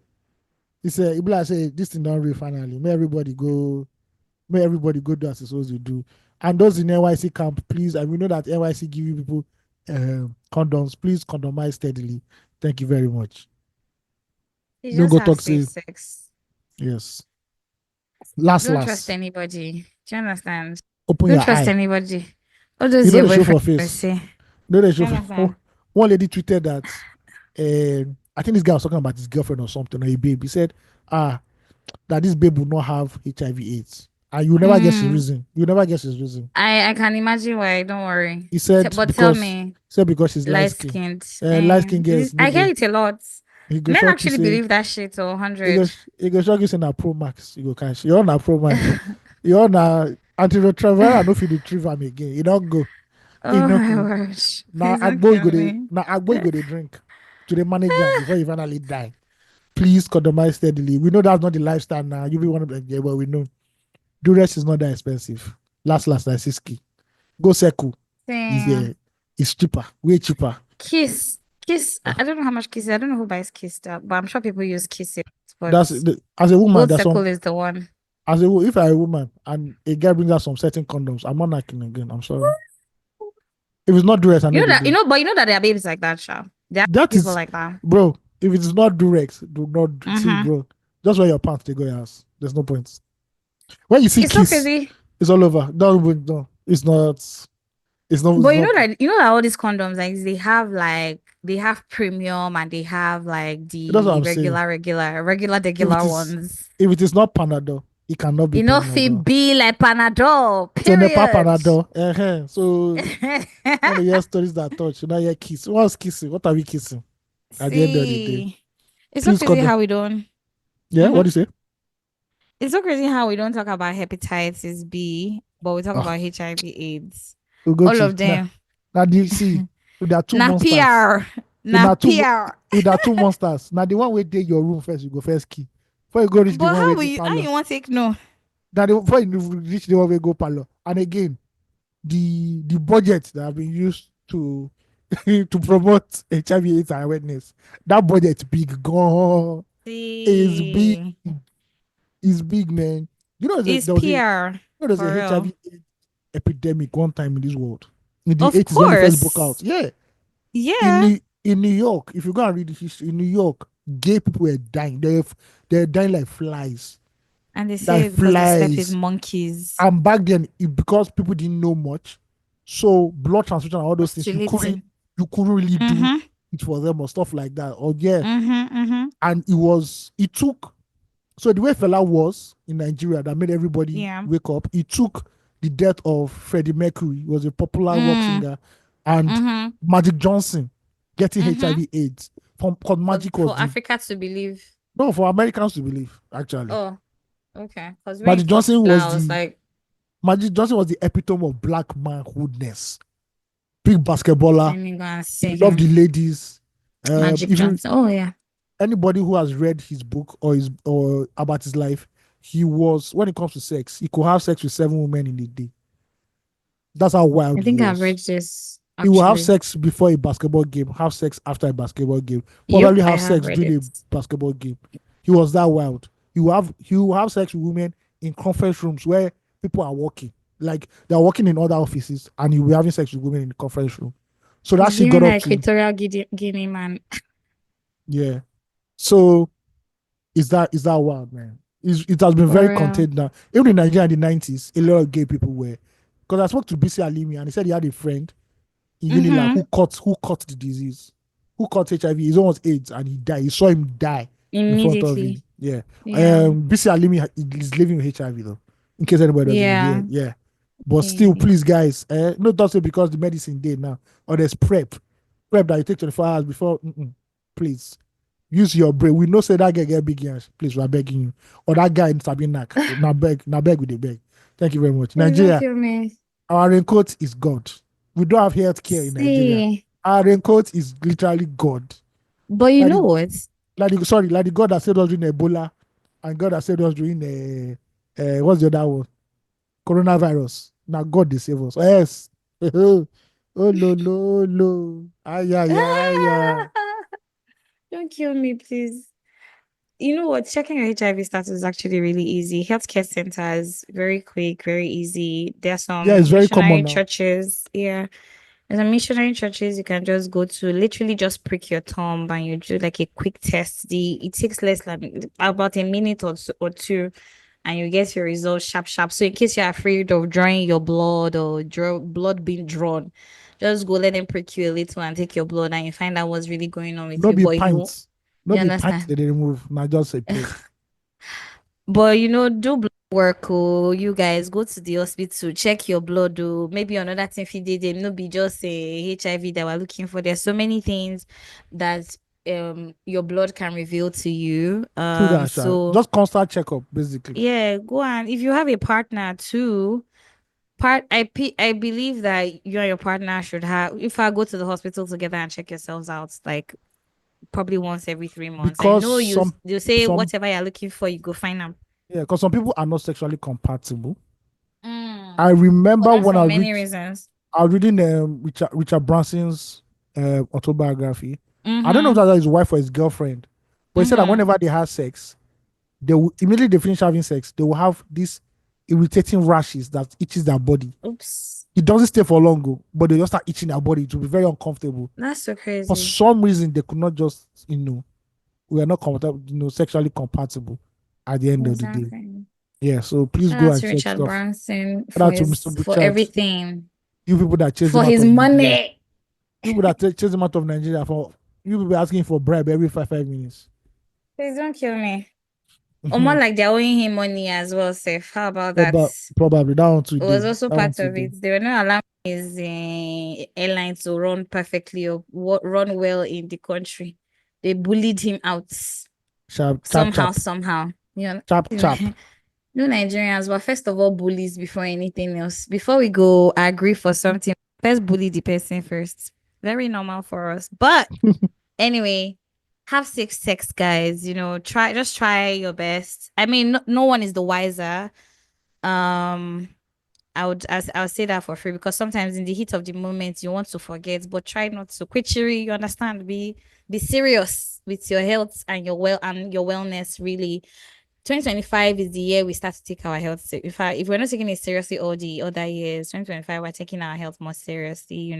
[SPEAKER 1] He said, Ibla say this thing done real finally. May everybody go do as it's supposed to do. And those in NYC camp, please, and we know that NYC give you people condoms. Please condomize steadily. Thank you very much.
[SPEAKER 2] You
[SPEAKER 1] Don't
[SPEAKER 2] just
[SPEAKER 1] go
[SPEAKER 2] have
[SPEAKER 1] talk
[SPEAKER 2] safe
[SPEAKER 1] say
[SPEAKER 2] sex.
[SPEAKER 1] yes. Last
[SPEAKER 2] Don't trust
[SPEAKER 1] last.
[SPEAKER 2] anybody. Do you understand?
[SPEAKER 1] Open
[SPEAKER 2] Don't
[SPEAKER 1] your
[SPEAKER 2] trust
[SPEAKER 1] eye.
[SPEAKER 2] anybody. What
[SPEAKER 1] You
[SPEAKER 2] does
[SPEAKER 1] know
[SPEAKER 2] your
[SPEAKER 1] the show for
[SPEAKER 2] boyfriend
[SPEAKER 1] face.
[SPEAKER 2] say?
[SPEAKER 1] You know the
[SPEAKER 2] Do
[SPEAKER 1] show
[SPEAKER 2] you
[SPEAKER 1] for
[SPEAKER 2] understand?
[SPEAKER 1] one lady tweeted that I think this guy was talking about his girlfriend or something, or a babe. He said, that this babe will not have HIV/AIDS. And you never guess his
[SPEAKER 2] Mm,
[SPEAKER 1] reason. You never guess his reason.
[SPEAKER 2] I can imagine why. Don't worry. But tell
[SPEAKER 1] Because
[SPEAKER 2] me,
[SPEAKER 1] she's light
[SPEAKER 2] light
[SPEAKER 1] skin.
[SPEAKER 2] skinned.
[SPEAKER 1] Light skin girls no
[SPEAKER 2] I hear
[SPEAKER 1] go.
[SPEAKER 2] it a lot.
[SPEAKER 1] He go
[SPEAKER 2] Men
[SPEAKER 1] shock you
[SPEAKER 2] actually
[SPEAKER 1] say
[SPEAKER 2] believe that shit or
[SPEAKER 1] he go
[SPEAKER 2] 100.
[SPEAKER 1] he go shock you say na Pro Max. You go cash. You're on a Pro Max. You're on a antiretroviral. No fit retrieve am again. You don't go. You
[SPEAKER 2] Oh
[SPEAKER 1] know.
[SPEAKER 2] my word.
[SPEAKER 1] Now
[SPEAKER 2] Please don't
[SPEAKER 1] agbo you
[SPEAKER 2] kill
[SPEAKER 1] go dey.
[SPEAKER 2] me.
[SPEAKER 1] Now agbo you go dey drink to the manager before you finally die. Please condomize steadily. We know that's not the lifestyle now. You be one of them, yeah, but we know. Duress is not that expensive. Last, that's his key. Go Seku. Is
[SPEAKER 2] Same.
[SPEAKER 1] it's cheaper, way cheaper.
[SPEAKER 2] Kiss. Kiss.
[SPEAKER 1] Uh,
[SPEAKER 2] I don't know how much Kiss is. I don't know who buys Kiss stuff, but I'm sure people use Kiss it. But
[SPEAKER 1] as a woman,
[SPEAKER 2] Gold
[SPEAKER 1] there's
[SPEAKER 2] Circle
[SPEAKER 1] some
[SPEAKER 2] is the one.
[SPEAKER 1] if I'm a woman and a guy brings out some certain condoms, I'm not knocking again. I'm sorry. If it's not Durex, I know
[SPEAKER 2] You know
[SPEAKER 1] they
[SPEAKER 2] that,
[SPEAKER 1] do.
[SPEAKER 2] but you know that there are babes like that, Sha. There are
[SPEAKER 1] That
[SPEAKER 2] people
[SPEAKER 1] is,
[SPEAKER 2] like that.
[SPEAKER 1] bro. If it's not Durex, do not see,
[SPEAKER 2] Mm-hmm.
[SPEAKER 1] bro. Just wear your pants, they go your ass. There's no point. When you see
[SPEAKER 2] It's so
[SPEAKER 1] Kiss,
[SPEAKER 2] crazy.
[SPEAKER 1] it's all over. No, it's not. It's not.
[SPEAKER 2] But
[SPEAKER 1] It's not.
[SPEAKER 2] you know that all these condoms, like they have premium and they have like
[SPEAKER 1] That's what
[SPEAKER 2] the
[SPEAKER 1] I'm saying. If it
[SPEAKER 2] regular
[SPEAKER 1] is,
[SPEAKER 2] ones.
[SPEAKER 1] if it is not Panadol, it cannot be
[SPEAKER 2] You know, fit
[SPEAKER 1] Panadol.
[SPEAKER 2] be like Panadol,
[SPEAKER 1] So Nepal
[SPEAKER 2] period.
[SPEAKER 1] Panadol. So when you hear stories that touch, you know, hear kiss. What's kissing? What are we kissing? At the end of the day,
[SPEAKER 2] See, it's so
[SPEAKER 1] please
[SPEAKER 2] crazy
[SPEAKER 1] condom.
[SPEAKER 2] how we don't.
[SPEAKER 1] Yeah, what
[SPEAKER 2] Mhm.
[SPEAKER 1] do you say?
[SPEAKER 2] It's so crazy how we don't talk about hepatitis B, but we talk
[SPEAKER 1] Oh,
[SPEAKER 2] about HIV/AIDS. All
[SPEAKER 1] Ugochi.
[SPEAKER 2] of them.
[SPEAKER 1] Now do you see? With that two
[SPEAKER 2] Na
[SPEAKER 1] monsters.
[SPEAKER 2] PR.
[SPEAKER 1] With
[SPEAKER 2] Na
[SPEAKER 1] that two
[SPEAKER 2] PR.
[SPEAKER 1] with that two monsters. Now the one where take your room first, you go first key. Before you go reach the
[SPEAKER 2] But
[SPEAKER 1] one where
[SPEAKER 2] how
[SPEAKER 1] the
[SPEAKER 2] will how
[SPEAKER 1] parlor.
[SPEAKER 2] you want to take no?
[SPEAKER 1] Now before you reach the one where go parlor. And again, the budget that have been used to to promote HIV/AIDS awareness, that budget big gone is big.
[SPEAKER 2] See.
[SPEAKER 1] Is big, man. You know,
[SPEAKER 2] It's PR
[SPEAKER 1] there's a
[SPEAKER 2] for real.
[SPEAKER 1] HIV epidemic one time in this world. In the
[SPEAKER 2] Of
[SPEAKER 1] 80s when it first broke out.
[SPEAKER 2] course.
[SPEAKER 1] Yeah.
[SPEAKER 2] Yeah.
[SPEAKER 1] In New York, if you go and read the history, in New York, gay people were dying. They're dying like flies.
[SPEAKER 2] And they
[SPEAKER 1] Like
[SPEAKER 2] say because they slept with
[SPEAKER 1] flies.
[SPEAKER 2] monkeys.
[SPEAKER 1] And back then, because people didn't know much, so blood transfusion and all those things
[SPEAKER 2] Postulating.
[SPEAKER 1] you couldn't really do
[SPEAKER 2] Mm-hmm.
[SPEAKER 1] it for them or stuff like that. Or yeah.
[SPEAKER 2] Mm-hmm. Mm-hmm.
[SPEAKER 1] And it took so the way Fela was in Nigeria that made everybody
[SPEAKER 2] Yeah.
[SPEAKER 1] wake up, it took the death of Freddie Mercury, who was a popular rock
[SPEAKER 2] Mm.
[SPEAKER 1] singer, and
[SPEAKER 2] Mm-hmm.
[SPEAKER 1] Magic Johnson getting
[SPEAKER 2] Mm-hmm.
[SPEAKER 1] HIV/AIDS. Because Magic was
[SPEAKER 2] For
[SPEAKER 1] the
[SPEAKER 2] Africa to believe.
[SPEAKER 1] no for Americans to believe actually.
[SPEAKER 2] Oh, okay. Because when
[SPEAKER 1] Magic
[SPEAKER 2] it was
[SPEAKER 1] Johnson
[SPEAKER 2] popular,
[SPEAKER 1] was
[SPEAKER 2] I was
[SPEAKER 1] the
[SPEAKER 2] like,
[SPEAKER 1] Magic Johnson was the epitome of black manhoodness. Big basketballer.
[SPEAKER 2] let me go and
[SPEAKER 1] He
[SPEAKER 2] see
[SPEAKER 1] loved the
[SPEAKER 2] him.
[SPEAKER 1] ladies.
[SPEAKER 2] Magic
[SPEAKER 1] If you
[SPEAKER 2] Johnson. Oh yeah.
[SPEAKER 1] anybody who has read his book or about his life, he was when it comes to sex, he could have sex with 7 women in a day. That's how
[SPEAKER 2] I
[SPEAKER 1] wild he
[SPEAKER 2] think I've read
[SPEAKER 1] was.
[SPEAKER 2] this
[SPEAKER 1] He will have
[SPEAKER 2] actually.
[SPEAKER 1] sex before a basketball game, have sex after a basketball game,
[SPEAKER 2] Yep,
[SPEAKER 1] probably
[SPEAKER 2] I
[SPEAKER 1] have
[SPEAKER 2] have
[SPEAKER 1] sex
[SPEAKER 2] read
[SPEAKER 1] during
[SPEAKER 2] it.
[SPEAKER 1] a basketball game. He was that wild. He will have sex with women in conference rooms where people are working. Like they're working in other offices and he will be having sex with women in the conference room. So that
[SPEAKER 2] He's
[SPEAKER 1] she
[SPEAKER 2] giving
[SPEAKER 1] got
[SPEAKER 2] the
[SPEAKER 1] up to
[SPEAKER 2] Equatorial Guinea man.
[SPEAKER 1] yeah. So is that wild, man? It has been
[SPEAKER 2] For
[SPEAKER 1] very
[SPEAKER 2] real.
[SPEAKER 1] contained now. Even in Nigeria in the 90s, a lot of gay people were. Because I spoke to BC Alimi and he said he had a friend in Unila
[SPEAKER 2] Mm-hmm.
[SPEAKER 1] who caught the disease, who caught HIV. His own was AIDS and he died. He saw him die in front of him.
[SPEAKER 2] Immediately.
[SPEAKER 1] Yeah.
[SPEAKER 2] Yeah.
[SPEAKER 1] BC Alimi is living with HIV though, in case anybody doesn't know. Yeah,
[SPEAKER 2] Yeah.
[SPEAKER 1] yeah. But still,
[SPEAKER 2] Yeah.
[SPEAKER 1] please, guys, no don't say because the medicine did now or there's prep that you take 24 hours before. Please use your brain. We know say that guy get big hands. Please, we're begging you. Or that guy in NACA. Now beg with the beg. Thank you very much.
[SPEAKER 2] Please don't
[SPEAKER 1] Nigeria,
[SPEAKER 2] kill me.
[SPEAKER 1] our raincoat is God. We don't have health care in Nigeria.
[SPEAKER 2] See.
[SPEAKER 1] Our raincoat is literally God.
[SPEAKER 2] But you
[SPEAKER 1] Like
[SPEAKER 2] know
[SPEAKER 1] the,
[SPEAKER 2] what?
[SPEAKER 1] like the God that saved us during Ebola and God that saved us during what's the other one? Coronavirus. Now God they save us. Yes. Oh no no no. Ay ay ay ay.
[SPEAKER 2] Don't kill me, please. You know what? Checking your HIV status is actually really easy. Healthcare centers, very quick, very easy. There's
[SPEAKER 1] Yeah, it's
[SPEAKER 2] some
[SPEAKER 1] very common
[SPEAKER 2] missionary
[SPEAKER 1] now.
[SPEAKER 2] churches. Yeah. There's some missionary churches you can just go to, literally just prick your thumb and you do like a quick test. It takes less than about a minute or two, and you get your results sharp, sharp. So in case you're afraid of drawing your blood or blood being drawn, just go let them prick you a little and take your blood and you find out what's really going on with
[SPEAKER 1] No
[SPEAKER 2] you.
[SPEAKER 1] be
[SPEAKER 2] But you
[SPEAKER 1] pints. No
[SPEAKER 2] you
[SPEAKER 1] be pints
[SPEAKER 2] understand?
[SPEAKER 1] that they remove. Not just a pill.
[SPEAKER 2] But do blood work, oh, you guys go to the hospital, check your blood, oh, maybe another thing if you did them, no be just a HIV that we're looking for. There's so many things that your blood can reveal to you.
[SPEAKER 1] True that, Sha.
[SPEAKER 2] So
[SPEAKER 1] Just constant checkup, basically.
[SPEAKER 2] yeah, go on. If you have a partner too, I believe that you and your partner should have, if I go to the hospital together and check yourselves out, like probably once every 3 months. I
[SPEAKER 1] Because
[SPEAKER 2] know you say
[SPEAKER 1] some
[SPEAKER 2] whatever you're looking for, you go find them.
[SPEAKER 1] yeah, because some people are not sexually compatible. I
[SPEAKER 2] Mm. But
[SPEAKER 1] remember
[SPEAKER 2] that's
[SPEAKER 1] when
[SPEAKER 2] for many reasons.
[SPEAKER 1] I was reading Richard Branson's autobiography. I don't know if
[SPEAKER 2] Mm-hmm.
[SPEAKER 1] that was his wife or his girlfriend, but he said that
[SPEAKER 2] Mm-hmm.
[SPEAKER 1] whenever they have sex, they will immediately they finish having sex, they will have these irritating rashes that itches their body.
[SPEAKER 2] Oops.
[SPEAKER 1] It doesn't stay for long, but they just start itching their body. It will be very uncomfortable.
[SPEAKER 2] That's so
[SPEAKER 1] For
[SPEAKER 2] crazy.
[SPEAKER 1] some reason, they could not just, we are not compatible, sexually compatible at the end of the day.
[SPEAKER 2] Exactly.
[SPEAKER 1] Yeah, so please
[SPEAKER 2] Shout
[SPEAKER 1] go
[SPEAKER 2] out
[SPEAKER 1] and
[SPEAKER 2] to
[SPEAKER 1] check
[SPEAKER 2] Richard
[SPEAKER 1] stuff.
[SPEAKER 2] Branson
[SPEAKER 1] Shout
[SPEAKER 2] for
[SPEAKER 1] out to Mr.
[SPEAKER 2] for
[SPEAKER 1] Butchert.
[SPEAKER 2] everything.
[SPEAKER 1] You people that chase him
[SPEAKER 2] For
[SPEAKER 1] out
[SPEAKER 2] his
[SPEAKER 1] of Nigeria.
[SPEAKER 2] money.
[SPEAKER 1] You people that chase him out of Nigeria for you people asking for bribe every 5 minutes.
[SPEAKER 2] Please don't kill me. Or more like they're owing him money as well, Safe. How about that?
[SPEAKER 1] Probably that one
[SPEAKER 2] It was
[SPEAKER 1] today.
[SPEAKER 2] also
[SPEAKER 1] That one
[SPEAKER 2] part of
[SPEAKER 1] today.
[SPEAKER 2] it. They were not allowing his airline to run perfectly or run well in the country. They bullied him out
[SPEAKER 1] Sharp, chap,
[SPEAKER 2] somehow,
[SPEAKER 1] chap,
[SPEAKER 2] somehow. You
[SPEAKER 1] chap,
[SPEAKER 2] know,
[SPEAKER 1] chap.
[SPEAKER 2] no Nigerians, but first of all, bullies before anything else. Before we go agree for something, first bully the person first. Very normal for us. But anyway, have safe sex, guys. Try your best. I mean, no one is the wiser. Um, I would say that for free because sometimes in the heat of the moment you want to forget, but try not to. Quitchery, you understand? Be serious with your health and your wellness. Really, 2025 is the year we start to take our health. If we're not taking it seriously all the other years, 2025 we're taking our health more seriously.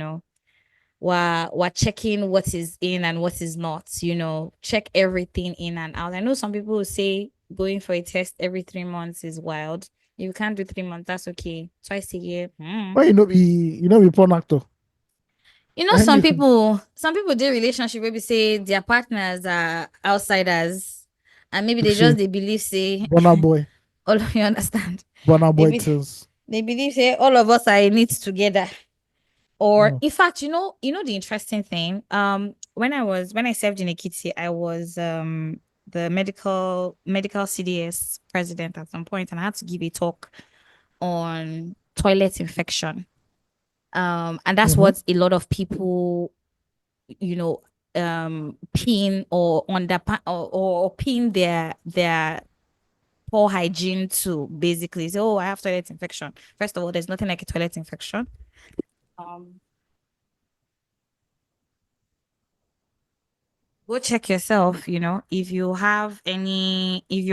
[SPEAKER 2] We're checking what is in and what is not. Check everything in and out. I know some people will say going for a test every 3 months is wild. If you can't do 3 months, that's okay. Twice a year.
[SPEAKER 1] Why be porn actor? Anything.
[SPEAKER 2] Some people do relationship maybe say their partners are outsiders, and maybe
[SPEAKER 1] Look,
[SPEAKER 2] they believe say
[SPEAKER 1] Burna Boy.
[SPEAKER 2] all of you understand.
[SPEAKER 1] Burna
[SPEAKER 2] They
[SPEAKER 1] Boy
[SPEAKER 2] be,
[SPEAKER 1] tells.
[SPEAKER 2] they believe say all of us are in it together. Or
[SPEAKER 1] Mm.
[SPEAKER 2] in fact, the interesting thing. When I served in Ekiti, I was the medical CDS president at some point, and I had to give a talk on toilet infection. And that's
[SPEAKER 1] Mm-hmm.
[SPEAKER 2] what a lot of people, you know, pin or under or pin their poor hygiene to basically say, oh, I have toilet infection. First of all, there's nothing like a toilet infection. Um, Go check yourself, if you have any, if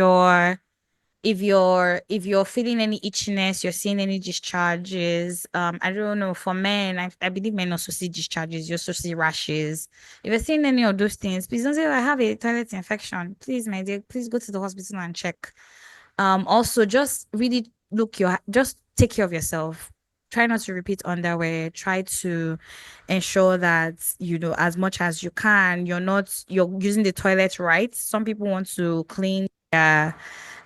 [SPEAKER 2] you're feeling any itchiness, you're seeing any discharges. I don't know, for men, I believe men also see discharges, you also see rashes. If you're seeing any of those things, please don't say, "Oh, I have a toilet infection." Please, my dear, please go to the hospital and check. Also just really just take care of yourself. Try not to repeat underwear. Try to ensure that, as much as you can, you're using the toilet right. Some people want to clean their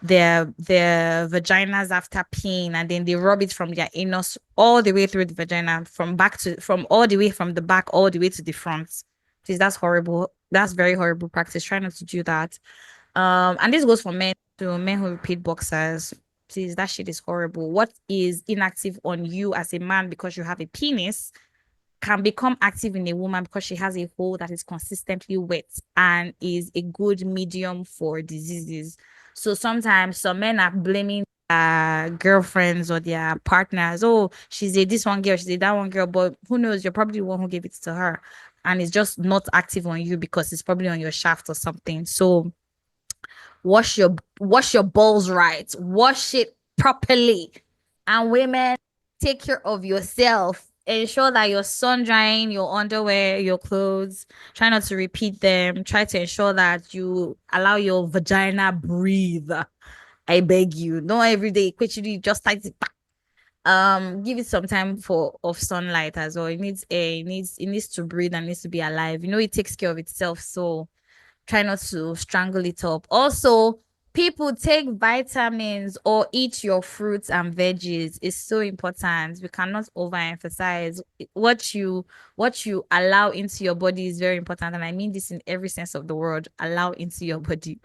[SPEAKER 2] vaginas after peeing, and then they rub it from their anus all the way through the vagina, from all the way from the back all the way to the front. Please, that's horrible. That's very horrible practice. Try not to do that. And this goes for men too, men who repeat boxers. Please, that shit is horrible. What is inactive on you as a man because you have a penis can become active in a woman because she has a hole that is consistently wet and is a good medium for diseases. So sometimes some men are blaming their girlfriends or their partners. Oh, she's a this one girl, she's a that one girl, but who knows? You're probably the one who gave it to her, and it's just not active on you because it's probably on your shaft or something. So wash your balls right, wash it properly. And women, take care of yourself. Ensure that you're sun drying your underwear, your clothes. Try not to repeat them. Try to ensure that you allow your vagina breathe. I beg you. Not every day. Quickly, just tight it back. Give it some time of sunlight as well. It needs air. It needs to breathe and needs to be alive. It takes care of itself. So try not to strangle it up. Also, people take vitamins or eat your fruits and veggies. It's so important. We cannot overemphasize what you allow into your body is very important. And I mean this in every sense of the word. Allow into your body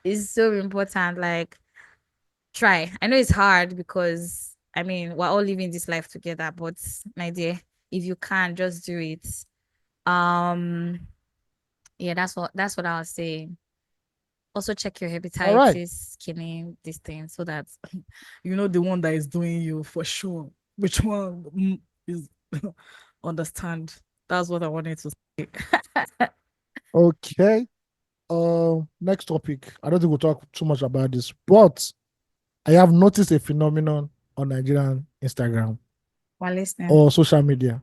[SPEAKER 2] is so important. Like, try. I know it's hard because we're all living this life together, but my dear, if you can, just do it. Um, yeah, that's what I was saying. Also check your
[SPEAKER 1] All right.
[SPEAKER 2] hepatitis, killing this thing so that you know the one that is doing you for sure. Which one is understand. That's what I wanted to say.
[SPEAKER 1] Okay. Next topic. I don't think we'll talk too much about this, but I have noticed a phenomenon on Nigerian Instagram
[SPEAKER 2] While listening.
[SPEAKER 1] or social media.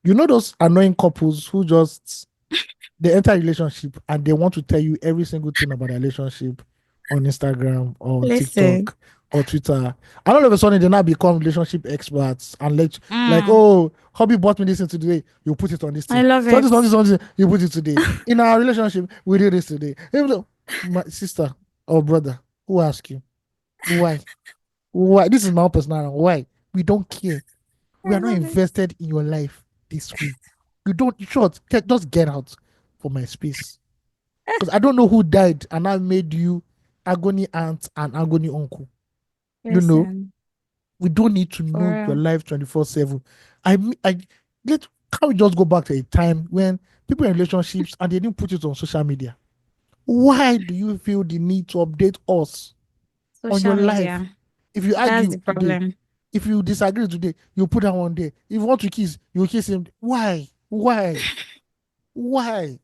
[SPEAKER 1] You know those annoying couples who just they enter a relationship and they want to tell you every single thing about the relationship on Instagram or
[SPEAKER 2] Listen.
[SPEAKER 1] TikTok or Twitter. And all of a sudden they now become relationship experts and like,
[SPEAKER 2] Mm,
[SPEAKER 1] oh, hubby bought me this thing today, you put it on this
[SPEAKER 2] I
[SPEAKER 1] thing.
[SPEAKER 2] love
[SPEAKER 1] So
[SPEAKER 2] it.
[SPEAKER 1] this on this on this, you put it today. In our relationship, we did this today. Even though, my sister or brother, who asked you? Why? Why? This is my own personal. Why? We don't care. We
[SPEAKER 2] I
[SPEAKER 1] are not
[SPEAKER 2] love it.
[SPEAKER 1] invested in your life this way. You don't, short, just get out from my space. Because I don't know who died and I made you agony aunt and agony uncle. You know,
[SPEAKER 2] Listen,
[SPEAKER 1] we don't need to
[SPEAKER 2] for
[SPEAKER 1] know your
[SPEAKER 2] real.
[SPEAKER 1] life 24/7. Can't we just go back to a time when people in relationships and they didn't put it on social media? Why do you feel the need to update us on
[SPEAKER 2] Social
[SPEAKER 1] your life?
[SPEAKER 2] media.
[SPEAKER 1] If you
[SPEAKER 2] That's
[SPEAKER 1] argue
[SPEAKER 2] the
[SPEAKER 1] today,
[SPEAKER 2] problem.
[SPEAKER 1] if you disagree today, you put that one there. If you want to kiss, you kiss him. Why? Why? Why?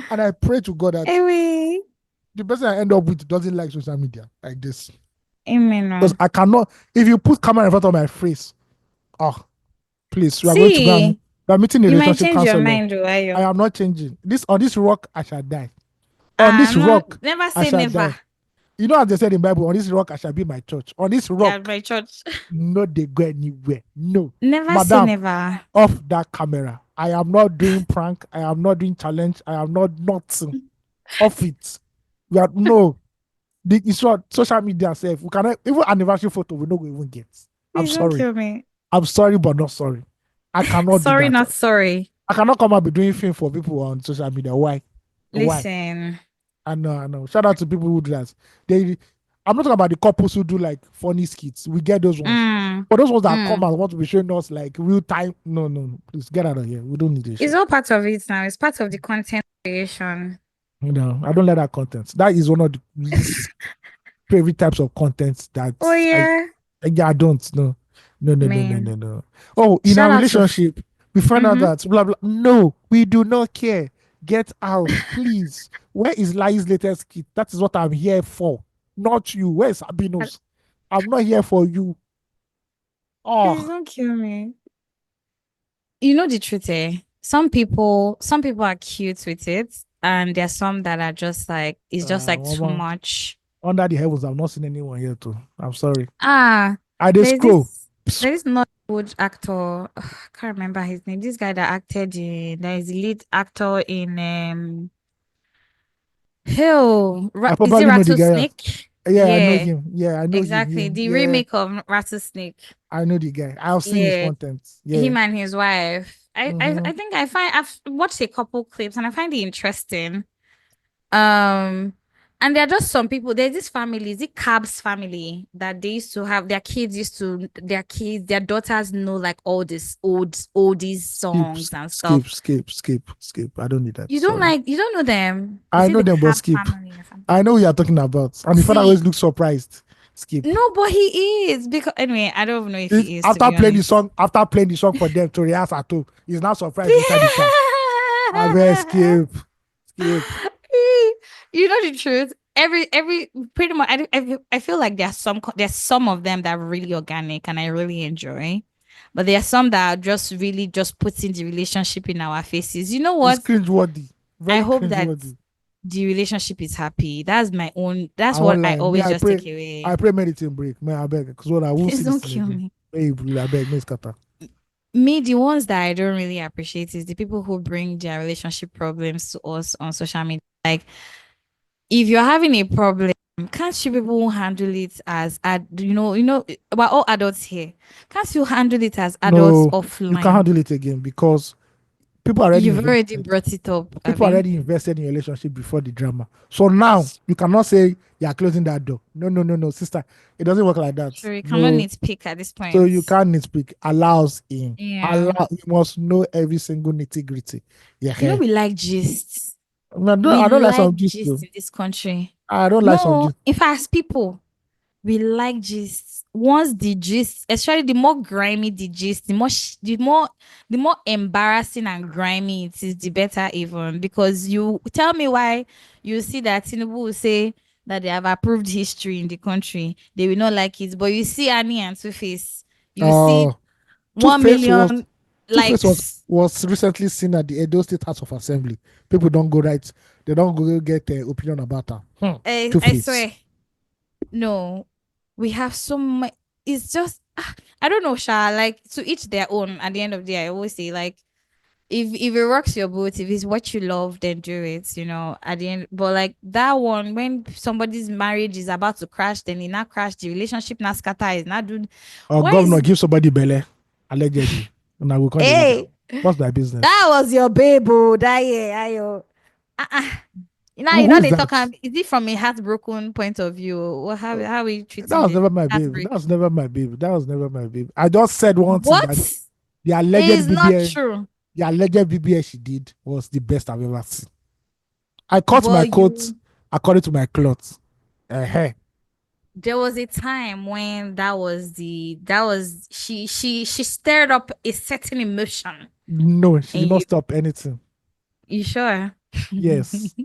[SPEAKER 1] And I pray to God that
[SPEAKER 2] Anyway.
[SPEAKER 1] the person I end up with doesn't like social media like this. Because
[SPEAKER 2] Amen.
[SPEAKER 1] I cannot, if you put camera in front of my face, oh, please, we are going to go and
[SPEAKER 2] See,
[SPEAKER 1] we are meeting a
[SPEAKER 2] you might
[SPEAKER 1] relationship
[SPEAKER 2] change your
[SPEAKER 1] counselor.
[SPEAKER 2] mind, are
[SPEAKER 1] I
[SPEAKER 2] you?
[SPEAKER 1] am not changing. On this rock, I shall die. On this
[SPEAKER 2] No,
[SPEAKER 1] rock,
[SPEAKER 2] never
[SPEAKER 1] I
[SPEAKER 2] say
[SPEAKER 1] shall
[SPEAKER 2] never.
[SPEAKER 1] die. You know, as they said in the Bible, on this rock, I shall be my church. On this
[SPEAKER 2] Yeah,
[SPEAKER 1] rock,
[SPEAKER 2] my church.
[SPEAKER 1] no, they go anywhere. No.
[SPEAKER 2] Never say
[SPEAKER 1] Madam,
[SPEAKER 2] never.
[SPEAKER 1] off that camera. I am not doing prank. I am not doing challenge. I am not nothing. Off it. We are no. It's what social media self. We cannot even anniversary photo. We don't even get. I'm
[SPEAKER 2] Please don't
[SPEAKER 1] sorry.
[SPEAKER 2] kill me.
[SPEAKER 1] I'm sorry, but not sorry. I cannot do
[SPEAKER 2] Sorry,
[SPEAKER 1] that.
[SPEAKER 2] not sorry.
[SPEAKER 1] I cannot come and be doing things for people on social media. Why? Why?
[SPEAKER 2] Listen.
[SPEAKER 1] I know, I know. Shout out to people who do that. I'm not talking about the couples who do like funny skits. We get those ones.
[SPEAKER 2] Mm,
[SPEAKER 1] But those ones that come
[SPEAKER 2] mm.
[SPEAKER 1] and want to be showing us like real time. No, no, no. Please get out of here. We don't need this
[SPEAKER 2] It's
[SPEAKER 1] shit.
[SPEAKER 2] all part of it now. It's part of the content creation.
[SPEAKER 1] I don't like that content. That is one of the least favorite types of content that
[SPEAKER 2] Oh yeah.
[SPEAKER 1] I don't know. No, no, no, no,
[SPEAKER 2] Man.
[SPEAKER 1] no, no. Oh, in
[SPEAKER 2] Shout
[SPEAKER 1] our
[SPEAKER 2] out to
[SPEAKER 1] relationship, we find out
[SPEAKER 2] mm-hmm.
[SPEAKER 1] that blah blah. No, we do not care. Get out, please. Where is Lai's latest kit? That is what I'm here for. Not you. Where's Abino's? I'm not here for you.
[SPEAKER 2] Please
[SPEAKER 1] Oh,
[SPEAKER 2] don't kill me. You know the truth, eh? Some people are cute with it, and there's some that are just like it's just like too
[SPEAKER 1] mama.
[SPEAKER 2] much.
[SPEAKER 1] Under the heavens, I've not seen anyone here too. I'm sorry.
[SPEAKER 2] Ah,
[SPEAKER 1] I just
[SPEAKER 2] there's
[SPEAKER 1] scroll.
[SPEAKER 2] this there's this Nollywood actor. I can't remember his name. This guy that acted in that is the lead actor in
[SPEAKER 1] I
[SPEAKER 2] Is it
[SPEAKER 1] probably know the guy.
[SPEAKER 2] Rattlesnake?
[SPEAKER 1] Yeah, I know
[SPEAKER 2] Yeah,
[SPEAKER 1] him. Yeah, I know him.
[SPEAKER 2] exactly.
[SPEAKER 1] Yeah,
[SPEAKER 2] The
[SPEAKER 1] yeah,
[SPEAKER 2] remake of Rattlesnake.
[SPEAKER 1] I know the guy. I've seen his
[SPEAKER 2] Yeah,
[SPEAKER 1] content. Yeah.
[SPEAKER 2] him and his wife. I, I
[SPEAKER 1] Mm-hmm.
[SPEAKER 2] I think I've watched a couple clips and I find it interesting. Um, and there are just some people. There's this family, the Cabs family, that they used to have their daughters know like all these oldies
[SPEAKER 1] Skip,
[SPEAKER 2] songs and
[SPEAKER 1] skip,
[SPEAKER 2] stuff.
[SPEAKER 1] skip, skip, skip. I don't need that.
[SPEAKER 2] You
[SPEAKER 1] Sorry.
[SPEAKER 2] you don't know them.
[SPEAKER 1] I
[SPEAKER 2] Is it
[SPEAKER 1] know
[SPEAKER 2] the
[SPEAKER 1] them, but
[SPEAKER 2] Cab
[SPEAKER 1] skip.
[SPEAKER 2] family or
[SPEAKER 1] I
[SPEAKER 2] something?
[SPEAKER 1] know who you're talking about. And the father
[SPEAKER 2] See,
[SPEAKER 1] always looks surprised. Skip.
[SPEAKER 2] no, but he is because anyway, I don't even know if he is to be honest.
[SPEAKER 1] After playing the song for them to rehearse at home, he's now surprised inside the car. I will skip. Skip.
[SPEAKER 2] You know the truth. every pretty much. I feel like there's some of them that are really organic and I really enjoy, but there are some that are just really just putting the relationship in our faces. You know
[SPEAKER 1] It's
[SPEAKER 2] what?
[SPEAKER 1] cringeworthy.
[SPEAKER 2] I
[SPEAKER 1] Very
[SPEAKER 2] hope that
[SPEAKER 1] cringeworthy.
[SPEAKER 2] the relationship is happy. That's my own. That's
[SPEAKER 1] I
[SPEAKER 2] what
[SPEAKER 1] won't
[SPEAKER 2] I
[SPEAKER 1] lie. Me,
[SPEAKER 2] always just take
[SPEAKER 1] I
[SPEAKER 2] away.
[SPEAKER 1] pray medicine break. Man, I beg. Because what I won't see
[SPEAKER 2] Please
[SPEAKER 1] this
[SPEAKER 2] don't
[SPEAKER 1] thing
[SPEAKER 2] kill
[SPEAKER 1] again.
[SPEAKER 2] me.
[SPEAKER 1] Hey, I beg, Miss Kata.
[SPEAKER 2] Me, the ones that I don't really appreciate is the people who bring their relationship problems to us on social media. Like, if you're having a problem, can't you people handle it as we're all adults here. Can't you handle it as adults
[SPEAKER 1] No, you can't
[SPEAKER 2] offline?
[SPEAKER 1] handle it again because people already
[SPEAKER 2] You've already
[SPEAKER 1] invested.
[SPEAKER 2] brought it up,
[SPEAKER 1] People
[SPEAKER 2] Abby.
[SPEAKER 1] already invested in your relationship before the drama. So now you cannot say you are closing that door. No, no, no, no, sister. It doesn't work like that.
[SPEAKER 2] Sure, you cannot
[SPEAKER 1] No.
[SPEAKER 2] nitpick at this
[SPEAKER 1] So
[SPEAKER 2] point.
[SPEAKER 1] you can't nitpick. Allows in.
[SPEAKER 2] Yeah.
[SPEAKER 1] Allow. You must know every single nitty gritty. Yeah.
[SPEAKER 2] You know,
[SPEAKER 1] Hey.
[SPEAKER 2] we like gist.
[SPEAKER 1] I
[SPEAKER 2] We
[SPEAKER 1] don't like
[SPEAKER 2] like
[SPEAKER 1] some gist
[SPEAKER 2] gist
[SPEAKER 1] though.
[SPEAKER 2] in this country.
[SPEAKER 1] I don't like some
[SPEAKER 2] No,
[SPEAKER 1] gist.
[SPEAKER 2] in fact, as people, we like gist. Once the gist, especially the more grimy the gist, the more embarrassing and grimy it is, the better even. Because you tell me why you see that Tinubu will say that they have approved history in the country. They will not like it. But you see Annie and Two Face, you
[SPEAKER 1] Uh
[SPEAKER 2] see
[SPEAKER 1] Two
[SPEAKER 2] one
[SPEAKER 1] Face was
[SPEAKER 2] million
[SPEAKER 1] Two Face
[SPEAKER 2] likes.
[SPEAKER 1] was recently seen at the Edo State House of Assembly. People don't go right. They don't go get their opinion about her. Two
[SPEAKER 2] I
[SPEAKER 1] Face.
[SPEAKER 2] swear. No, we have so much. It's just I don't know, Sha. Like to each their own. At the end of the day, I always say like if it rocks your boat, if it's what you love, then do it. You know, at the end. But like that one, when somebody's marriage is about to crash, then it not crash. The relationship not scatter. Is not do.
[SPEAKER 1] Or
[SPEAKER 2] Why
[SPEAKER 1] governor
[SPEAKER 2] is
[SPEAKER 1] give somebody belly allegedly, and I will call the leader.
[SPEAKER 2] hey?
[SPEAKER 1] What's my business?
[SPEAKER 2] That was your babe, oh, that year, ayo. Uh-uh.
[SPEAKER 1] Who,
[SPEAKER 2] You
[SPEAKER 1] who
[SPEAKER 2] know
[SPEAKER 1] is
[SPEAKER 2] they talk.
[SPEAKER 1] that?
[SPEAKER 2] Is it from a heartbroken point of view? Or how are we
[SPEAKER 1] That
[SPEAKER 2] treating
[SPEAKER 1] was
[SPEAKER 2] the
[SPEAKER 1] never my baby. That
[SPEAKER 2] heartbreak?
[SPEAKER 1] was never my baby. That was never my baby. I just said one thing
[SPEAKER 2] What
[SPEAKER 1] that the alleged
[SPEAKER 2] is not
[SPEAKER 1] BBS,
[SPEAKER 2] true?
[SPEAKER 1] the alleged BBS she did was the best I've ever seen. I cut my
[SPEAKER 2] But
[SPEAKER 1] coat
[SPEAKER 2] you,
[SPEAKER 1] according to my cloth. Uh-huh.
[SPEAKER 2] there was a time when that was she stirred up a certain emotion,
[SPEAKER 1] No, she
[SPEAKER 2] and
[SPEAKER 1] did not stop anything.
[SPEAKER 2] you sure?
[SPEAKER 1] Yes.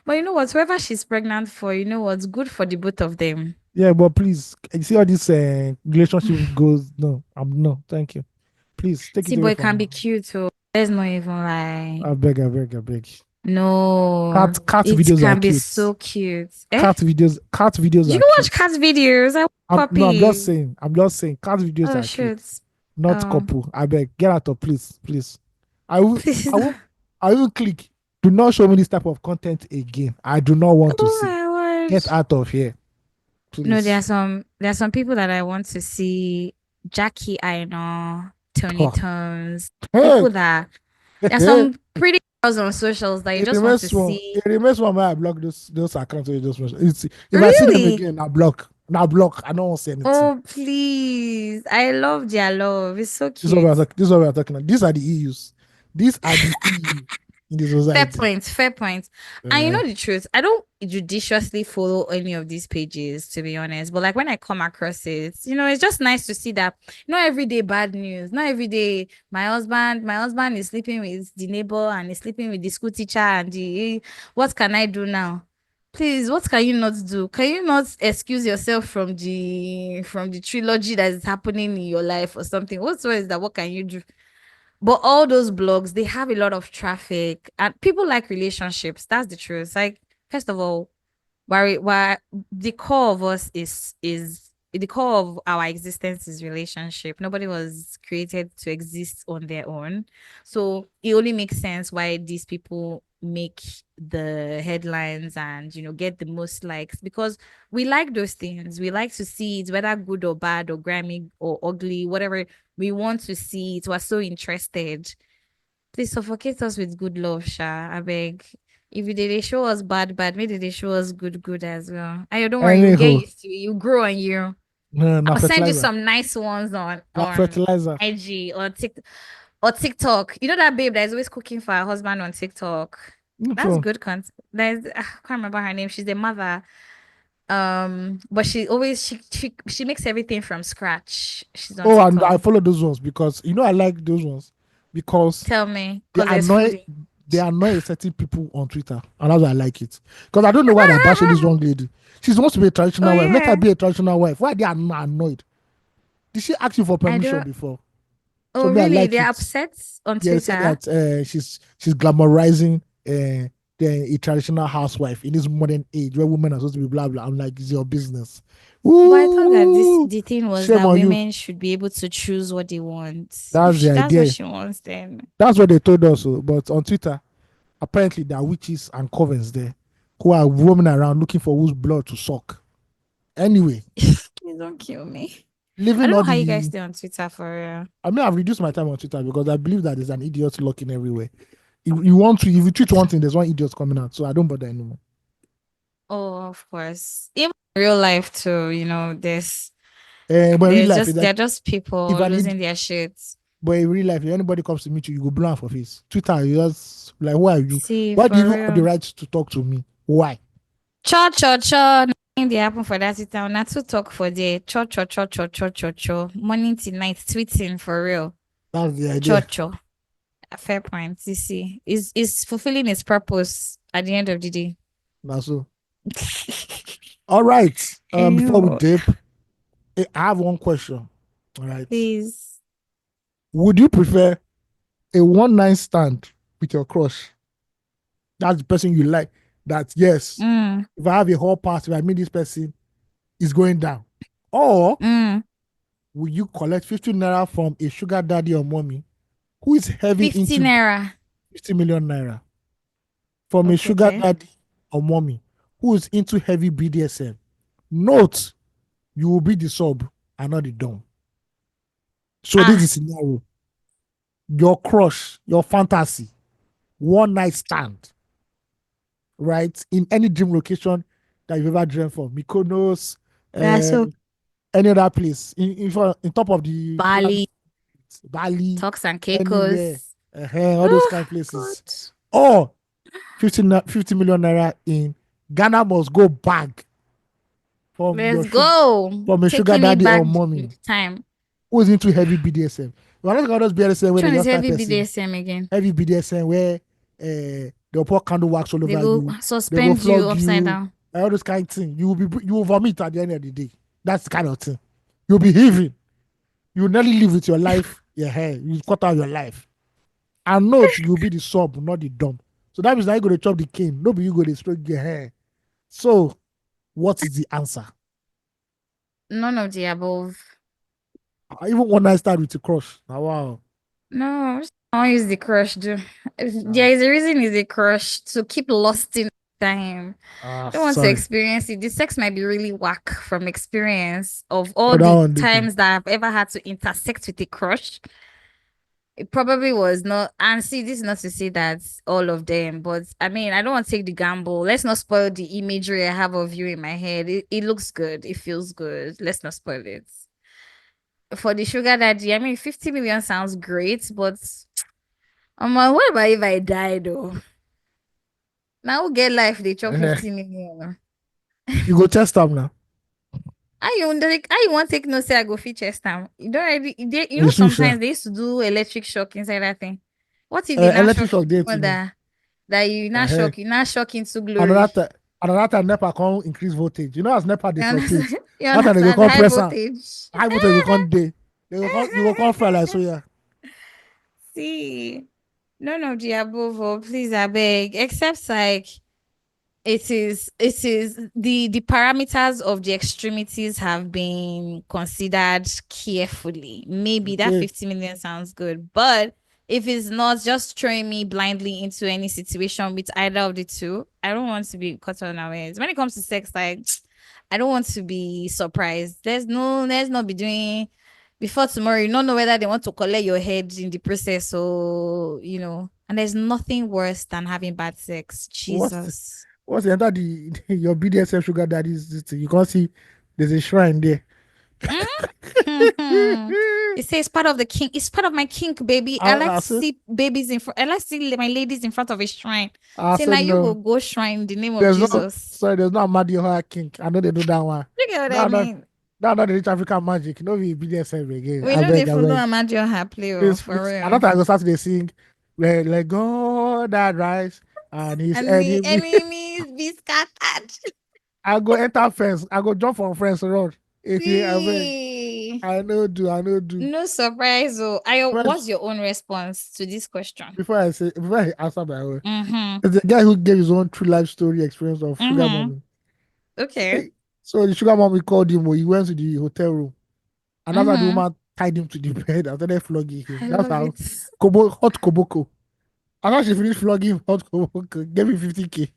[SPEAKER 2] But you know what? Whoever she's pregnant for, you know what's good for the both of them.
[SPEAKER 1] Yeah, but please, you see all this relationship goes. No, no, thank you. Please take
[SPEAKER 2] See,
[SPEAKER 1] it away
[SPEAKER 2] boy
[SPEAKER 1] from
[SPEAKER 2] can
[SPEAKER 1] me.
[SPEAKER 2] be cute too. There's not even like
[SPEAKER 1] I beg, I beg, I beg.
[SPEAKER 2] no.
[SPEAKER 1] Cat
[SPEAKER 2] It
[SPEAKER 1] videos are
[SPEAKER 2] can be
[SPEAKER 1] cute.
[SPEAKER 2] so cute. Eh?
[SPEAKER 1] Cat videos
[SPEAKER 2] You
[SPEAKER 1] are
[SPEAKER 2] can watch
[SPEAKER 1] cute.
[SPEAKER 2] cat videos. I
[SPEAKER 1] No,
[SPEAKER 2] puppy.
[SPEAKER 1] I'm just saying, cat videos
[SPEAKER 2] Oh
[SPEAKER 1] are cute.
[SPEAKER 2] shit.
[SPEAKER 1] Not
[SPEAKER 2] Oh,
[SPEAKER 1] couple. I beg, get out of please, please. I will,
[SPEAKER 2] please.
[SPEAKER 1] I will, I will click. Do not show me this type of content again. I do not want to
[SPEAKER 2] Oh
[SPEAKER 1] see.
[SPEAKER 2] my word.
[SPEAKER 1] Get out of here,
[SPEAKER 2] No,
[SPEAKER 1] please.
[SPEAKER 2] there are some people that I want to see. Jackie, I know, Tony
[SPEAKER 1] Oh,
[SPEAKER 2] Tones,
[SPEAKER 1] hey,
[SPEAKER 2] people that there are
[SPEAKER 1] hey.
[SPEAKER 2] some pretty girls on socials that you just want to see.
[SPEAKER 1] It remains one where I block those accounts you just mentioned. If I see them
[SPEAKER 2] Really?
[SPEAKER 1] again, I block. Now block. I don't want to say anything.
[SPEAKER 2] Oh, please. I love their love. It's so
[SPEAKER 1] This is what we
[SPEAKER 2] cute.
[SPEAKER 1] are talking. This is what we are talking about. These are the EUs. These are the EU in the
[SPEAKER 2] Fair
[SPEAKER 1] society.
[SPEAKER 2] point, fair point. And you
[SPEAKER 1] Uh,
[SPEAKER 2] know the truth, I don't judiciously follow any of these pages, to be honest. But like when I come across it, it's just nice to see that not every day bad news. Not every day my husband is sleeping with the neighbor and is sleeping with the school teacher and what can I do now? Please, what can you not do? Can you not excuse yourself from the trilogy that is happening in your life or something? What is that? What can you do? But all those blogs, they have a lot of traffic and people like relationships. That's the truth. Like, first of all, why the core of us is the core of our existence is relationship. Nobody was created to exist on their own. So it only makes sense why these people make the headlines and get the most likes because we like those things. We like to see it, whether good or bad or grimy or ugly, whatever we want to see it. We're so interested. Please suffocate us with good love, Sha. I beg. If you did they show us bad, maybe they show us good as well. Ayo, don't worry, you get
[SPEAKER 1] Anywho,
[SPEAKER 2] used to it. You grow on you.
[SPEAKER 1] no, na
[SPEAKER 2] I'll send you
[SPEAKER 1] fertilizer.
[SPEAKER 2] some nice ones on
[SPEAKER 1] Na
[SPEAKER 2] on
[SPEAKER 1] fertilizer.
[SPEAKER 2] IG or TikTok. You know that babe that is always cooking for her husband on TikTok.
[SPEAKER 1] Which
[SPEAKER 2] That's
[SPEAKER 1] one?
[SPEAKER 2] good content. I can't remember her name. She's the mother. But she always she makes everything from scratch. She's on
[SPEAKER 1] Oh, and I
[SPEAKER 2] TikTok.
[SPEAKER 1] follow those ones because I like those ones because
[SPEAKER 2] Tell me,
[SPEAKER 1] they
[SPEAKER 2] because there's
[SPEAKER 1] annoy
[SPEAKER 2] foodie.
[SPEAKER 1] they annoy certain people on Twitter, and that's why I like it. Because I don't know why they're bashing this young lady. She's supposed to be a traditional wife. Let her be a traditional wife. Why they are not annoyed? Did she ask you for
[SPEAKER 2] I
[SPEAKER 1] permission
[SPEAKER 2] don't.
[SPEAKER 1] before? So
[SPEAKER 2] Oh,
[SPEAKER 1] me, I
[SPEAKER 2] really?
[SPEAKER 1] like
[SPEAKER 2] They're
[SPEAKER 1] it.
[SPEAKER 2] upset on
[SPEAKER 1] Yeah, say
[SPEAKER 2] Twitter.
[SPEAKER 1] that she's glamorizing a traditional housewife in this modern age where women are supposed to be blah blah. I'm like, it's your business.
[SPEAKER 2] But I thought that
[SPEAKER 1] Ooh,
[SPEAKER 2] the thing was
[SPEAKER 1] shame
[SPEAKER 2] that
[SPEAKER 1] on you.
[SPEAKER 2] women should be able to choose what they want. If
[SPEAKER 1] That's the
[SPEAKER 2] that's what
[SPEAKER 1] idea.
[SPEAKER 2] she wants, then
[SPEAKER 1] That's what they told us. But on Twitter, apparently there are witches and covens there who are roaming around looking for whose blood to suck. Anyway,
[SPEAKER 2] please don't kill me. I
[SPEAKER 1] leaving
[SPEAKER 2] don't
[SPEAKER 1] all
[SPEAKER 2] know how you guys
[SPEAKER 1] the.
[SPEAKER 2] stay on Twitter for real.
[SPEAKER 1] I mean, I've reduced my time on Twitter because I believe that there's an idiot lurking everywhere. You want to, if you tweet one thing, there's one idiot coming out. So I don't bother anymore.
[SPEAKER 2] Oh, of course. Even in real life too,
[SPEAKER 1] But in real life,
[SPEAKER 2] they're just people
[SPEAKER 1] if an
[SPEAKER 2] losing their shit.
[SPEAKER 1] but in real life, if anybody comes to meet you, you go blow am for face. Twitter, you just like, who are you?
[SPEAKER 2] See,
[SPEAKER 1] Why do
[SPEAKER 2] for
[SPEAKER 1] you have the
[SPEAKER 2] real.
[SPEAKER 1] right to talk to me? Why?
[SPEAKER 2] Cho. Nothing dey happen for that town. Not to talk for there. Cho. Morning till night tweeting for real.
[SPEAKER 1] That's the idea.
[SPEAKER 2] Cho. A fair point. You see, is fulfilling its purpose at the end of the day.
[SPEAKER 1] Now so. All right. Before we dip, I have one question. All right.
[SPEAKER 2] Please.
[SPEAKER 1] Would you prefer a one-night stand with your crush? That's the person you like. That yes, if I have a whole party, if I meet this person, it's going down. Or will you collect 50 naira from a sugar daddy or mommy who is heavy
[SPEAKER 2] 50
[SPEAKER 1] into
[SPEAKER 2] naira.
[SPEAKER 1] 50 million naira from a sugar daddy or mommy who is into heavy BDSM? Note, you will be the sub and not the dom. So this is the scenario. Your crush, your fantasy, one night stand, right? In any dream location that you've ever dreamed for. Mykonos, any other place. In top of the
[SPEAKER 2] Bali,
[SPEAKER 1] Turks
[SPEAKER 2] and
[SPEAKER 1] anywhere.
[SPEAKER 2] Caicos.
[SPEAKER 1] All those kind of places. Or 50 million naira in Ghana must go bag from
[SPEAKER 2] Let's go.
[SPEAKER 1] From a sugar daddy or mommy.
[SPEAKER 2] Time.
[SPEAKER 1] Who is into heavy BDSM? We're not going to BDSM where they just
[SPEAKER 2] heavy BDSM again.
[SPEAKER 1] Heavy BDSM where they'll pour candle wax all over you.
[SPEAKER 2] Suspend they go flog you upside down.
[SPEAKER 1] All those kind of thing. You will vomit at the end of the day. That's the kind of thing. You'll be heaving. You'll nearly live with your life. You cut out your life. And note, you'll be the sub, not the dumb. So that means now you're going to chop the cane. Nobody you going to stroke your hair. So, what is the answer?
[SPEAKER 2] None of the above.
[SPEAKER 1] Even one night stand with a crush. Oh, wow.
[SPEAKER 2] No, I don't use the crush, dude. There is a reason it's a crush to keep lost in time. I don't want to experience it. The sex might be really whack from experience of all the times that I've ever had to intersect with a crush. It probably was not, and see, this is not to say that all of them, but I mean, I don't want to take the gamble. Let's not spoil the imagery I have of you in my head. It looks good. It feels good. Let's not spoil it. For the sugar daddy, I mean, 50 million sounds great, but what about if I die though? Now we'll get life, they chop 50 million.
[SPEAKER 1] You go test them now.
[SPEAKER 2] I want to take no say I go fit chest time. You don't already, you know, sometimes they used to do electric shock inside that thing. What if they
[SPEAKER 1] electric shock
[SPEAKER 2] that you not shock into glory?
[SPEAKER 1] Another time NEPA can't increase voltage. You know, as NEPA they fluctuate.
[SPEAKER 2] That time they go come press
[SPEAKER 1] high voltage you can't day. You go come fell like so yeah.
[SPEAKER 2] See, none of the above, please, I beg. Except like it is the parameters of the extremities have been considered carefully. Maybe that 50 million sounds good, but if it's not, just throwing me blindly into any situation with either of the two, I don't want to be caught unawares. When it comes to sex, like I don't want to be surprised. Let's not be doing before tomorrow. You don't know whether they want to collect your head in the process, or and there's nothing worse than having bad sex. Jesus.
[SPEAKER 1] Once you enter your BDSM sugar daddy's, you can't see there's a shrine there.
[SPEAKER 2] It says part of the kink. It's part of my kink, baby. I like to see babies in front. I like to see my ladies in front of a shrine. Say now you will go shrine in the name of Jesus.
[SPEAKER 1] There's no Madioha kink. I know they do that one.
[SPEAKER 2] You get what I mean?
[SPEAKER 1] That's not the rich African magic. No, we BDSM again.
[SPEAKER 2] We know they follow Madioha play for real.
[SPEAKER 1] I don't think I go start to sing. Let go all that rice and his
[SPEAKER 2] And the
[SPEAKER 1] enemy.
[SPEAKER 2] enemies be scattered.
[SPEAKER 1] I go enter fence. I go jump from fence road. I beg.
[SPEAKER 2] See,
[SPEAKER 1] I know do. I know do.
[SPEAKER 2] no surprise. Oh, what's
[SPEAKER 1] First,
[SPEAKER 2] your own response to this question?
[SPEAKER 1] before I answer my own,
[SPEAKER 2] Mm-hmm.
[SPEAKER 1] it's the guy who gave his own true life story experience of sugar
[SPEAKER 2] Mm-hmm.
[SPEAKER 1] mommy.
[SPEAKER 2] Okay.
[SPEAKER 1] Hey, so the sugar mommy called him. He went to the hotel room, and after the
[SPEAKER 2] Mm-hmm.
[SPEAKER 1] woman tied him to the bed and started flogging him.
[SPEAKER 2] I
[SPEAKER 1] That's
[SPEAKER 2] love
[SPEAKER 1] how
[SPEAKER 2] it.
[SPEAKER 1] hot koboko. And after she finished flogging him, hot koboko gave him 50K.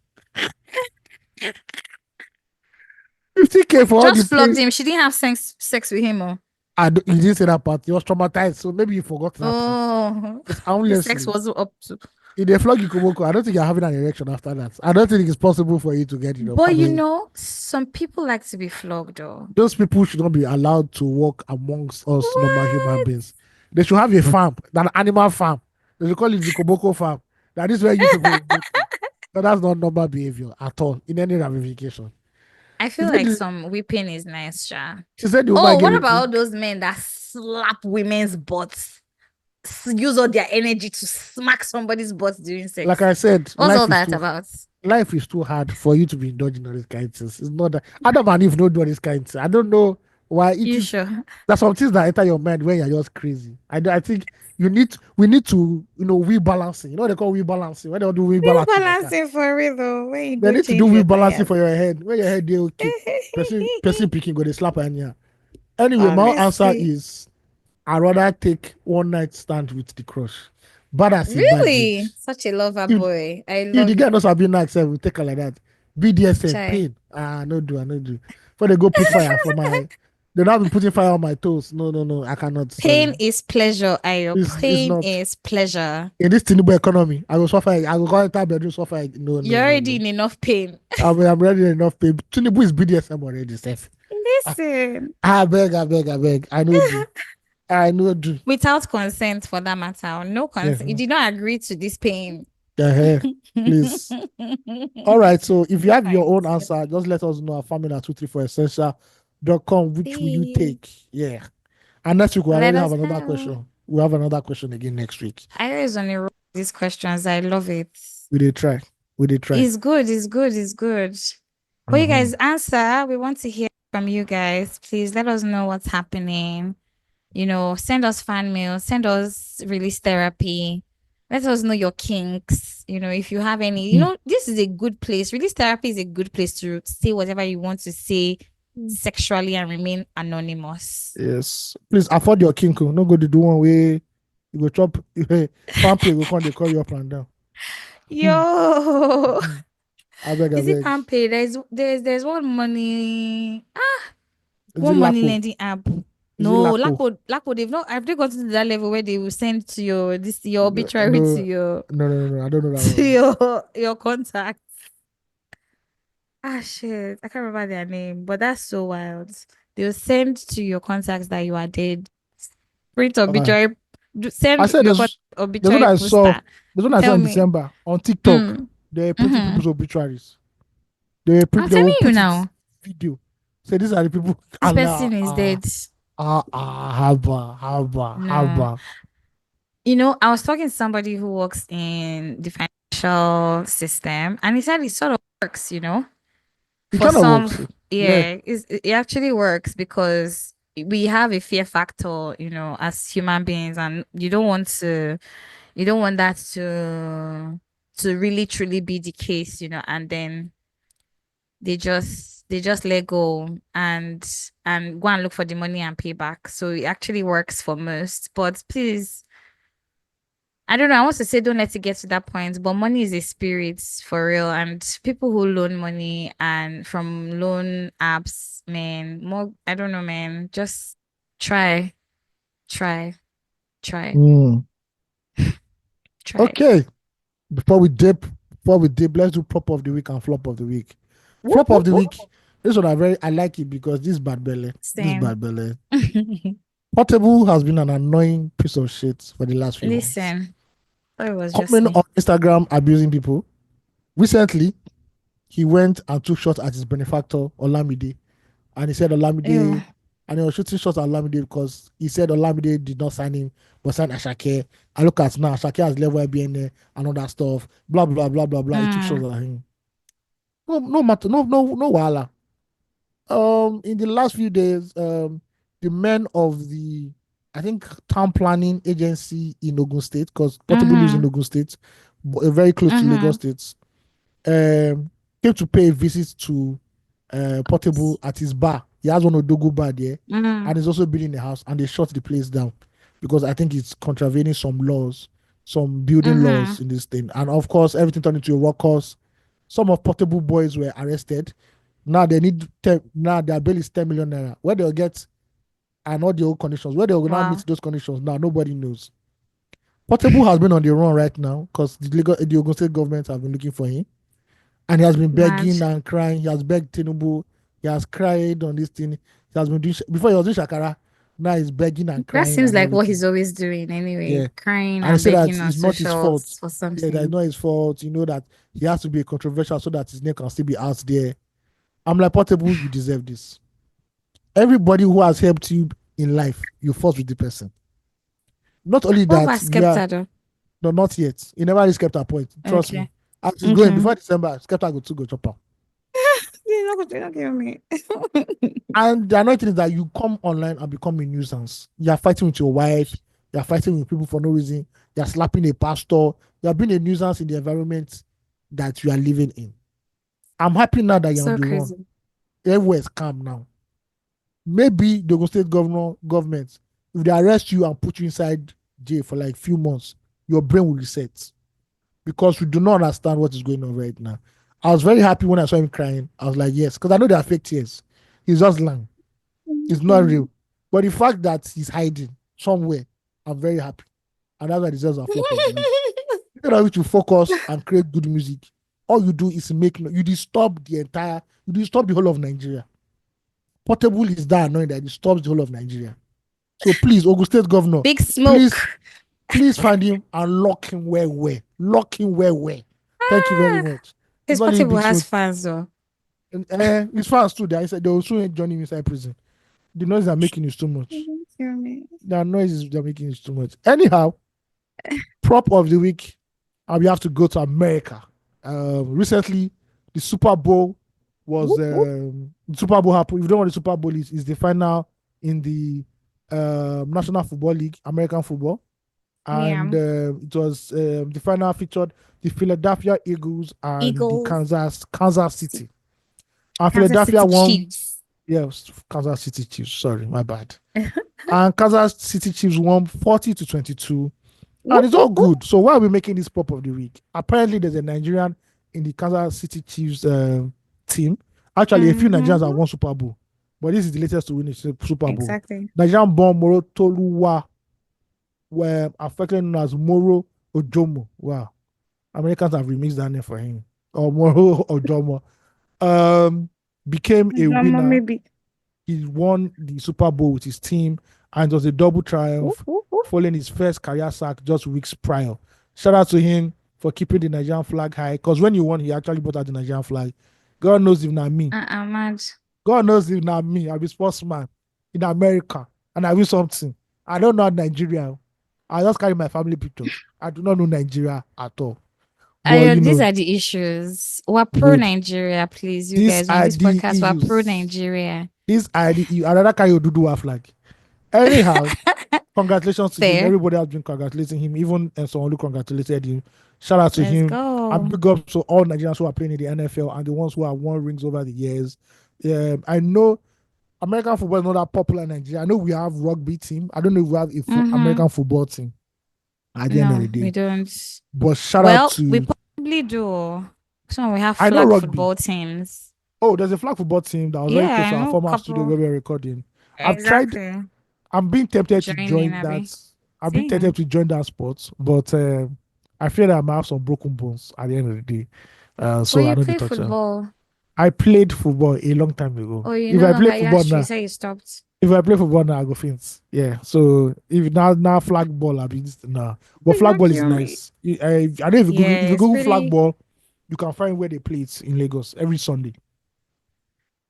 [SPEAKER 1] 50K for all the
[SPEAKER 2] Just flogged
[SPEAKER 1] pain.
[SPEAKER 2] him. She didn't have sex with him. Oh.
[SPEAKER 1] He didn't say that part. He was traumatized, so maybe he forgot that part.
[SPEAKER 2] Oh,
[SPEAKER 1] Because
[SPEAKER 2] the sex
[SPEAKER 1] honestly,
[SPEAKER 2] wasn't up to.
[SPEAKER 1] if they flog you koboko, I don't think you're having an erection after that. I don't think it's possible for you to get,
[SPEAKER 2] But
[SPEAKER 1] permanent.
[SPEAKER 2] some people like to be flogged, though.
[SPEAKER 1] Those people should not be allowed to walk amongst us normal human
[SPEAKER 2] What?
[SPEAKER 1] beings. They should have a farm, an animal farm. They should call it the koboko farm. That is where you people go to. But that's not normal behavior at all in any ramification.
[SPEAKER 2] I
[SPEAKER 1] She
[SPEAKER 2] feel
[SPEAKER 1] said,
[SPEAKER 2] like some whipping is nice, Sha.
[SPEAKER 1] she said the woman
[SPEAKER 2] Oh,
[SPEAKER 1] gave
[SPEAKER 2] what
[SPEAKER 1] it.
[SPEAKER 2] about all those men that slap women's butts? Use all their energy to smack somebody's butt during
[SPEAKER 1] Like
[SPEAKER 2] sex.
[SPEAKER 1] I said,
[SPEAKER 2] What's all that about?
[SPEAKER 1] life is too hard for you to be indulging all these kind of things. It's not that Adam and Eve don't do all these kind of things. I don't know why it
[SPEAKER 2] You
[SPEAKER 1] is.
[SPEAKER 2] sure?
[SPEAKER 1] There's some things that enter your mind when you're just crazy. I think we need to, rebalancing. You know what they call rebalancing. When they do
[SPEAKER 2] This
[SPEAKER 1] rebalancing like that,
[SPEAKER 2] balancing for real though. When you
[SPEAKER 1] they
[SPEAKER 2] go
[SPEAKER 1] need to do
[SPEAKER 2] change your
[SPEAKER 1] rebalancing
[SPEAKER 2] tires.
[SPEAKER 1] for your head. When your head they okay, person picking go they slap on you. Anyway, my answer
[SPEAKER 2] Honestly.
[SPEAKER 1] is I rather take one night stand with the crush. Bad as a bad
[SPEAKER 2] Really?
[SPEAKER 1] bitch.
[SPEAKER 2] Such a lover
[SPEAKER 1] If
[SPEAKER 2] boy. I
[SPEAKER 1] if the
[SPEAKER 2] love
[SPEAKER 1] girl
[SPEAKER 2] it.
[SPEAKER 1] knows I've been nice, we take her like that. BDSM
[SPEAKER 2] Chai.
[SPEAKER 1] pain. No do, I no do. Before they go put fire for my, they not be putting fire on my toes. No, no, no, I cannot. Sorry,
[SPEAKER 2] Pain is pleasure, Ayo.
[SPEAKER 1] it's
[SPEAKER 2] Pain
[SPEAKER 1] not
[SPEAKER 2] is pleasure.
[SPEAKER 1] in this Tinubu economy. I will suffer. I will go enter bedroom suffer. No, no,
[SPEAKER 2] You're
[SPEAKER 1] no,
[SPEAKER 2] already
[SPEAKER 1] no.
[SPEAKER 2] in enough pain.
[SPEAKER 1] I'm ready enough. Babe. Tinubu is BDSM already. Safe.
[SPEAKER 2] Listen.
[SPEAKER 1] I beg, I beg, I beg. I know do. I know do.
[SPEAKER 2] Without consent for that matter. No
[SPEAKER 1] Yeah.
[SPEAKER 2] consent. You did not agree to this pain.
[SPEAKER 1] Yeah. Please. All right. So if you
[SPEAKER 2] Be
[SPEAKER 1] have your
[SPEAKER 2] kind.
[SPEAKER 1] own answer, just let us know at family234essential.com. Which will you
[SPEAKER 2] Please.
[SPEAKER 1] take? Yeah. And next week we
[SPEAKER 2] Let
[SPEAKER 1] already have
[SPEAKER 2] us
[SPEAKER 1] another
[SPEAKER 2] know.
[SPEAKER 1] question. We have another question again next week.
[SPEAKER 2] I always on the road with these questions. I love it.
[SPEAKER 1] We did try. We did try.
[SPEAKER 2] It's good. It's good. It's good. But you
[SPEAKER 1] Mm-hmm.
[SPEAKER 2] guys answer. We want to hear from you guys. Please let us know what's happening. Send us fan mail, send us release therapy. Let us know your kinks. If you have any, this is a good place. Release therapy is a good place to say whatever you want to say sexually and remain anonymous.
[SPEAKER 1] Yes. Please afford your kinko. No go to do one way you go chop fan pay go come they call you up and down.
[SPEAKER 2] Yo,
[SPEAKER 1] I beg, I
[SPEAKER 2] is it
[SPEAKER 1] beg.
[SPEAKER 2] Pampay? There's one money.
[SPEAKER 1] Is it
[SPEAKER 2] One money
[SPEAKER 1] Lapo?
[SPEAKER 2] lending app.
[SPEAKER 1] Is it
[SPEAKER 2] No,
[SPEAKER 1] Lapo?
[SPEAKER 2] Lapo, have they gotten to that level where they will send to your
[SPEAKER 1] No,
[SPEAKER 2] obituary to
[SPEAKER 1] no,
[SPEAKER 2] your
[SPEAKER 1] no. I don't know that
[SPEAKER 2] to
[SPEAKER 1] one.
[SPEAKER 2] your contact? Ah, shit. I can't remember their name, but that's so wild. They'll send to your contacts that you are dead. Print
[SPEAKER 1] Uh,
[SPEAKER 2] obituary.
[SPEAKER 1] I
[SPEAKER 2] Send
[SPEAKER 1] said
[SPEAKER 2] your
[SPEAKER 1] there's what
[SPEAKER 2] obituary
[SPEAKER 1] I saw.
[SPEAKER 2] poster.
[SPEAKER 1] There's what I saw
[SPEAKER 2] Tell
[SPEAKER 1] in
[SPEAKER 2] me.
[SPEAKER 1] December on TikTok.
[SPEAKER 2] Mm.
[SPEAKER 1] They were printing
[SPEAKER 2] Mm-hmm.
[SPEAKER 1] people's obituaries.
[SPEAKER 2] I'm
[SPEAKER 1] They
[SPEAKER 2] telling
[SPEAKER 1] will
[SPEAKER 2] you
[SPEAKER 1] put it
[SPEAKER 2] now.
[SPEAKER 1] video. Say these are the people.
[SPEAKER 2] This person is dead. No.
[SPEAKER 1] haba.
[SPEAKER 2] I was talking to somebody who works in the financial system, and he said it sort of works.
[SPEAKER 1] It
[SPEAKER 2] For
[SPEAKER 1] kind of
[SPEAKER 2] some,
[SPEAKER 1] works. Yeah.
[SPEAKER 2] yeah, it actually works because we have a fear factor, as human beings, and you don't want that to really truly be the case, and then they just let go and go and look for the money and pay back. So it actually works for most. But please, I don't know. I want to say don't let it get to that point, but money is a spirit for real. And people who loan money and from loan apps, man, more, I don't know, man. Just try, try, try,
[SPEAKER 1] Mm.
[SPEAKER 2] try.
[SPEAKER 1] Okay. Before we dip, let's do prop of the week and flop of the week.
[SPEAKER 2] Whoop,
[SPEAKER 1] Flop of
[SPEAKER 2] whoop,
[SPEAKER 1] the
[SPEAKER 2] whoop.
[SPEAKER 1] week. This one I like it because this bad belly. This
[SPEAKER 2] Same.
[SPEAKER 1] bad belly. Portable has been an annoying piece of shit for the last few months.
[SPEAKER 2] Listen, thought it was just
[SPEAKER 1] Coming
[SPEAKER 2] me.
[SPEAKER 1] on Instagram abusing people. Recently, he went and took shots at his benefactor, Olamide. And he said
[SPEAKER 2] Ew.
[SPEAKER 1] Olamide and he was shooting shots at Olamide because he said Olamide did not sign him, but signed Ashake. I look at now, Ashake has level IBN and all that stuff. Blah blah blah blah blah. He took shots at him. No, no matter, no wahala. In the last few days, the men of the, I think, town planning agency in Ogun State, because Portable lives in Ogun State, very close to Lagos State, came to pay a visit to Portable at his bar. He has one Odogu bar there, and he's also building a house, and they shut the place down because I think it's contravening some laws, some building laws in this thing. And of course, everything turned into a ruckus. Some of Portable boys were arrested. Now they need now their bail is 10 million naira. Where they'll get and all the old conditions, where they will now meet those conditions. Now nobody knows. Portable has been on the run right now because the Ogun State government have been looking for him. And he has been begging and crying. He has begged Tinubu. He has cried on this thing. He has been doing before he was doing Shakara. Now he's begging and crying.
[SPEAKER 2] That seems like what he's always doing anyway. Yeah. Crying and begging on
[SPEAKER 1] it's not his fault
[SPEAKER 2] for something.
[SPEAKER 1] Yeah, that's not his fault. You know that he has to be controversial so that his name can still be out there. I'm like, Portable, you deserve this. Everybody who has helped you in life, you fought with the person. Not only that, no, not yet. He never really kept a point. Trust me. As he's going before December, Skepta go to go chop out.
[SPEAKER 2] You're not going to kill me.
[SPEAKER 1] And the annoying thing is that you come online and become a nuisance. You are fighting with your wife. You are fighting with people for no reason. You are slapping a pastor. You are being a nuisance in the environment that you are living in. I'm happy now that you're on the run. Everywhere is calm now. Maybe the Ogun State government, if they arrest you and put you inside jail for like few months, your brain will reset. Because we do not understand what is going on right now. I was very happy when I saw him crying. I was like, yes, because I know they are fake tears. He's just lying. It's not real. But the fact that he's hiding somewhere, I'm very happy. And that's why he deserves a flop of the week. You know, to focus and create good music. All you do is you disturb the whole of Nigeria. Portable is that annoying that it disturbs the whole of Nigeria. So please, Ogun State Governor,
[SPEAKER 2] Big Smoke,
[SPEAKER 1] please find him and lock him where. Lock him where. Thank you very much.
[SPEAKER 2] His Portable has fans though.
[SPEAKER 1] His fans too. They said they will soon join him inside prison. The noise they're making is too much. The noises they're making is too much. Anyhow, prop of the week, we have to go to America. Recently, the Super Bowl was the Super Bowl happened. If you don't know what the Super Bowl is the final in the National Football League, American football. And it was the final featured the Philadelphia Eagles and the Kansas City. And Philadelphia won. Chiefs. Yes, Kansas City Chiefs. Sorry, my bad. And Kansas City Chiefs won 40-22. And it's all good. So why are we making this pop of the week? Apparently, there's a Nigerian in the Kansas City Chiefs team. Actually, a few Nigerians have won Super Bowl. But this is the latest to win a Super Bowl.
[SPEAKER 2] Exactly.
[SPEAKER 1] Nigerian-born Morotoluwa, were affectionately known as Moro-Ojomo. Wow. Americans have remixed that name for him. Or Moro-Ojomo. Became a winner. Maybe. He won the Super Bowl with his team and it was a double triumph following his first career sack just weeks prior. Shout out to him for keeping the Nigerian flag high. Because when he won, he actually brought out the Nigerian flag. God knows if not me.
[SPEAKER 2] Mad.
[SPEAKER 1] God knows if not me. I'll be sportsman in America and I win something. I don't know Nigeria. I just carry my family picture. I do not know Nigeria at all.
[SPEAKER 2] But, these are the issues. We're pro Nigeria, please. You guys on this podcast, we're pro Nigeria.
[SPEAKER 1] These are the issues. I'd rather carry Oduduwa flag. Anyhow, congratulations to him. Everybody has been congratulating him. Even someone who congratulated him. Shout out to him. And big up to all Nigerians who are playing in the NFL and the ones who have won rings over the years. I know American football is not that popular in Nigeria. I know we have rugby team. I don't know if we have a American football team. At the end of the day,
[SPEAKER 2] we don't.
[SPEAKER 1] But shout out to.
[SPEAKER 2] We probably do. So we have flag football teams.
[SPEAKER 1] Oh, there's a flag football team that was very close to our former studio where we're recording.
[SPEAKER 2] Exactly.
[SPEAKER 1] I'm being tempted to join that. I'm being tempted to join that sport, but I feel that I might have some broken bones at the end of the day. So I don't touch football. I played football a long time ago.
[SPEAKER 2] Oh, you know, I play football now, you say you stopped.
[SPEAKER 1] If I play football now, I go faint. Yeah. So if now flag ball, I mean nah. But flag ball is nice. I don't know if you Google flag ball, you can find where they play it in Lagos every Sunday.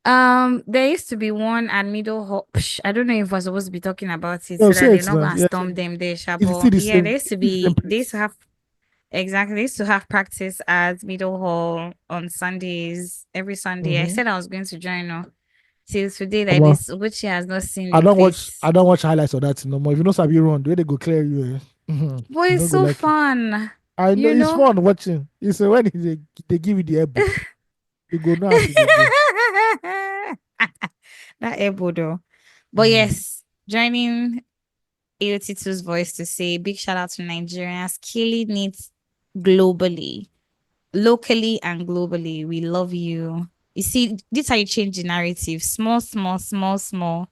[SPEAKER 2] There used to be one at Middle Hall. I don't know if we're supposed to be talking about it
[SPEAKER 1] No,
[SPEAKER 2] so that
[SPEAKER 1] say
[SPEAKER 2] they're
[SPEAKER 1] it
[SPEAKER 2] not
[SPEAKER 1] now.
[SPEAKER 2] gonna
[SPEAKER 1] Yeah,
[SPEAKER 2] storm them there,
[SPEAKER 1] it's
[SPEAKER 2] Shabo.
[SPEAKER 1] still the
[SPEAKER 2] Yeah,
[SPEAKER 1] same. It's still the same
[SPEAKER 2] they
[SPEAKER 1] place.
[SPEAKER 2] used to have exactly they used to have practice at Middle Hall on Sundays, every Sunday. I
[SPEAKER 1] Mm-hmm.
[SPEAKER 2] said I was going to join her. Till today, like
[SPEAKER 1] Well,
[SPEAKER 2] this, which she has not seen
[SPEAKER 1] I
[SPEAKER 2] the
[SPEAKER 1] don't watch.
[SPEAKER 2] place.
[SPEAKER 1] I don't watch highlights of that no more. If you know Sabi run, the way they go clear you,
[SPEAKER 2] But
[SPEAKER 1] you
[SPEAKER 2] it's
[SPEAKER 1] don't go
[SPEAKER 2] so
[SPEAKER 1] like it.
[SPEAKER 2] fun,
[SPEAKER 1] I know
[SPEAKER 2] you
[SPEAKER 1] it's
[SPEAKER 2] know.
[SPEAKER 1] fun watching. It's when they give you the elbow, you go know as they go.
[SPEAKER 2] That elbow. But
[SPEAKER 1] Mm.
[SPEAKER 2] yes, joining AOT2's voice to say big shout out to Nigerians killing it globally, locally and globally. We love you. You see, this is how you change the narrative. Small, small, small, small.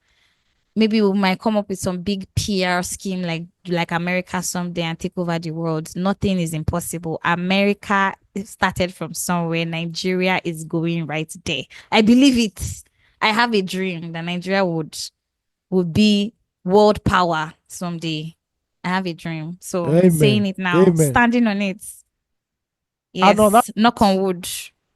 [SPEAKER 2] Maybe we might come up with some big PR scheme like America someday and take over the world. Nothing is impossible. America started from somewhere. Nigeria is going right there. I believe it. I have a dream that Nigeria would be world power someday. I have a dream. So saying
[SPEAKER 1] Amen.
[SPEAKER 2] it now,
[SPEAKER 1] Amen.
[SPEAKER 2] standing on it.
[SPEAKER 1] And on that
[SPEAKER 2] Yes, knock on wood.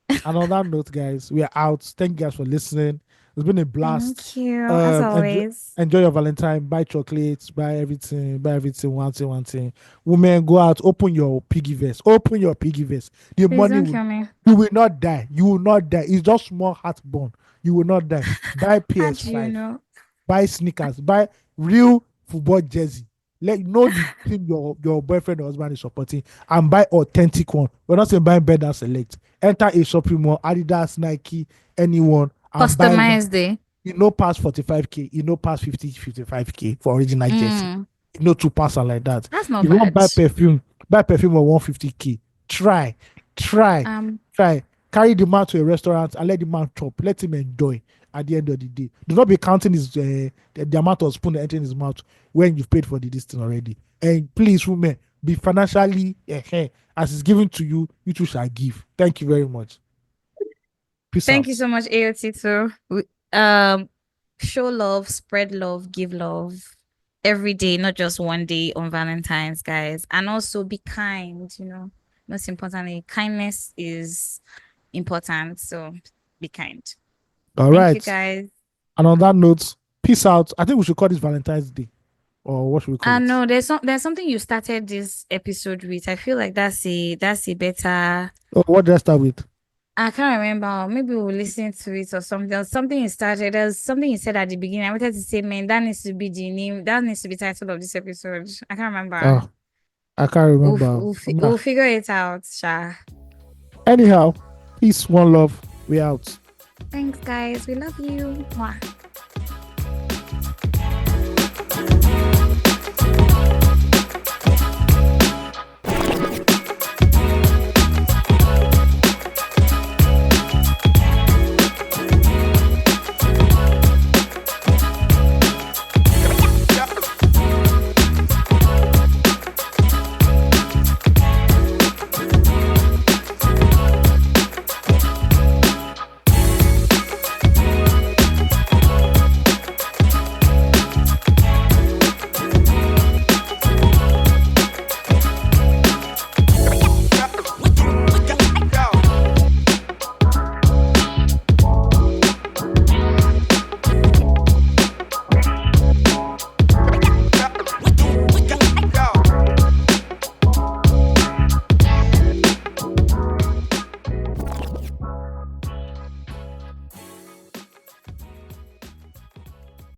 [SPEAKER 1] and on that note, guys, we are out. Thank you guys for listening. It's been a blast.
[SPEAKER 2] Thank you, as
[SPEAKER 1] Enjoy,
[SPEAKER 2] always.
[SPEAKER 1] enjoy your Valentine. Buy chocolates. Buy everything. One thing. Women, go out. Open your piggy vest. Open your piggy vest. The
[SPEAKER 2] Please
[SPEAKER 1] money
[SPEAKER 2] don't
[SPEAKER 1] will.
[SPEAKER 2] kill me.
[SPEAKER 1] You will not die. You will not die. It's just small heartburn. You will not die. Buy
[SPEAKER 2] How do you
[SPEAKER 1] PS5.
[SPEAKER 2] know?
[SPEAKER 1] Buy sneakers. Buy real football jersey. Let know the team your boyfriend or husband is supporting and buy authentic one. We're not saying buy better than select. Enter a shopping mall, Adidas, Nike, anyone, and buy one.
[SPEAKER 2] Customized day.
[SPEAKER 1] You know past 45K, you know past 50, 55K for original jersey.
[SPEAKER 2] Mm,
[SPEAKER 1] You know two pass and like that.
[SPEAKER 2] that's not
[SPEAKER 1] If you want
[SPEAKER 2] bad.
[SPEAKER 1] buy perfume of 150K. Try, try,
[SPEAKER 2] Um,
[SPEAKER 1] try. Carry the man to a restaurant and let the man chop. Let him enjoy at the end of the day. Do not be counting the amount of spoon that enter in his mouth when you've paid for this thing already. And please, women, be financially as it's given to you, you too shall give. Thank you very much. Peace
[SPEAKER 2] Thank
[SPEAKER 1] out.
[SPEAKER 2] you so much, AOT2. Show love, spread love, give love every day, not just one day on Valentine's, guys. And also be kind, Most importantly, kindness is important. So be kind.
[SPEAKER 1] All
[SPEAKER 2] Thank you,
[SPEAKER 1] right.
[SPEAKER 2] guys.
[SPEAKER 1] And on that note, peace out. I think we should call this Valentine's Day. Or what should we call it?
[SPEAKER 2] No, there's something you started this episode with. I feel like that's a better.
[SPEAKER 1] Oh, what did I start with?
[SPEAKER 2] I can't remember. Maybe we'll listen to it or something. There was something you started. There's something you said at the beginning. I wanted to say, man, that needs to be the name. That needs to be the title of this episode. I can't remember.
[SPEAKER 1] Oh, I can't remember.
[SPEAKER 2] We'll figure it out, Sha.
[SPEAKER 1] Anyhow, peace, one love. We out.
[SPEAKER 2] Thanks, guys. We love you. Mwah.